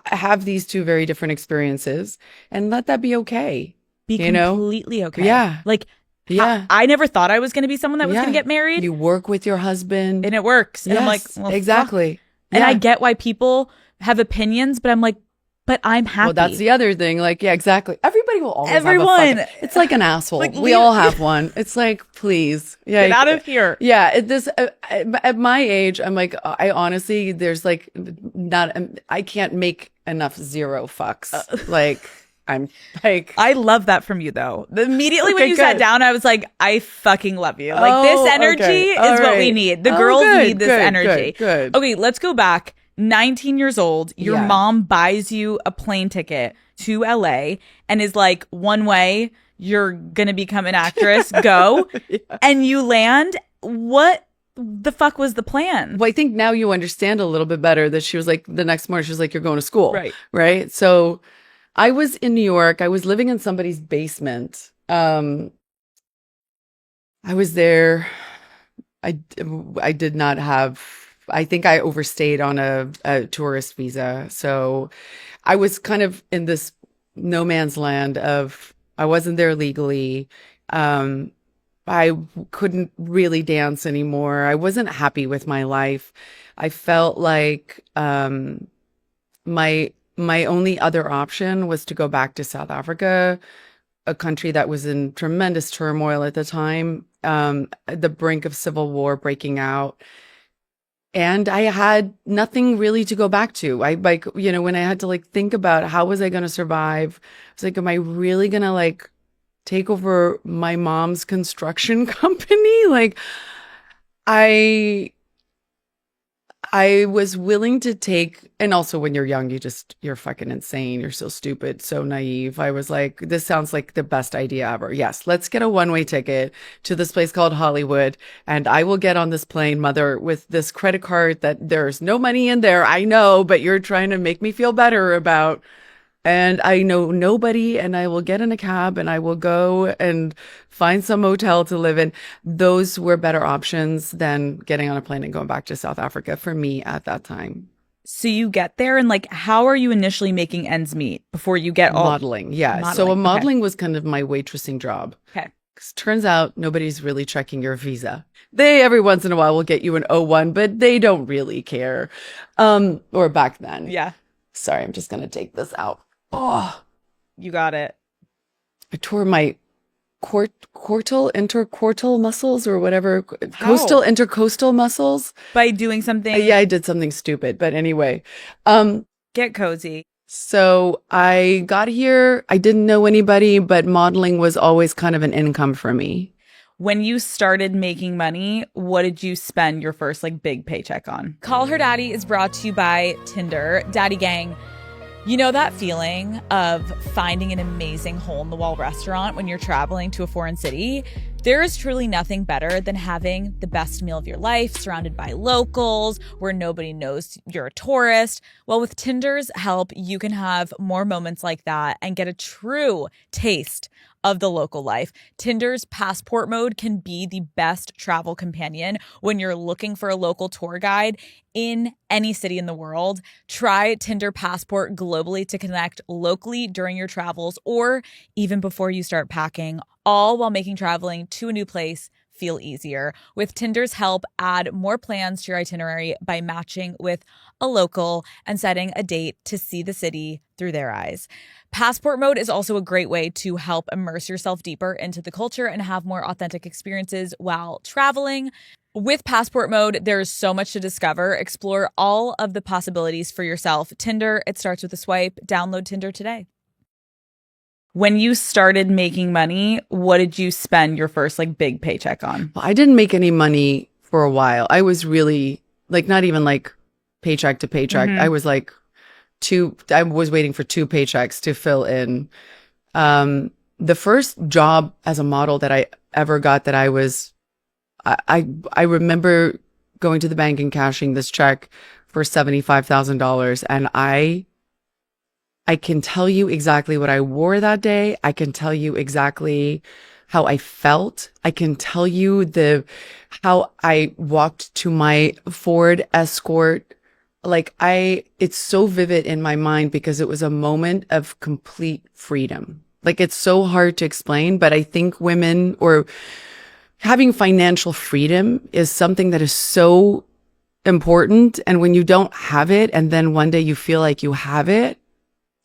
have these two very different experiences and let that be okay? Be completely okay. Yeah. Like, I never thought I was going to be someone that was going to get married. You work with your husband. And it works. And I'm like, well, exactly. Fuck. And I get why people have opinions, but I'm like, but I'm happy. Well, that's the other thing. Like, yeah, exactly. Everybody will always Everyone. have it's like an asshole. Like, we all have one. It's like, please. Yeah, get out of here. Yeah. At my age, I'm like, I honestly, there's like I can't make enough zero fucks. Like, I'm like, I love that from you though. Immediately when you sat down, I was like, I fucking love you. Like, this energy is what we need. The girls need this energy. Good. Okay, let's go back. 19 years old, your mom buys you a plane ticket to LA and is like, one way, you're gonna become an actress, go. And you land. What the fuck was the plan? Well, I think now you understand a little bit better that she was like, the next morning, she was like, you're going to school. Right. So I was in New York. I was living in somebody's basement. I was there. I did not have, I think I overstayed on a tourist visa. So I was kind of in this no man's land of, I wasn't there legally. I couldn't really dance anymore. I wasn't happy with my life. I felt like my only other option was to go back to South Africa, a country that was in tremendous turmoil at the time, at the brink of civil war breaking out. And I had nothing really to go back to. When I had to think about how was I going to survive, I was like, am I really going to take over my mom's construction company? I was willing to take, and also when you're young, you're fucking insane. You're so stupid, so naive. I was like, this sounds like the best idea ever. Yes, let's get a one-way ticket to this place called Hollywood. And I will get on this plane, mother, with this credit card that there's no money in there. I know, but you're trying to make me feel better about. And I know nobody, and I will get in a cab and I will go and find some motel to live in. Those were better options than getting on a plane and going back to South Africa for me at that time. So you get there and how are you initially making ends meet before you get all modeling? Yeah. So modeling was kind of my waitressing job. Okay. 'Cause turns out nobody's really checking your visa. They every once in a while will get you an O1, but they don't really care. Or back then. Yeah. Sorry, I'm just going to take this out. Oh, you got it. I tore my interquartal muscles or whatever. Coastal, intercostal muscles. By doing something? Yeah, I did something stupid. But anyway. Get cozy. So I got here. I didn't know anybody, but modeling was always kind of an income for me. When you started making money, what did you spend your first big paycheck on? Call Her Daddy is brought to you by Tinder. Daddy Gang. You know that feeling of finding an amazing hole-in-the-wall restaurant when you're traveling to a foreign city? There is truly nothing better than having the best meal of your life surrounded by locals where nobody knows you're a tourist. Well, with Tinder's help, you can have more moments like that and get a true taste of the local life. Tinder's passport mode can be the best travel companion when you're looking for a local tour guide in any city in the world. Try Tinder Passport globally to connect locally during your travels or even before you start packing, all while making traveling to a new place feel easier. With Tinder's help, add more plans to your itinerary by matching with a local and setting a date to see the city through their eyes. Passport mode is also a great way to help immerse yourself deeper into the culture and have more authentic experiences while traveling. With Passport mode, there's so much to discover. Explore all of the possibilities for yourself. Tinder, it starts with a swipe. Download Tinder today. When you started making money, what did you spend your first like big paycheck on? Well, I didn't make any money for a while. I was really like not even like paycheck to paycheck. I was like I was waiting for 2 paychecks to fill in. The first job as a model that I ever got that I remember going to the bank and cashing this check for $75,000, and I can tell you exactly what I wore that day. I can tell you exactly how I felt. I can tell you how I walked to my Ford Escort. Like it's so vivid in my mind because it was a moment of complete freedom. Like it's so hard to explain, but I think women or having financial freedom is something that is so important. And when you don't have it and then one day you feel like you have it,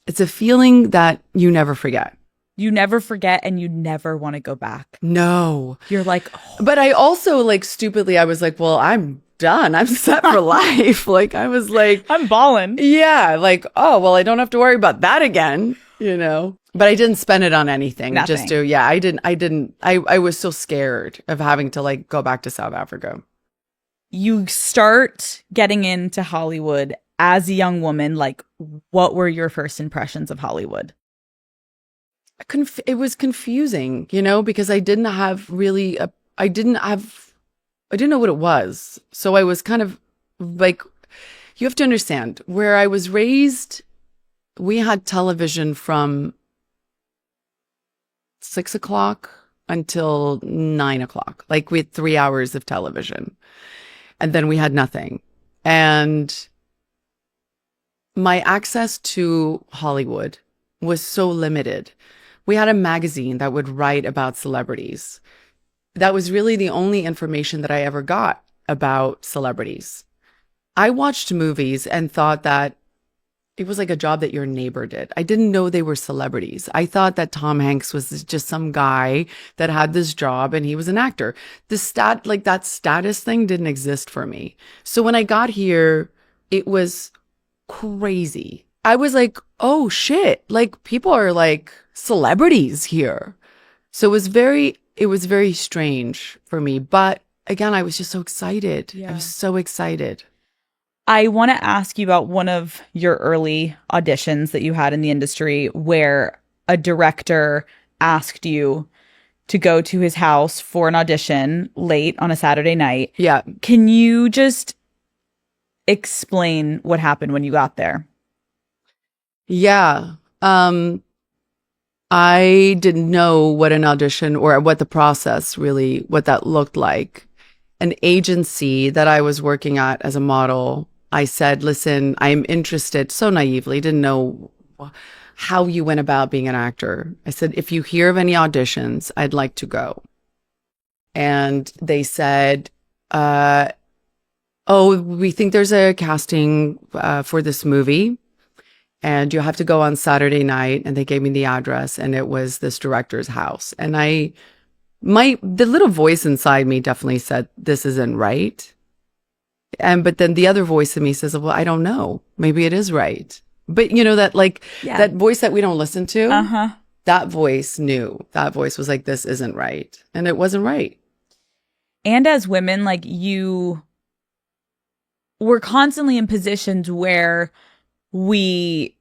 it's a feeling that you never forget. You never forget and you never want to go back. No. You're like, oh. But I also like stupidly, I was like, well, I'm done. I'm set for life. Like I was like, I'm balling. Yeah. Like, oh, well, I don't have to worry about that again, you know? But I didn't spend it on anything. Nothing. Just to, yeah, I was so scared of having to like go back to South Africa. You start getting into Hollywood as a young woman. Like, what were your first impressions of Hollywood? It was confusing, you know, because I didn't know what it was. So I was kind of like, you have to understand where I was raised, we had television from 6 o'clock until 9 o'clock. Like we had 3 hours of television and then we had nothing. And my access to Hollywood was so limited. We had a magazine that would write about celebrities. That was really the only information that I ever got about celebrities. I watched movies and thought that it was like a job that your neighbor did. I didn't know they were celebrities. I thought that Tom Hanks was just some guy that had this job and he was an actor. That status thing didn't exist for me. So when I got here, it was crazy. I was like, oh shit, like people are like celebrities here. So it was very strange for me. But again, I was just so excited. Yeah. I was so excited. I want to ask you about one of your early auditions that you had in the industry where a director asked you to go to his house for an audition late on a Saturday night. Yeah. Can you just explain what happened when you got there? Yeah. I didn't know what an audition or what the process really, what that looked like. An agency that I was working at as a model, I said, listen, I'm interested, so naively, didn't know how you went about being an actor. I said, if you hear of any auditions, I'd like to go. And they said, oh, we think there's a casting for this movie. And you have to go on Saturday night. And they gave me the address and it was this director's house. And the little voice inside me definitely said, this isn't right. But then the other voice in me says, well, I don't know. Maybe it is right. But you know, that that voice that we don't listen to, that voice knew. That voice was like, this isn't right. And it wasn't right. And as women, like we're constantly in positions where we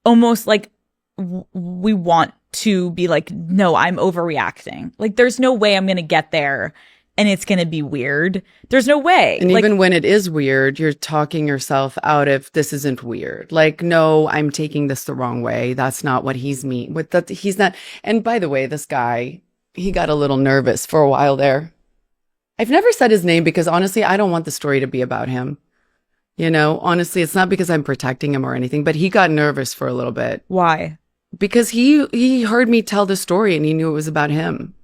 almost like we want to be like, no, I'm overreacting. Like there's no way I'm going to get there and it's going to be weird. There's no way. And even when it is weird, you're talking yourself out of this isn't weird. Like, no, I'm taking this the wrong way. That's not what he's he's not. And by the way, this guy, he got a little nervous for a while there. I've never said his name because honestly, I don't want the story to be about him. You know, honestly, it's not because I'm protecting him or anything, but he got nervous for a little bit. Why? Because he heard me tell the story and he knew it was about him.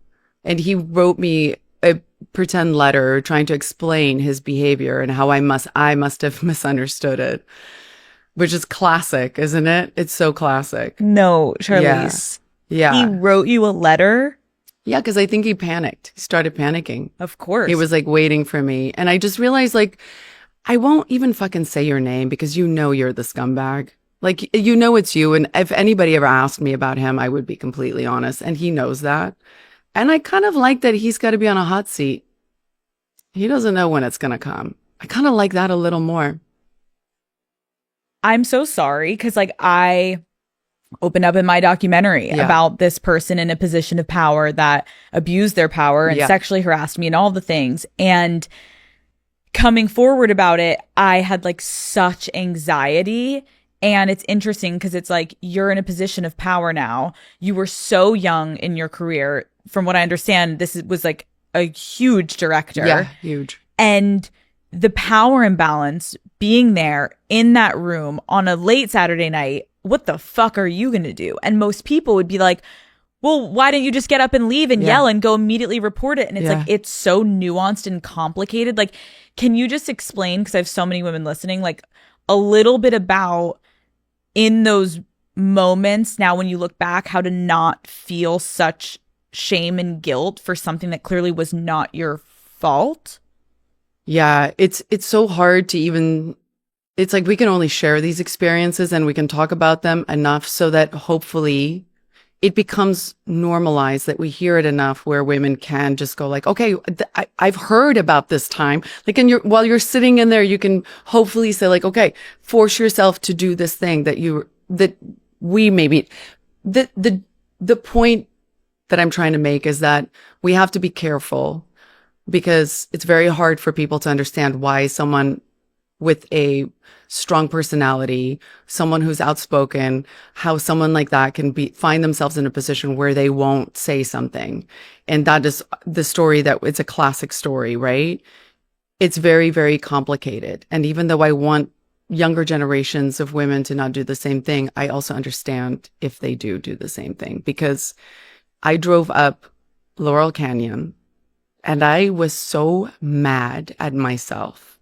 And he wrote me a pretend letter trying to explain his behavior and how I must have misunderstood it, which is classic, isn't it? It's so classic. No, Charlize. Yeah. He wrote you a letter? Yeah, because I think he panicked. He started panicking. Of course. He was like waiting for me. And I just realized like, I won't even fucking say your name because you know you're the scumbag. Like, you know it's you. And if anybody ever asked me about him, I would be completely honest. And he knows that. And I kind of like that he's got to be on a hot seat. He doesn't know when it's going to come. I kind of like that a little more. I'm so sorry because like I opened up in my documentary about this person in a position of power that abused their power and sexually harassed me and all the things. And coming forward about it, I had like such anxiety. And it's interesting because it's like you're in a position of power now. You were so young in your career. From what I understand, this was like a huge director. Yeah, huge. And the power imbalance being there in that room on a late Saturday night, what the fuck are you going to do? And most people would be like, well, why don't you just get up and leave and yell and go immediately report it? And it's like, it's so nuanced and complicated. Like, can you just explain, because I have so many women listening, like a little bit about in those moments now when you look back, how to not feel such shame and guilt for something that clearly was not your fault? Yeah, it's so hard to even, it's like we can only share these experiences and we can talk about them enough so that hopefully it becomes normalized, that we hear it enough where women can just go like, okay, I've heard about this time. Like, while you're sitting in there, you can hopefully say like, okay, force yourself to do this thing the point that I'm trying to make is that we have to be careful because it's very hard for people to understand why someone with a strong personality, someone who's outspoken, how someone like that can find themselves in a position where they won't say something. And that is the story that it's a classic story, right? It's very, very complicated. And even though I want younger generations of women to not do the same thing, I also understand if they do the same thing, because I drove up Laurel Canyon and I was so mad at myself.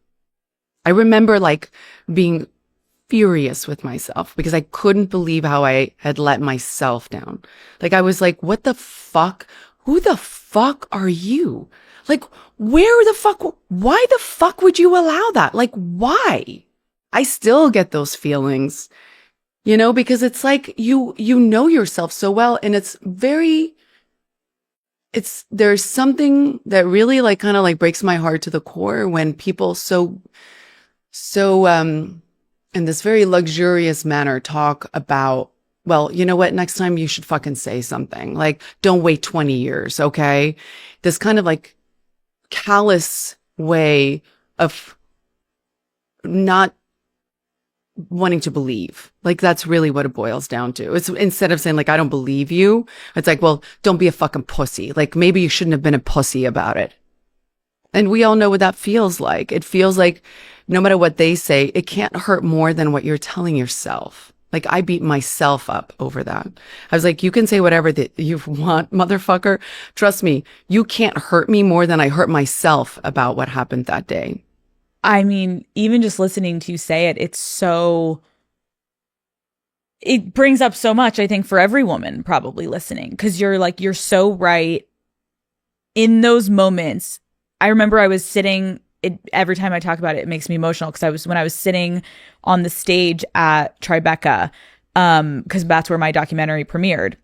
I remember like being furious with myself because I couldn't believe how I had let myself down. Like I was like, what the fuck? Who the fuck are you? Like, why the fuck would you allow that? Like, why? I still get those feelings, you know, because it's like you know yourself so well, and there's something that really like kind of like breaks my heart to the core when people so in this very luxurious manner talk about, well, you know what, next time you should fucking say something. Like, don't wait 20 years, okay? This kind of like callous way of not wanting to believe. Like, that's really what it boils down to. It's instead of saying like, I don't believe you, it's like, well, don't be a fucking pussy. Like, maybe you shouldn't have been a pussy about it. And we all know what that feels like. It feels like no matter what they say, it can't hurt more than what you're telling yourself. Like, I beat myself up over that. I was like, you can say whatever that you want, motherfucker. Trust me, you can't hurt me more than I hurt myself about what happened that day. I mean, even just listening to you say it, it brings up so much, I think, for every woman probably listening, because you're so right in those moments. I remember I was sitting, every time I talk about it, it makes me emotional, because when I was sitting on the stage at Tribeca, because that's where my documentary premiered,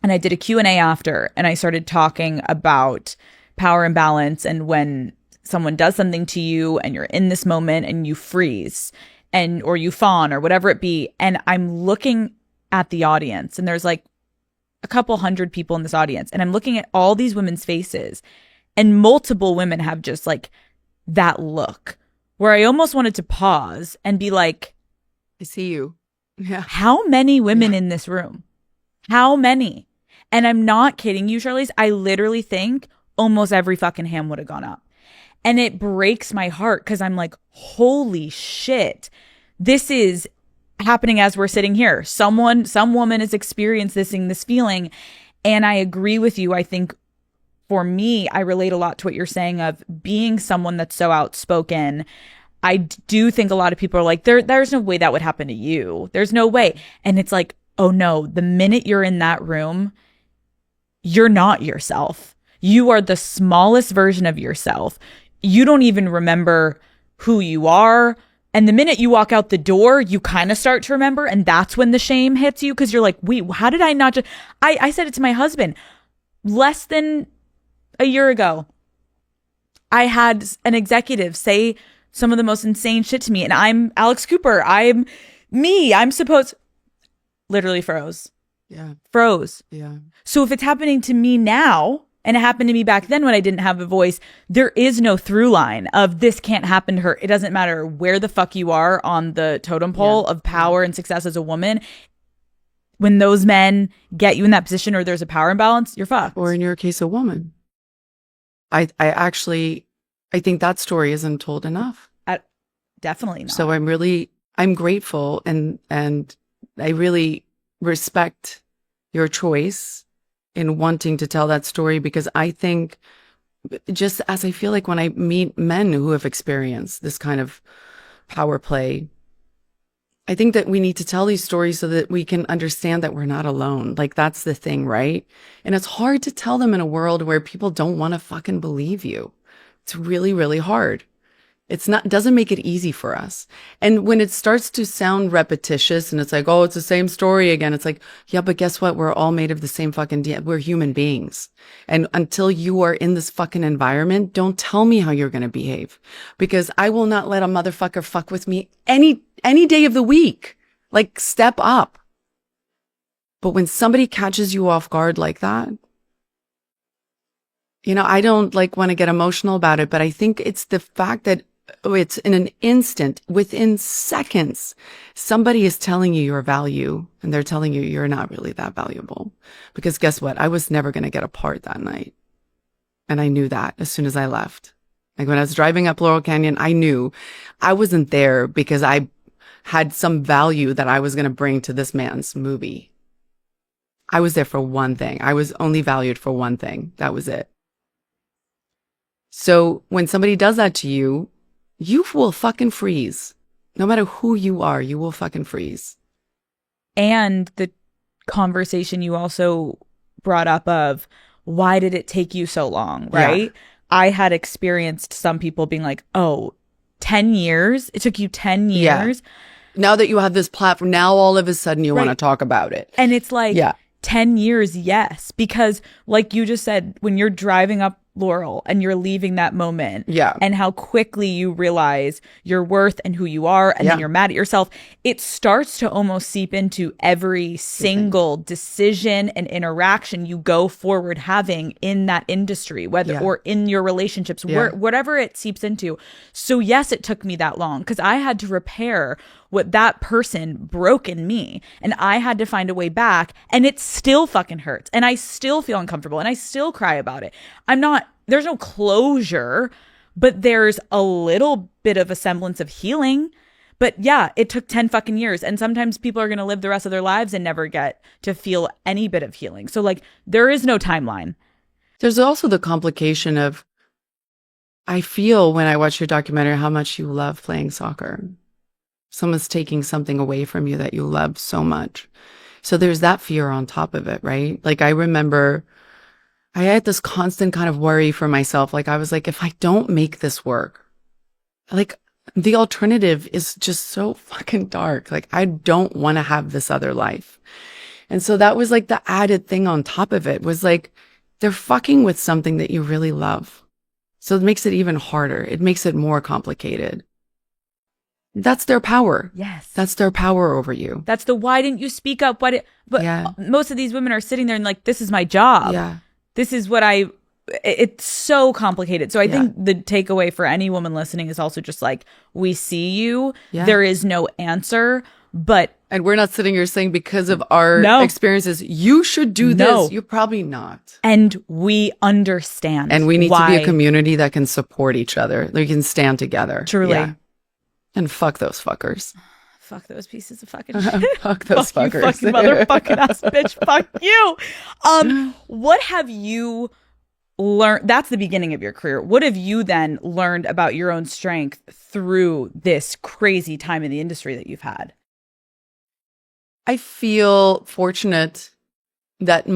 and I did a Q&A after, and I started talking about power imbalance and when someone does something to you and you're in this moment and you freeze or you fawn or whatever it be. And I'm looking at the audience, and there's like a couple hundred people in this audience, and I'm looking at all these women's faces, And multiple women have just like that look where I almost wanted to pause and be like, I see you. Yeah. how many women in this room? How many? And I'm not kidding you, Charlize. I literally think almost every fucking hand would have gone up. And it breaks my heart because I'm like, holy shit. This is happening as we're sitting here. Some woman is experiencing this feeling. And I agree with you. I think for me, I relate a lot to what you're saying of being someone that's so outspoken. I do think a lot of people are like, there's no way that would happen to you. There's no way. And it's like, oh no, the minute you're in that room, you're not yourself. You are the smallest version of yourself. You don't even remember who you are. And the minute you walk out the door, you kind of start to remember. And that's when the shame hits you because you're like, wait, how did I not just... I said it to my husband less than a year ago. I had an executive say some of the most insane shit to me. And I'm Alex Cooper. I'm me. I'm supposed... Literally froze. Yeah. Froze. Yeah. So if it's happening to me now, and it happened to me back then when I didn't have a voice, there is no through line of this can't happen to her. It doesn't matter where the fuck you are on the totem pole of power and success as a woman. When those men get you in that position or there's a power imbalance, you're fucked. Or in your case, a woman. I think that story isn't told enough. Definitely not. So I'm grateful and I really respect your choice in wanting to tell that story, because I think, just as I feel like when I meet men who have experienced this kind of power play, I think that we need to tell these stories so that we can understand that we're not alone. Like, that's the thing, right? And it's hard to tell them in a world where people don't want to fucking believe you. It's really, really hard. Doesn't make it easy for us. And when it starts to sound repetitious and it's like, oh, it's the same story again. It's like, yeah, but guess what? We're all made of the same fucking we're human beings. And until you are in this fucking environment, don't tell me how you're going to behave, because I will not let a motherfucker fuck with me any day of the week. Like, step up. But when somebody catches you off guard like that, I don't want to get emotional about it, but I think it's the fact that it's in an instant, within seconds, somebody is telling you your value and they're telling you you're not really that valuable. Because guess what? I was never going to get a part that night. And I knew that as soon as I left. Like, when I was driving up Laurel Canyon, I knew I wasn't there because I had some value that I was going to bring to this man's movie. I was there for one thing. I was only valued for one thing. That was it. So when somebody does that to you, you will fucking freeze. No matter who you are, you will fucking freeze. And the conversation you also brought up of, why did it take you so long, right? Yeah. I had experienced some people being like, oh, 10 years? It took you 10 years? Yeah. Now that you have this platform, now all of a sudden you want to talk about it. And it's like, 10 years, yes. Because like you just said, when you're driving up Laurel and you're leaving that moment, and how quickly you realize your worth and who you are, and then you're mad at yourself, it starts to almost seep into every single decision and interaction you go forward having in that industry, whether or in your relationships, whatever it seeps into. So yes, it took me that long because I had to repair what that person broke in me, and I had to find a way back, and it still fucking hurts, and I still feel uncomfortable, and I still cry about it. There's no closure, but there's a little bit of a semblance of healing. But yeah, it took 10 fucking years, and sometimes people are going to live the rest of their lives and never get to feel any bit of healing. So like, there is no timeline. There's also the complication of, I feel when I watch your documentary how much you love playing soccer. Someone's taking something away from you that you love so much. So there's that fear on top of it, right? Like, I remember I had this constant kind of worry for myself. Like, I was like, if I don't make this work, like, the alternative is just so fucking dark. Like, I don't want to have this other life. And so that was like the added thing on top of it, was like, they're fucking with something that you really love. So it makes it even harder. It makes it more complicated. That's their power. Yes. That's their power over you. That's the, why didn't you speak up? But most of these women are sitting there and like, this is my job. Yeah. This is what I it's so complicated. So I think the takeaway for any woman listening is also just like, we see you. Yeah. There is no answer, but. And we're not sitting here saying because of our experiences, you should do this. You're probably not. And we understand. And we need to be a community that can support each other. We can stand together. Truly. Yeah. And fuck those fuckers. Fuck those pieces of fucking shit. Fuck those fuckers. You fucking motherfucking ass bitch. Fuck you. What have you learned? That's the beginning of your career. What have you then learned about your own strength through this crazy time in the industry that you've had? I feel fortunate that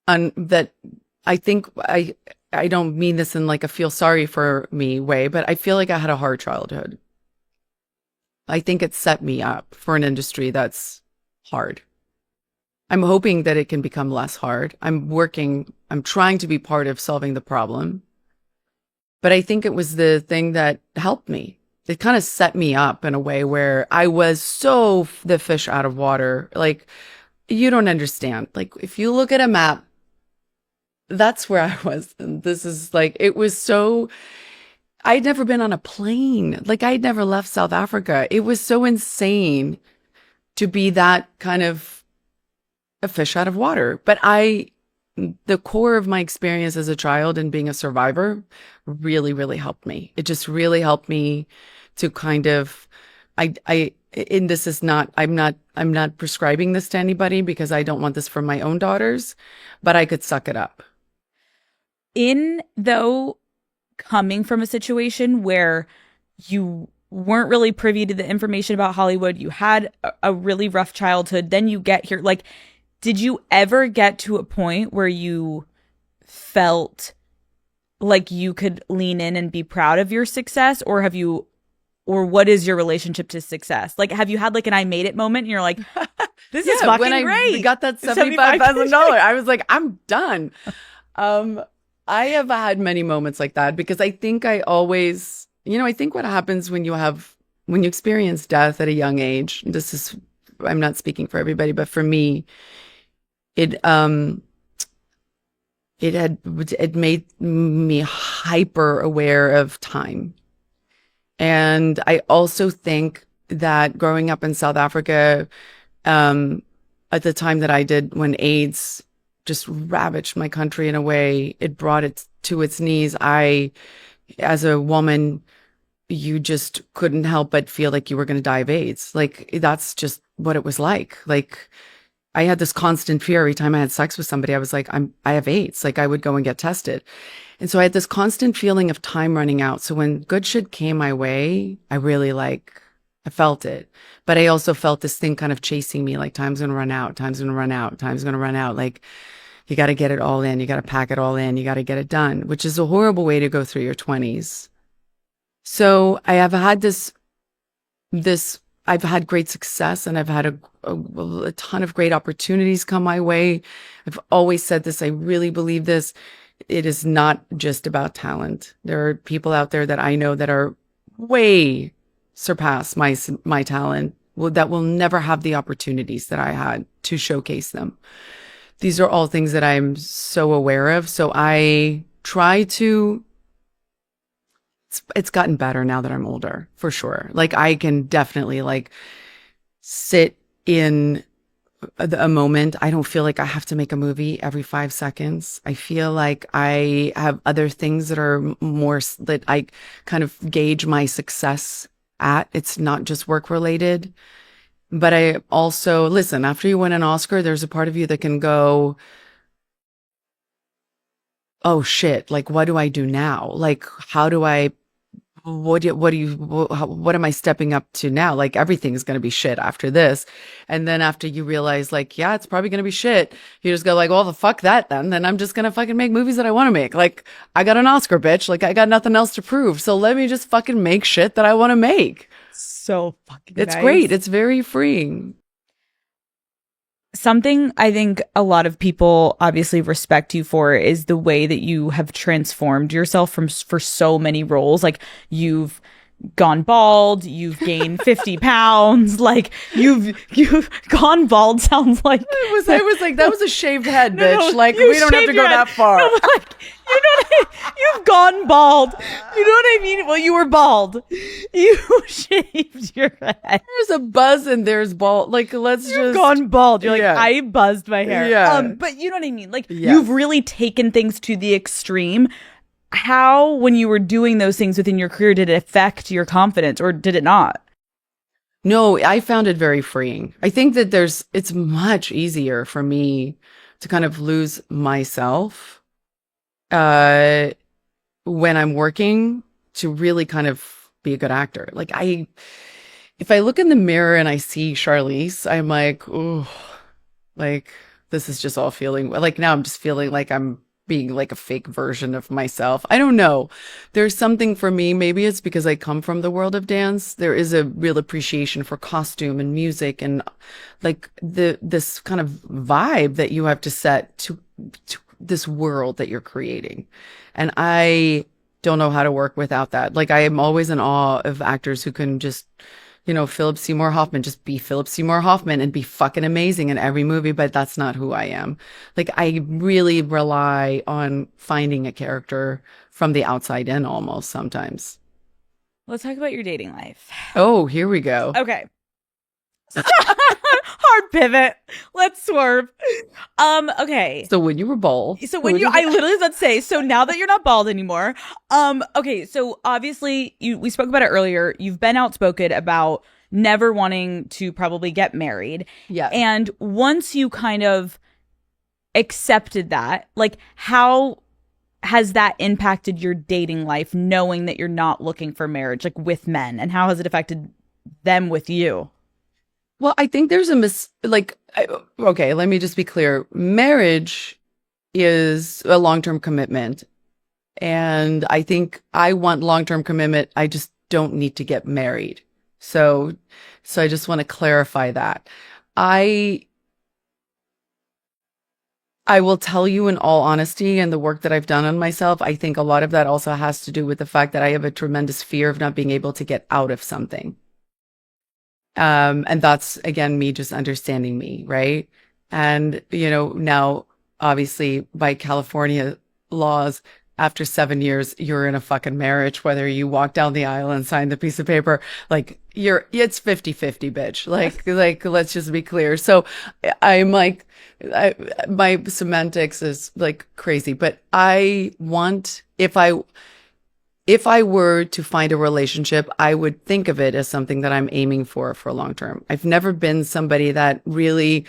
that I think I don't mean this in like a feel sorry for me way, but I feel like I had a hard childhood. I think it set me up for an industry that's hard. I'm hoping that it can become less hard. I'm trying to be part of solving the problem. But I think it was the thing that helped me. It kind of set me up in a way where I was so the fish out of water. Like, you don't understand. Like, if you look at a map, that's where I was. And this is like, it was so, I'd never been on a plane. Like, I'd never left South Africa. It was so insane to be that kind of a fish out of water. But the core of my experience as a child and being a survivor really, really helped me. It just really helped me to kind of, and this is not, I'm not prescribing this to anybody because I don't want this for my own daughters, but I could suck it up. Though coming from a situation where you weren't really privy to the information about Hollywood, you had a really rough childhood, then you get here, like, did you ever get to a point where you felt like you could lean in and be proud of your success, or what is your relationship to success? Like, have you had like an I made it moment and you're like, this is fucking when great. I got that $75,000, I was like, I'm done. I have had many moments like that because I think I always, I think what happens when you experience death at a young age, I'm not speaking for everybody, but for me, it made me hyper aware of time. And I also think that growing up in South Africa, at the time that I did, when AIDS just ravaged my country in a way, it brought it to its knees. As a woman, you just couldn't help but feel like you were going to die of AIDS. Like, that's just what it was like. Like, I had this constant fear every time I had sex with somebody. I was like, I have AIDS. Like, I would go and get tested. And so I had this constant feeling of time running out. So when good shit came my way, I really I felt it. But I also felt this thing kind of chasing me, like, time's going to run out, time's going to run out, time's going to run out. Like, you got to get it all in. You got to pack it all in. You got to get it done, which is a horrible way to go through your 20s. So I have had I've had great success, and I've had a ton of great opportunities come my way. I've always said this. I really believe this. It is not just about talent. There are people out there that I know that are way surpass my talent, that will never have the opportunities that I had to showcase them. These are all things that I'm so aware of. So I try to, it's gotten better now that I'm older, for sure. Like, I can definitely sit in a moment. I don't feel like I have to make a movie every 5 seconds. I feel like I have other things that are more, that I kind of gauge my success at. It's not just work related. But I also, listen, after you win an Oscar, there's a part of you that can go, oh shit, like, what do I do now? Like, how do I, what am I stepping up to now? Like, everything is going to be shit after this. And then after you realize, like, yeah, it's probably going to be shit, you just go like, well, the fuck that then I'm just going to fucking make movies that I want to make. Like, I got an Oscar, bitch. Like, I got nothing else to prove. So let me just fucking make shit that I want to make. So fucking It's nice. great. It's very freeing. Something I think a lot of people obviously respect you for is the way that you have transformed yourself for so many roles. Like, you've gone bald, you've gained 50 pounds, like you've gone bald sounds like I was like, that was a shaved head, bitch. no, like, you we don't have to shaved go your head. that far. No, but like, you know what you've gone bald. You know what I mean? Well, you were bald. You shaved your head. There's a buzz and there's bald. Like, let's You've just gone bald. You're like, Yeah. I buzzed my hair. Yeah. But you know what I mean? Like, Yes. you've really taken things to the extreme. How, when you were doing those things within your career, did it affect your confidence, or did it not? No, I found it very freeing. I think that it's much easier for me to kind of lose myself when I'm working to really kind of be a good actor. Like if I look in the mirror and I see Charlize, I'm like, oh, like this is just all feeling like now I'm just feeling like I'm being like a fake version of myself. I don't know. There's something for me, maybe it's because I come from the world of dance. There is a real appreciation for costume and music and like this kind of vibe that you have to set to this world that you're creating. And I don't know how to work without that. Like I am always in awe of actors who can just, Philip Seymour Hoffman, just be Philip Seymour Hoffman and be fucking amazing in every movie, but that's not who I am. Like I really rely on finding a character from the outside in almost sometimes. Let's talk about your dating life. Oh, here we go. Okay. Hard pivot. Let's swerve. Okay. So when you were bald. So when I literally was about to say, so now that you're not bald anymore, okay, so obviously we spoke about it earlier. You've been outspoken about never wanting to probably get married. Yeah. And once you kind of accepted that, like how has that impacted your dating life, knowing that you're not looking for marriage, like with men, and how has it affected them with you? Well, I think there's okay, let me just be clear. Marriage is a long-term commitment. And I think I want long-term commitment. I just don't need to get married. So I just want to clarify that. I will tell you in all honesty, and the work that I've done on myself, I think a lot of that also has to do with the fact that I have a tremendous fear of not being able to get out of something. And that's, again, me just understanding me, right? And, now, obviously, by California laws, after 7 years, you're in a fucking marriage, whether you walk down the aisle and sign the piece of paper, like, it's 50-50, bitch. Like, let's just be clear. So I'm like, my semantics is like crazy, but I want, if I were to find a relationship, I would think of it as something that I'm aiming for long term. I've never been somebody that really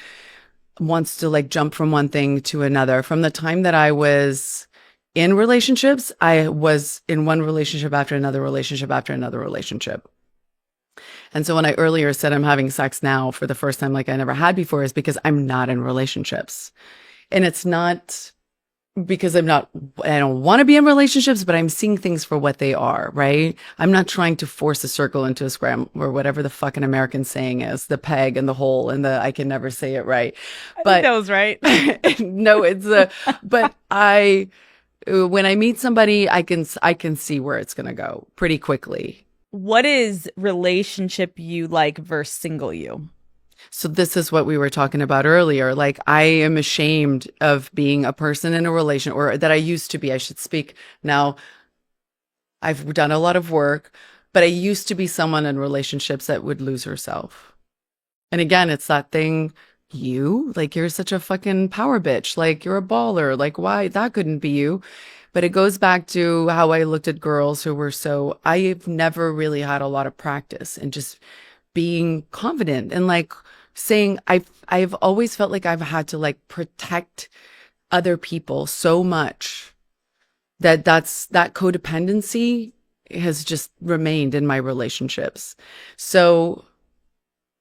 wants to like jump from one thing to another. From the time that I was in relationships, I was in one relationship after another relationship after another relationship. And so when I earlier said I'm having sex now for the first time like I never had before, is because I'm not in relationships. And it's not because I don't want to be in relationships, but I'm seeing things for what they are, right? I'm not trying to force a circle into a square, or whatever the fucking American saying is, the peg and the hole and I can never say it right. But that was right. No, but when I meet somebody, I can see where it's going to go pretty quickly. What is relationship you like versus single you? So this is what we were talking about earlier. Like, I am ashamed of being a person in a relation, or that I used to be, I should speak now. I've done a lot of work, but I used to be someone in relationships that would lose herself. And again, it's that thing, you're such a fucking power bitch. Like, you're a baller. Like, why? That couldn't be you. But it goes back to how I looked at girls who were I've never really had a lot of practice in just being confident and like saying, I've always felt like I've had to like protect other people so much that codependency has just remained in my relationships. So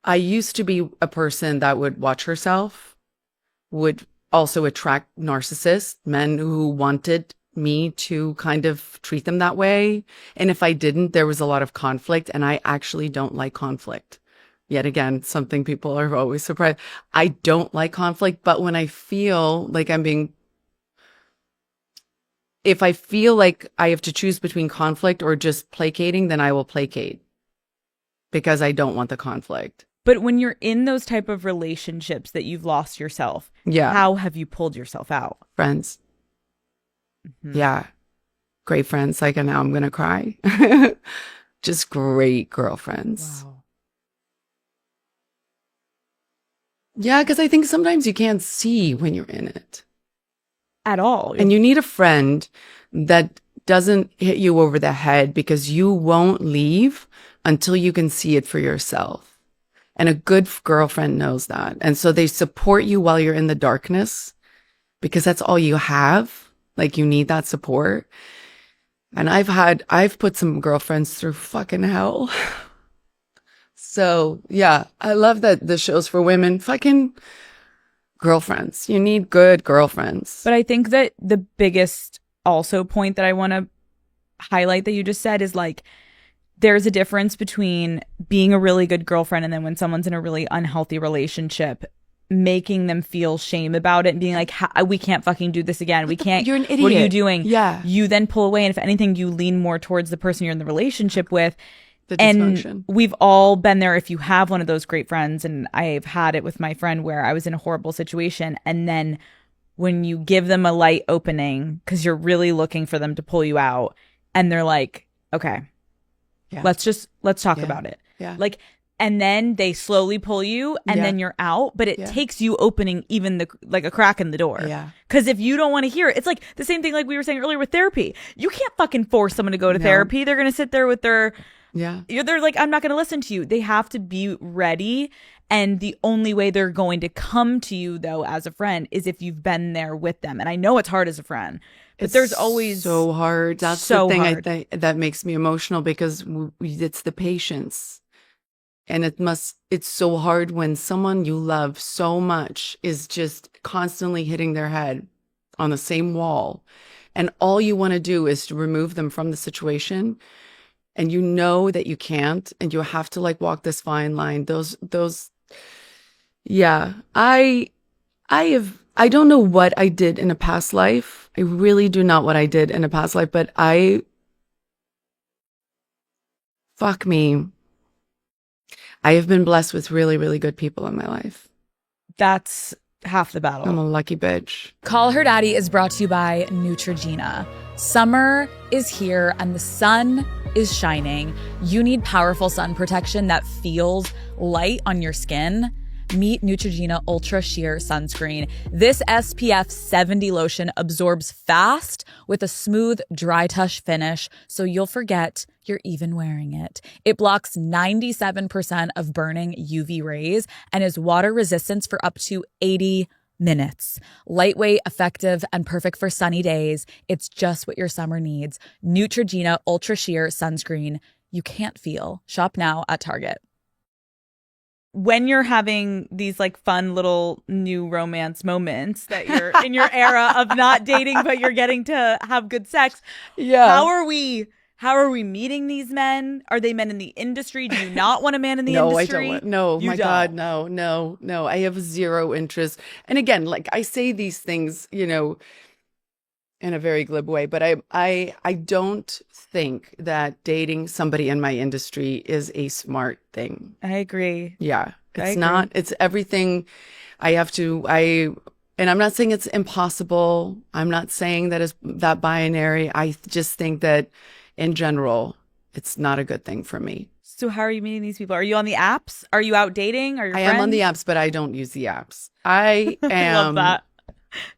I used to be a person that would watch herself, would also attract narcissists, men who wanted me to kind of treat them that way. And if I didn't, there was a lot of conflict, and I actually don't like conflict. Yet again, something people are always surprised. I don't like conflict, but when I feel like I'm being if I feel like I have to choose between conflict or just placating, then I will placate because I don't want the conflict. But when you're in those type of relationships that you've lost yourself, how have you pulled yourself out? Friends. Yeah. Great friends. Like, and now I'm going to cry. Just great girlfriends. Wow. Yeah, because I think sometimes you can't see when you're in it. At all. And you need a friend that doesn't hit you over the head because you won't leave until you can see it for yourself. And a good girlfriend knows that. And so they support you while you're in the darkness because that's all you have. Like, you need that support. And I've put some girlfriends through fucking hell. So yeah, I love that the show's for women. Fucking girlfriends. You need good girlfriends. But I think that the biggest also point that I want to highlight that you just said is like, there's a difference between being a really good girlfriend and then when someone's in a really unhealthy relationship, making them feel shame about it and being like, we can't fucking do this again. We can't. You're an idiot. What are you doing? Yeah. You then pull away. And if anything, you lean more towards the person you're in the relationship with. The dysfunction. And we've all been there if you have one of those great friends. And I've had it with my friend where I was in a horrible situation. And then when you give them a light opening, because you're really looking for them to pull you out, and they're like, okay, let's talk about it. Yeah. Like, and then they slowly pull you and then you're out, but it takes you opening even like a crack in the door. Yeah. Because if you don't want to hear it, it's like the same thing like we were saying earlier with therapy. You can't fucking force someone to go to therapy. They're going to sit there with their, they're like, I'm not going to listen to you. They have to be ready. And the only way they're going to come to you though, as a friend, is if you've been there with them. And I know it's hard as a friend, but there's always so hard. That's so the thing hard. that makes me emotional because it's the patience. And it's so hard when someone you love so much is just constantly hitting their head on the same wall. And all you want to do is to remove them from the situation. And you know that you can't, and you have to like walk this fine line. I don't know what I did in a past life. I really do not what I did in a past life, but fuck me. I have been blessed with really, really good people in my life. That's half the battle. I'm a lucky bitch. Call Her Daddy is brought to you by Neutrogena. Summer is here and the sun is shining. You need powerful sun protection that feels light on your skin. Meet Neutrogena Ultra Sheer Sunscreen. This SPF 70 lotion absorbs fast with a smooth, dry touch finish, so you'll forget you're even wearing it. It blocks 97% of burning UV rays and is water resistant for up to 80 minutes. Lightweight, effective, and perfect for sunny days. It's just what your summer needs. Neutrogena Ultra Sheer Sunscreen. You can't feel. Shop now at Target. When you're having these like fun little new romance moments that you're in your era of not dating, but you're getting to have good sex. Yeah. How are we meeting these men? Are they men in the industry? Do you not want a man in the industry? No, I don't. No, You my don't. God, no. I have zero interest. And again, like I say these things, you know, in a very glib way, but I don't think that dating somebody in my industry is a smart thing. I agree. Yeah, I it's agree. not. It's everything. And I'm not saying it's impossible. I'm not saying that is that binary. I just think that in general, it's not a good thing for me. So how are you meeting these people? Are you on the apps? Are you out dating? Are you? I am on the apps, but I don't use the apps. I am. Love that.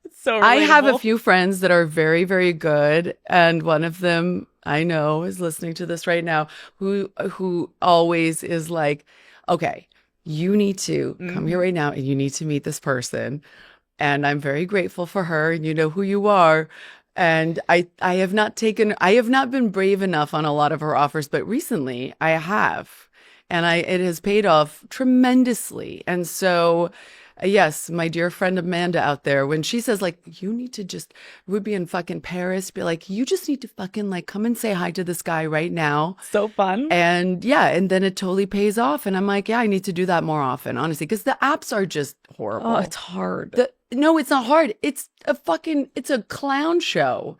It's so relatable. I have a few friends that are very, very good, and one of them I know is listening to this right now, who always is like, "Okay, you need to come here right now, and you need to meet this person." And I'm very grateful for her, and you know who you are. And I have not been brave enough on a lot of her offers, but recently I have, and it has paid off tremendously. And so. Yes, my dear friend Amanda out there, when she says like, you need to just, we'd be in fucking Paris, be like, you just need to fucking like come and say hi to this guy right now. So fun. And yeah, and then it totally pays off. And I'm like, yeah, I need to do that more often, honestly, because the apps are just horrible. Oh, it's hard. No, it's not hard. It's a clown show.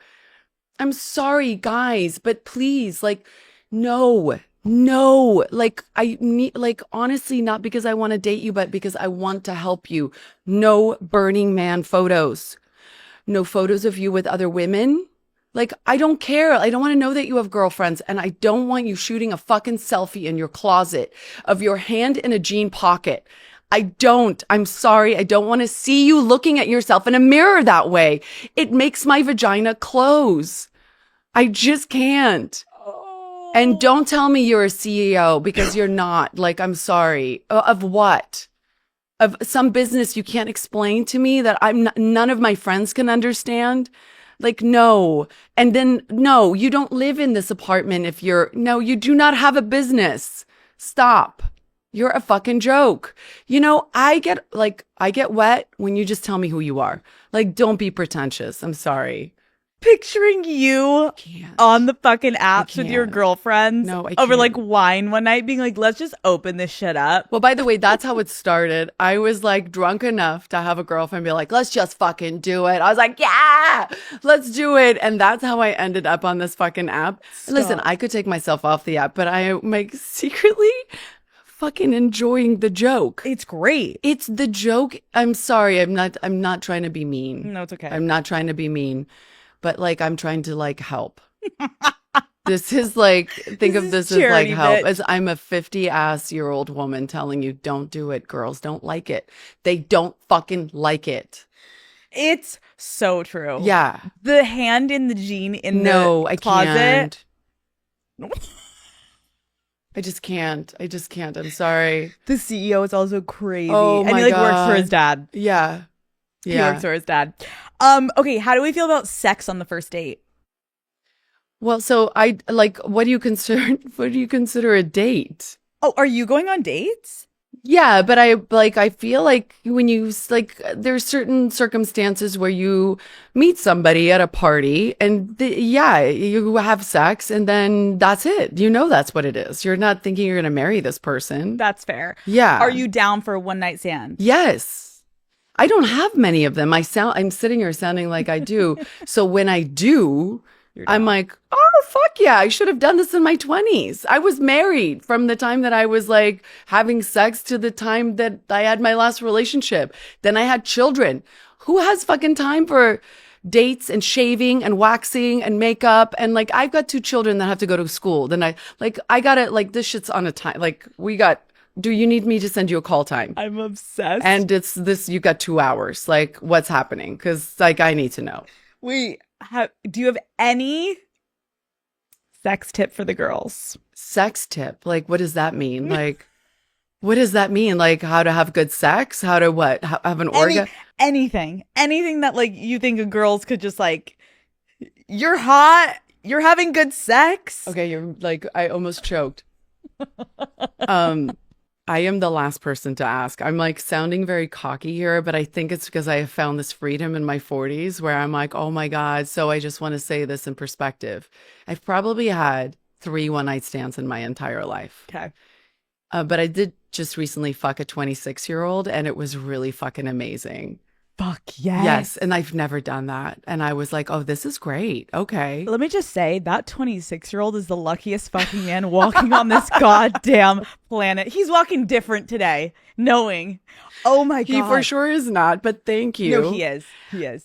I'm sorry, guys, but please, like, no. No, like I need, like, honestly, not because I want to date you, but because I want to help you. No Burning Man photos. No photos of you with other women. Like, I don't care. I don't want to know that you have girlfriends. And I don't want you shooting a fucking selfie in your closet of your hand in a jean pocket. I don't. I'm sorry. I don't want to see you looking at yourself in a mirror that way. It makes my vagina close. I just can't. And don't tell me you're a CEO because you're not. Like, I'm sorry. Of what? Of some business you can't explain to me that none of my friends can understand? Like, no. And then, no, you don't live in this apartment no, you do not have a business. Stop. You're a fucking joke. You know, I get wet when you just tell me who you are. Like, don't be pretentious. I'm sorry. Picturing you on the fucking apps with your girlfriends over like wine one night being like, let's just open this shit up. Well, by the way, that's how it started. I was like drunk enough to have a girlfriend be like, let's just fucking do it. I was like, yeah, let's do it. And that's how I ended up on this fucking app. Listen, I could take myself off the app, but I am like secretly fucking enjoying the joke. It's great. It's the joke. I'm sorry. I'm not trying to be mean. No, it's okay. I'm not trying to be mean. But like, I'm trying to like help. This is like, think of this as like help. As I'm a 50-ass-year-old woman telling you, don't do it. Girls don't like it. They don't fucking like it. It's so true. Yeah. The hand in the jean in the closet. Can't. I just can't. I'm sorry. The CEO is also crazy. Oh my and he like God. works for his dad. Yeah. He works for his dad. Okay, how do we feel about sex on the first date? Well, so I like, what do you consider a date? Oh, are you going on dates? Yeah, but I feel like when you like, there's certain circumstances where you meet somebody at a party and you have sex and then that's it. You know, that's what it is. You're not thinking you're going to marry this person. That's fair. Yeah. Are you down for a one night stand? Yes. I don't have many of them. I'm sitting here sounding like I do. So when I do, I'm like, oh, fuck yeah. I should have done this in my 20s. I was married from the time that I was like having sex to the time that I had my last relationship. Then I had children. Who has fucking time for dates and shaving and waxing and makeup? And like, I've got 2 children that have to go to school. Then I got it. Like, this shit's on a time. Like, do you need me to send you a call time? I'm obsessed. And it's this, you got 2 hours. Like, what's happening? Because like, I need to know. Wait, do you have any sex tip for the girls? Sex tip? Like, what does that mean? Like, what does that mean? Like, how to have good sex? How to what? Have an orgasm? Anything that like you think of girls could just like, you're hot, you're having good sex. Okay, you're like, I almost choked. I am the last person to ask. I'm like sounding very cocky here, but I think it's because I have found this freedom in my 40s where I'm like, oh my God. So I just want to say this in perspective. I've probably had 3 one-night stands in my entire life. Okay. But I did just recently fuck a 26-year-old and it was really fucking amazing. Fuck yes. Yes. And I've never done that. And I was like, oh, this is great. Okay. Let me just say that 26-year-old is the luckiest fucking man walking on this goddamn planet. He's walking different today, knowing, oh my God. He for sure is not, but thank you. No, he is. He is.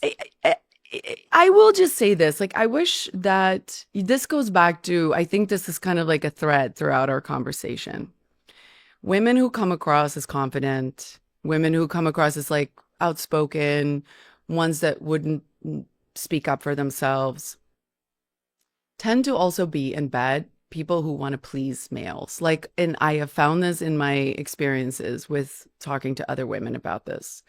I will just say this. Like, I wish that this goes back to, I think this is kind of like a thread throughout our conversation. Women who come across as confident, women who come across as like outspoken, ones that wouldn't speak up for themselves, tend to also be in bed people who want to please males. Like, and I have found this in my experiences with talking to other women about this.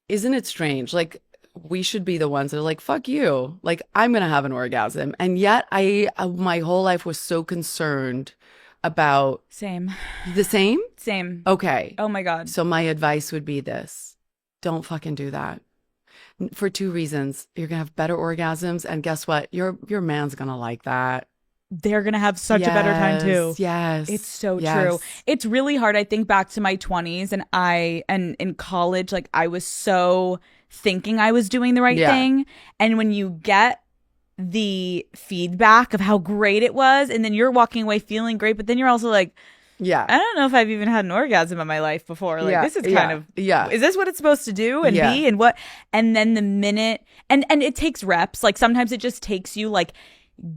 Isn't it strange? Like, we should be the ones that are like, fuck you. Like, I'm going to have an orgasm. And yet my whole life was so concerned about Same. The same? Same. Okay. Oh my God. So my advice would be this. Don't fucking do that. For 2 reasons. You're going to have better orgasms. And guess what? Your man's going to like that. They're going to have such a better time too. Yes. It's so true. It's really hard. I think back to my 20s and in college, like I was so thinking I was doing the right thing. And when you get the feedback of how great it was, and then you're walking away feeling great, but then you're also like, Yeah. I don't know if I've even had an orgasm in my life before. Like, Yeah, this is kind of, is this what it's supposed to do and Yeah. be? And what? And then the minute, and it takes reps. Like, sometimes it just takes you, like,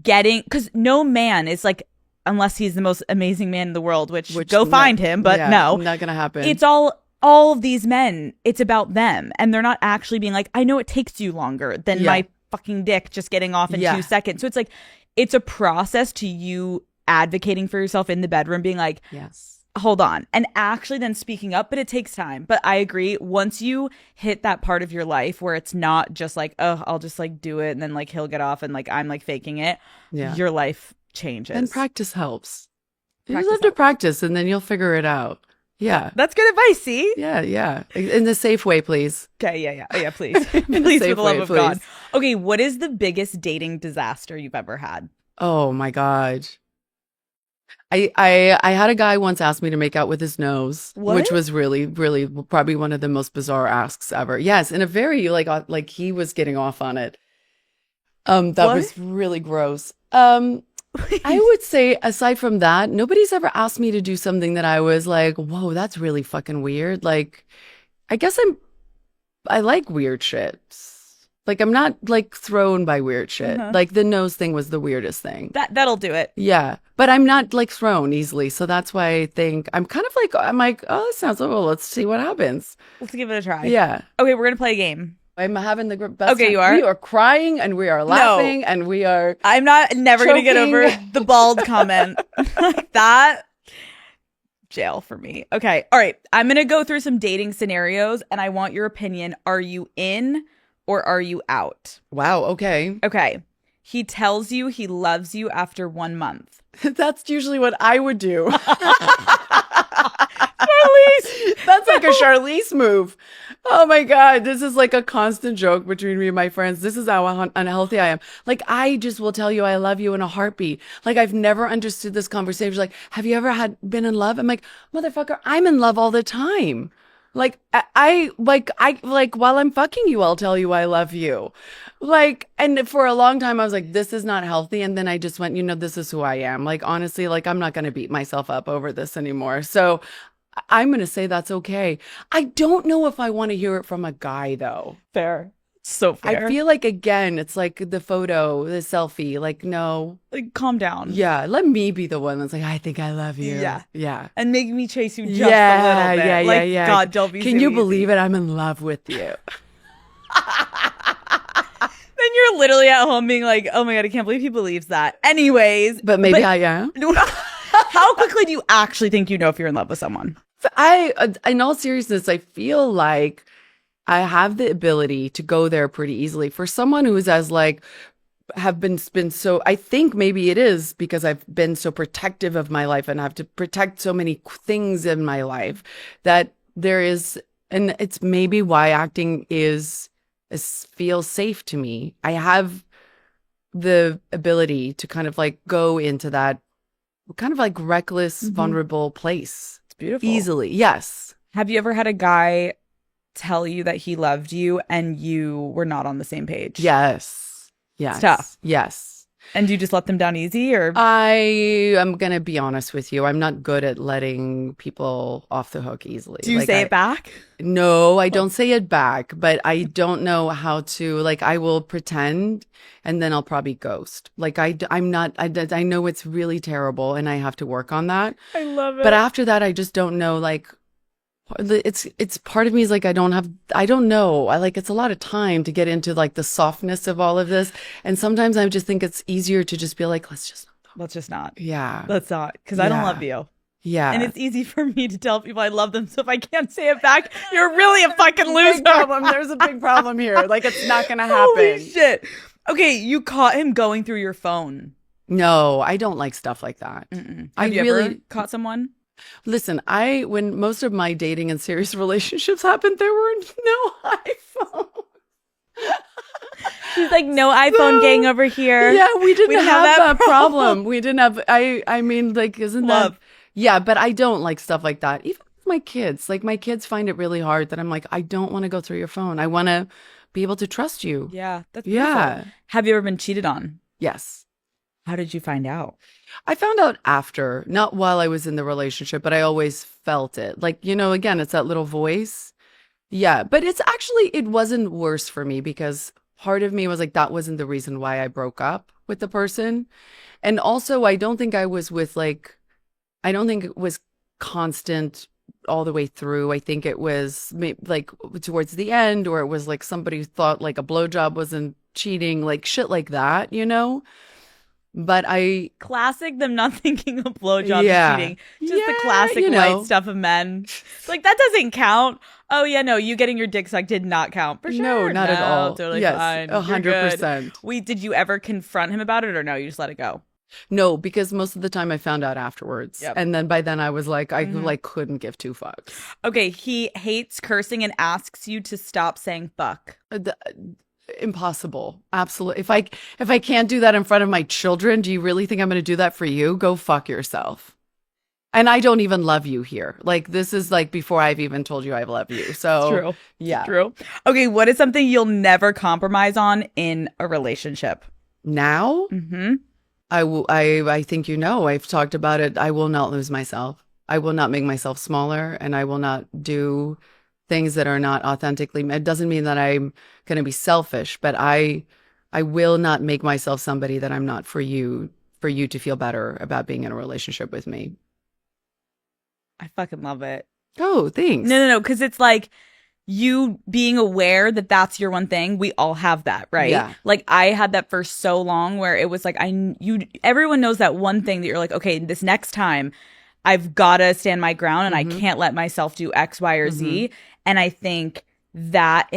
because no man is, like, unless he's the most amazing man in the world, which go find him, but no. Not going to happen. It's all of these men, it's about them. And they're not actually being like, I know it takes you longer than my fucking dick just getting off in 2 seconds. So it's like, it's a process to you advocating for yourself in the bedroom, being like, yes, hold on, and actually then speaking up. But it takes time. But I agree, once you hit that part of your life where it's not just like, oh, I'll just like do it and then like he'll get off and like I'm like faking it, your life changes. And practice helps. You just have to practice and then you'll figure it out. Yeah. That's good advice. See? Yeah. In the safe way, please. Okay. Yeah. Please, please, for the love of God. Okay. What is the biggest dating disaster you've ever had? Oh my God. I had a guy once ask me to make out with his nose, which was really, really probably one of the most bizarre asks ever. Yes, in a very like he was getting off on it. That was really gross. I would say aside from that, nobody's ever asked me to do something that I was like, whoa, that's really fucking weird. Like, I guess I like weird shit. Like, I'm not like thrown by weird shit. Like the nose thing was the weirdest thing. That'll do it. Yeah. But I'm not like thrown easily. So that's why I think I'm kind of like, oh, that sounds, well, let's see what happens. Let's give it a try. Yeah. Okay. We're going to play a game. I'm having the best Okay, time. you are? We are crying and we are laughing and we are. I'm never going to get over choking. the bald comment. Like that. Jail for me. Okay. All right. I'm going to go through some dating scenarios and I want your opinion. Are you in or are you out? Wow. Okay. Okay. He tells you he loves you after 1 month. That's usually what I would do. Charlize! That's like a Charlize move. Oh my God. This is like a constant joke between me and my friends. This is how unhealthy I am. Like, I just will tell you I love you in a heartbeat. Like, I've never understood this conversation. Like, have you ever been in love? I'm like, motherfucker, I'm in love all the time. Like, I while I'm fucking you, I'll tell you I love you. Like, and for a long time, I was like, this is not healthy. And then I just went, this is who I am. Like, honestly, like, I'm not going to beat myself up over this anymore. So I'm going to say that's okay. I don't know if I want to hear it from a guy, though. Fair. So fair. I feel like, again, it's like the photo, the selfie. Like, no. Like, calm down. Yeah. Let me be the one that's like, I think I love you. Yeah. Yeah. And make me chase you just a little bit. Yeah. God, don't be Can so you easy. believe it? I'm in love with you. Then you're literally at home being like, oh my God, I can't believe he believes that. Anyways. But maybe I am. How quickly do you actually think you know if you're in love with someone? In all seriousness, I feel like I have the ability to go there pretty easily. For someone who's as like, been so, I think maybe it is because I've been so protective of my life and have to protect so many things in my life that there is, and it's maybe why acting feels safe to me. I have the ability to kind of like go into that kind of like reckless, vulnerable place. It's beautiful. Easily. Yes. Have you ever had a guy tell you that he loved you and you were not on the same page? Yes. Yes. It's tough. Yes. And do you just let them down easy, or? I am going to be honest with you. I'm not good at letting people off the hook easily. Do you say it back? No, I don't say it back, but I don't know how to, like, I will pretend and then I'll probably ghost. Like, I know it's really terrible and I have to work on that. I love it. But after that, I just don't know, like, it's part of me is like, I don't know. It's a lot of time to get into like the softness of all of this. And sometimes I just think it's easier to just be like, let's just not. Yeah. Let's not. Because I don't love you. Yeah. And it's easy for me to tell people I love them. So if I can't say it back, you're really a fucking loser. There's a big problem here. Like, it's not going to happen. Holy shit. Okay. You caught him going through your phone. No, I don't like stuff like that. Have you ever caught someone? Listen, when most of my dating and serious relationships happened, there were no iPhone. She's like, no iPhone gang over here. Yeah, we didn't have that problem. problem. We didn't have, I mean, like, isn't Love. that? Yeah, but I don't like stuff like that. Even with my kids, like, my kids find it really hard that I'm like, I don't want to go through your phone. I want to be able to trust you. Yeah, that's Yeah. beautiful. Have you ever been cheated on? Yes. How did you find out? I found out after, not while I was in the relationship, but I always felt it. Like, again, it's that little voice. Yeah. But it wasn't worse for me because part of me was like, that wasn't the reason why I broke up with the person. And also, I don't think it was constant all the way through. I think it was like towards the end, or it was like somebody thought like a blowjob wasn't cheating, like shit like that, But Classic them not thinking of blowjob Yeah. cheating. Just the Yeah, classic white stuff of men. Like, that doesn't count. Oh, yeah, no, you getting your dick sucked did not count. For sure. No, not at all. Totally Yes, fine. You're 100%. good. Did you ever confront him about it, or no, you just let it go? No, because most of the time I found out afterwards. Yep. And then by then I was like, I couldn't give two fucks. Okay, he hates cursing and asks you to stop saying fuck. Impossible. Absolutely. If I can't do that in front of my children, do you really think I'm going to do that for you? Go fuck yourself. And I don't even love you here. Like, this is like before I've even told you I love you. So True. Yeah. True. Okay, what is something you'll never compromise on in a relationship? Now, Mm-hmm. I think I've talked about it. I will not lose myself. I will not make myself smaller, and I will not do things that are not authentically. It doesn't mean that I'm going to be selfish, but I will not make myself somebody that I'm not for you to feel better about being in a relationship with me. I fucking love it. Oh, thanks. No, because it's like you being aware that that's your one thing. We all have that, right? Yeah. Like, I had that for so long where it was like everyone knows that one thing that you're like, okay, this next time I've got to stand my ground and I can't let myself do X, Y, or Z. And I think that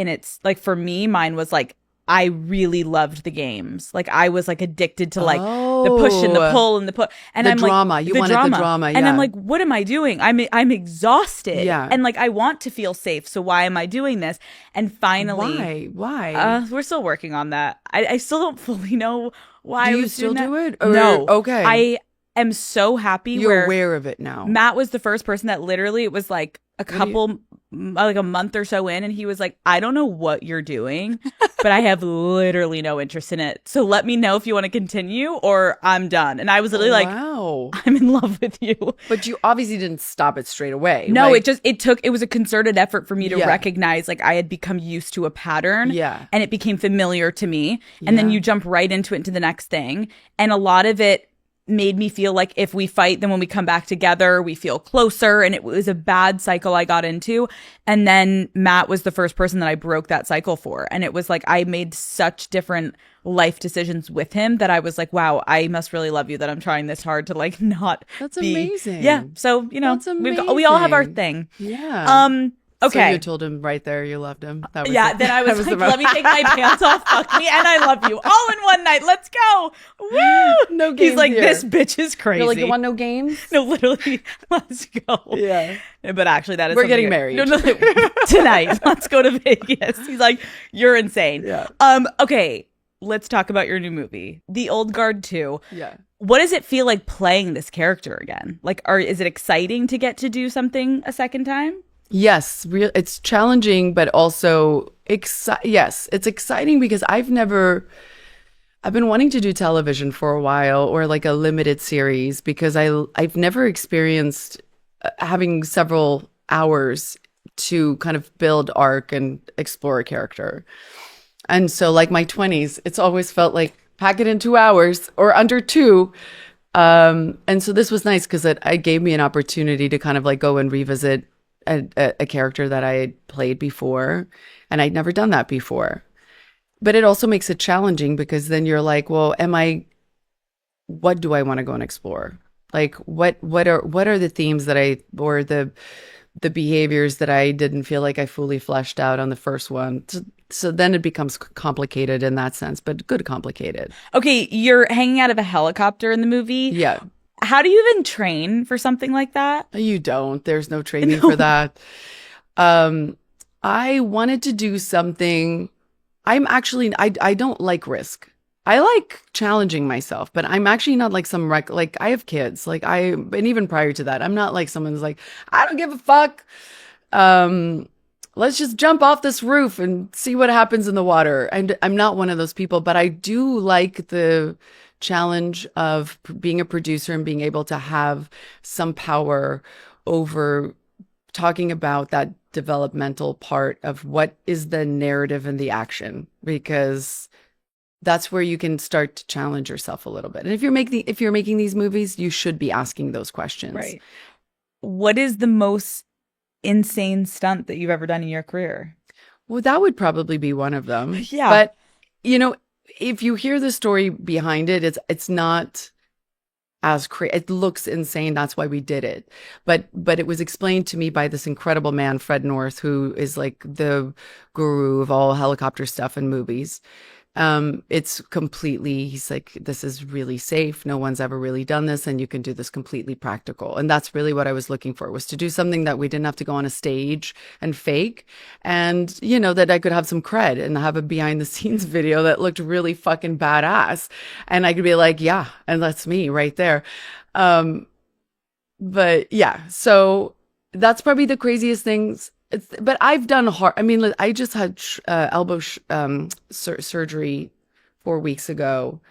like, for me, mine was like, I really loved the games. Like, I was like addicted to like the push and the pull and the put. And The I'm drama. like, You wanted the drama, And I'm yeah. like, what am I doing? I'm exhausted. Yeah. And like, I want to feel safe. So why am I doing this? And finally, Why? we're still working on that. I still don't fully know why. Do I you was still doing do that. it? Or- No. Okay. I am so happy. You're aware of it now. Matt was the first person that literally, it was like like a month or so in, and he was like, I don't know what you're doing, but I have literally no interest in it. So let me know if you want to continue or I'm done. And I was literally like, wow. I'm in love with you. But you obviously didn't stop it straight away. No, Like, it was a concerted effort for me to Yeah. recognize like I had become used to a pattern. Yeah. And it became familiar to me. And then Yeah. you jump right into the next thing. And a lot of it made me feel like if we fight, then when we come back together, we feel closer. And it was a bad cycle I got into. And then Matt was the first person that I broke that cycle for. And it was like I made such different life decisions with him that I was like, wow, I must really love you that I'm trying this hard to like not That's be. amazing. Yeah. So, That's we all have our amazing. thing. Yeah. Okay. So you told him right there you loved him. That was Yeah, it. then I That was like, the let me take my pants off, fuck me, and I love you. All in one night. Let's go. Woo! No He's games like, here. this bitch is crazy. You're like, you want no games? No, literally, let's go. Yeah. But actually, that is We're something getting married. No, tonight. Let's go to Vegas. He's like, you're insane. Yeah. Okay, let's talk about your new movie, The Old Guard 2. Yeah. What does it feel like playing this character again? Like, is it exciting to get to do something a second time? Yes, it's challenging, but also yes, it's exciting because I've been wanting to do television for a while, or like a limited series, because I've never experienced having several hours to kind of build arc and explore a character. And so like my 20s, it's always felt like pack it in 2 hours or under 2. And so this was nice because it gave me an opportunity to kind of like go and revisit a character that I had played before, and I'd never done that before. But it also makes it challenging because then you're like, well, what do I want to go and explore? Like, what are the themes or the behaviors that I didn't feel like I fully fleshed out on the first one? So then it becomes complicated in that sense, but good complicated. Okay, you're hanging out of a helicopter in the movie. Yeah. How do you even train for something like that? You don't. There's no training for that. I wanted to do something. I don't like risk. I like challenging myself, but I'm actually not like like I have kids. And even prior to that, I'm not like someone who's like, I don't give a fuck. let's just jump off this roof and see what happens in the water. And I'm not one of those people, but I do like the challenge of being a producer and being able to have some power over talking about that developmental part of what is the narrative and the action, because that's where you can start to challenge yourself a little bit. And if you're making these movies, you should be asking those questions. Right. What is the most insane stunt that you've ever done in your career? Well, that would probably be one of them. Yeah. But, you know, if you hear the story behind it, it's not as crazy. It looks insane. That's why we did it. But it was explained to me by this incredible man, Fred North, who is like the guru of all helicopter stuff and movies. It's completely, he's like, this is really safe. No one's ever really done this, and you can do this completely practical. And that's really what I was looking for, was to do something that we didn't have to go on a stage and fake, and, you know, that I could have some cred and have a behind the scenes video that looked really fucking badass. And I could be like, yeah, and that's me right there. But yeah, so that's probably the craziest things. But I've done hard. I mean, I just had elbow surgery 4 weeks ago.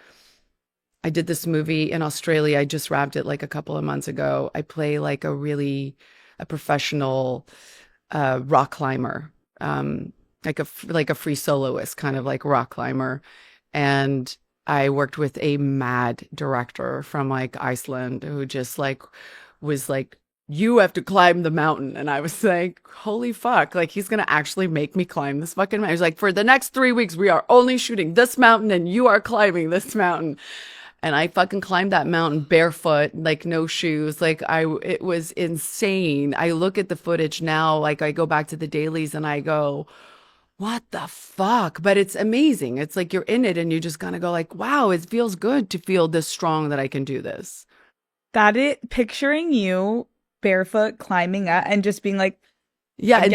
I did this movie in Australia. I just wrapped it like a couple of months ago. I play like a professional rock climber, like a free soloist, kind of like rock climber. And I worked with a mad director from like Iceland who just like was like, you have to climb the mountain. And I was like, holy fuck, like he's going to actually make me climb this fucking mountain. He's like, for the next 3 weeks, we are only shooting this mountain and you are climbing this mountain. And I fucking climbed that mountain barefoot, like no shoes. Like it was insane. I look at the footage now, like I go back to the dailies and I go, what the fuck? But it's amazing. It's like you're in it and you just kind of go like, wow, it feels good to feel this strong that I can do this. Picturing you barefoot climbing up and just being like, yeah, and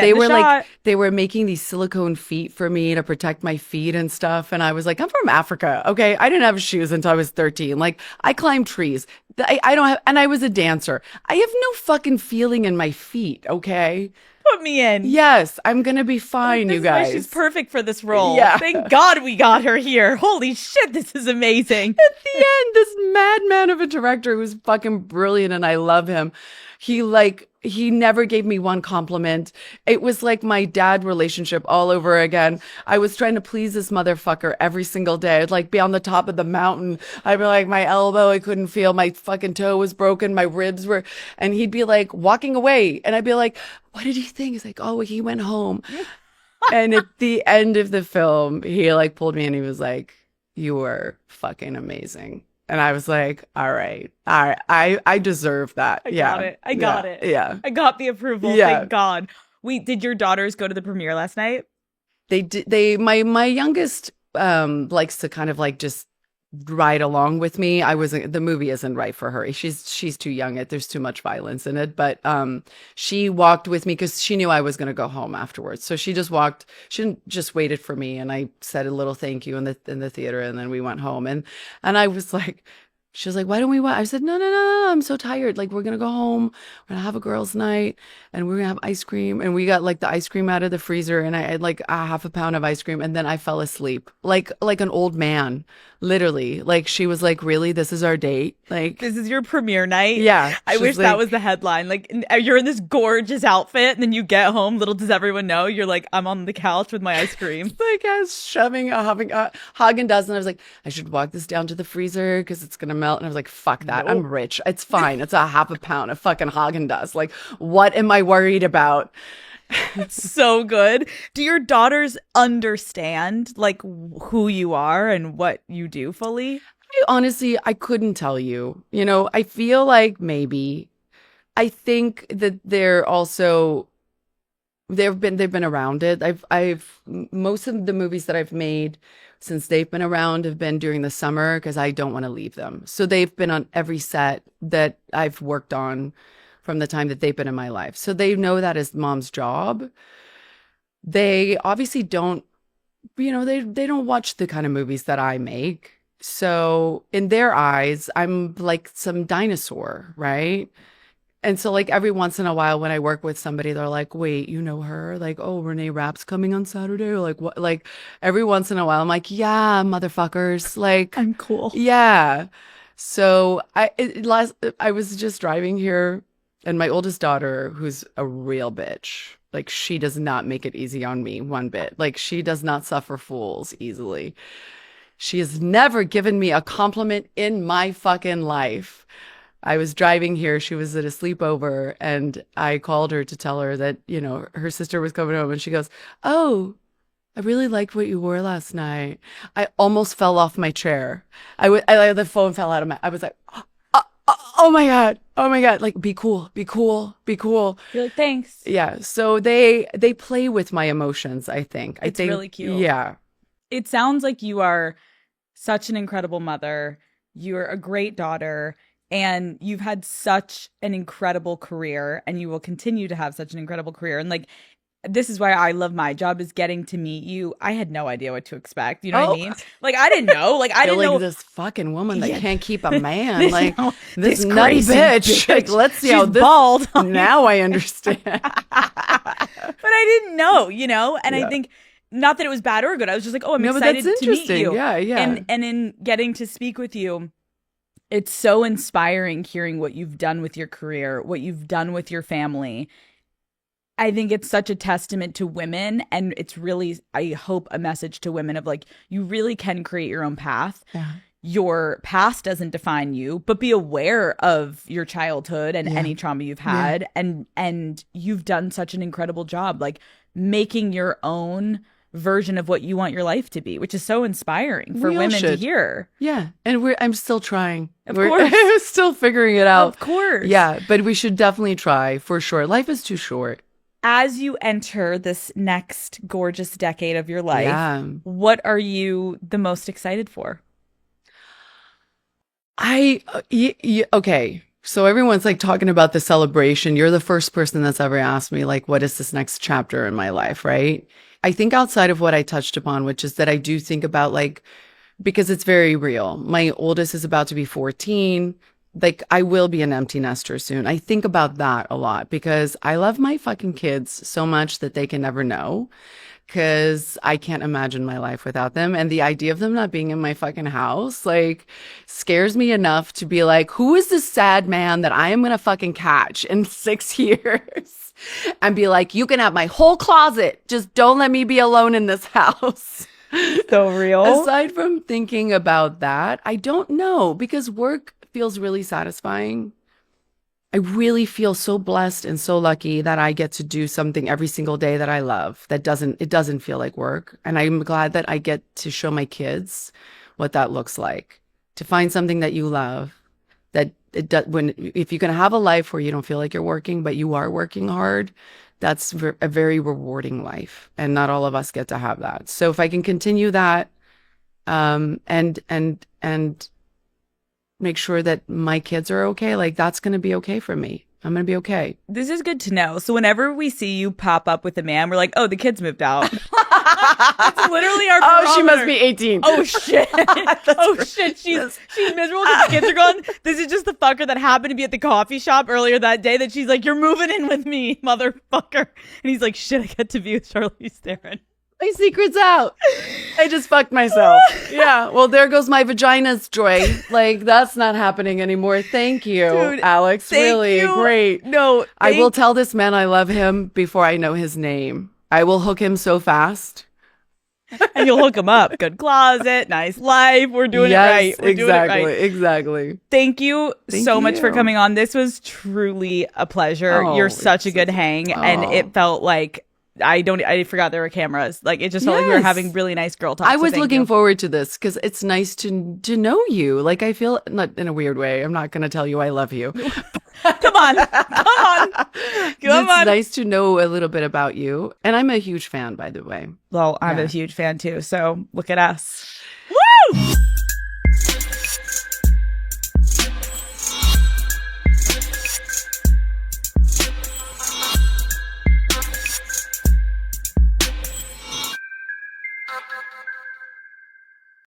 they were making these silicone feet for me to protect my feet and stuff. And I was like, I'm from Africa. Okay. I didn't have shoes until I was 13. Like I climbed trees. I don't have, and I was a dancer. I have no fucking feeling in my feet. Okay. Put me in. Yes, I'm going to be fine, you guys. She's perfect for this role. Yeah. Thank God we got her here. Holy shit, this is amazing. At the end, this madman of a director who's fucking brilliant and I love him. He never gave me one compliment. It was like my dad relationship all over again. I was trying to please this motherfucker every single day. I'd like be on the top of the mountain. I'd be like, my elbow, I couldn't feel. My fucking toe was broken. My ribs were, and he'd be like walking away. And I'd be like, what did he think? He's like, oh, he went home. And at the end of the film, he like pulled me and he was like, you were fucking amazing. And I was like, all right, I deserve that. I got it. Yeah. I got the approval. Yeah. Thank God. Did your daughters go to the premiere last night? They did. My youngest likes to kind of like just ride along with me. The movie isn't right for her. She's too young. There's too much violence in it. But she walked with me because she knew I was going to go home afterwards. So she just walked. She just waited for me, and I said a little thank you in the theater, and then we went home. And I was like, she was like, why don't we watch? I said, no, I'm so tired. Like, we're going to go home. We're going to have a girls' night and we're going to have ice cream. And we got like the ice cream out of the freezer and I had like a half a pound of ice cream. And then I fell asleep like an old man, literally. Like, she was like, really? This is our date? Like, this is your premiere night? Yeah. I wish that was the headline. Like, you're in this gorgeous outfit and then you get home. Little does everyone know, you're like, I'm on the couch with my ice cream. Like, I was having a Haagen-Dazs and I was like, I should walk this down to the freezer because it's going to melt. And I was like, fuck that. Nope. I'm rich. It's fine. It's a half a pound of fucking Haagen-Dazs. Like, what am I worried about? It's so good. Do your daughters understand like who you are and what you do fully? I couldn't tell you. You know, I feel like maybe. I think that they're also they've been around it. I've most of the movies that I've made since they've been around have been during the summer because I don't want to leave them. So they've been on every set that I've worked on from the time that they've been in my life. So they know that is mom's job. They obviously don't, you know, they don't watch the kind of movies that I make. So in their eyes, I'm like some dinosaur, right? And so like every once in a while when I work with somebody, they're like, wait, you know her? Like, oh, Renee Rapp's coming on Saturday? Or like what? Like every once in a while, I'm like, yeah, motherfuckers. Like, I'm cool. yeah. So I was just driving here, and my oldest daughter, who's a real bitch, like she does not make it easy on me one bit. Like she does not suffer fools easily. She has never given me a compliment in my fucking life. I was driving here. She was at a sleepover, and I called her to tell her that, you know, her sister was coming home, and she goes, "Oh, I really liked what you wore last night." I almost fell off my chair. The phone fell out of my, I was like, oh my God. Oh my God. Like, be cool, be cool, be cool. You're like, thanks. Yeah. So they play with my emotions, I think. It's really cute. Yeah. It sounds like you are such an incredible mother. You're a great daughter, and you've had such an incredible career, and you will continue to have such an incredible career. And like, this is why I love my job, is getting to meet you. I had no idea what to expect. You know what I mean? Like, I didn't know. Like, I didn't know this fucking woman that can't keep a man. Like, this nutty crazy bitch. Like, let's see how She's this. bald. Now I understand. But I didn't know, you know? And I think, not that it was bad or good. I was just like, oh, I'm excited to meet you. Yeah, yeah. And in getting to speak with you, it's so inspiring hearing what you've done with your career, what you've done with your family. I think it's such a testament to women, and it's really, I hope, a message to women of like, you really can create your own path. Yeah. Your past doesn't define you, but be aware of your childhood and any trauma you've had. And you've done such an incredible job, like making your own version of what you want your life to be, which is so inspiring for women to hear. Yeah. And I'm still trying. Of course. I'm still figuring it out. Of course. Yeah. But we should definitely try, for sure. Life is too short. As you enter this next gorgeous decade of your life, what are you the most excited for? Okay. So everyone's like talking about the celebration. You're the first person that's ever asked me, like, what is this next chapter in my life, right? I think outside of what I touched upon, which is that I do think about, like, because it's very real. My oldest is about to be 14. Like, I will be an empty nester soon. I think about that a lot because I love my fucking kids so much that they can never know, because I can't imagine my life without them. And the idea of them not being in my fucking house, like, scares me enough to be like, who is this sad man that I am going to fucking catch in 6 years and be like, you can have my whole closet. Just don't let me be alone in this house. So real. Aside from thinking about that, I don't know, because work feels really satisfying. I really feel so blessed and so lucky that I get to do something every single day that I love. It doesn't feel like work. And I'm glad that I get to show my kids what that looks like. To find something that you love, that if you can have a life where you don't feel like you're working, but you are working hard, that's a very rewarding life. And not all of us get to have that. So if I can continue that, and make sure that my kids are okay, like, that's going to be okay for me. I'm going to be okay. This is good to know. So whenever we see you pop up with a man, we're like, oh, the kids moved out. It's literally our barometer. Oh, she must be 18. Oh, shit. Shit. She's miserable because the kids are gone. This is just the fucker that happened to be at the coffee shop earlier that day that she's like, you're moving in with me, motherfucker. And he's like, shit, I get to be with Charlize Theron. My secret's out. I just fucked myself. Yeah. Well, there goes my vagina's joy. Like, that's not happening anymore. Thank you, dude, Alex. Really great. No, I will tell this man I love him before I know his name. I will hook him so fast. And you'll hook him up. Good closet, nice life. We're doing it right. We're doing it right. Exactly. Thank you so much for coming on. This was truly a pleasure. You're such a good hang. And it felt like I forgot there were cameras. Like, it just felt like we were having really nice girl talk. I was looking forward to this because it's nice to know you. Like, I feel, not in a weird way, I'm not going to tell you I love you. Come on. It's nice to know a little bit about you. And I'm a huge fan, by the way. Well, I'm a huge fan too. So look at us. Woo!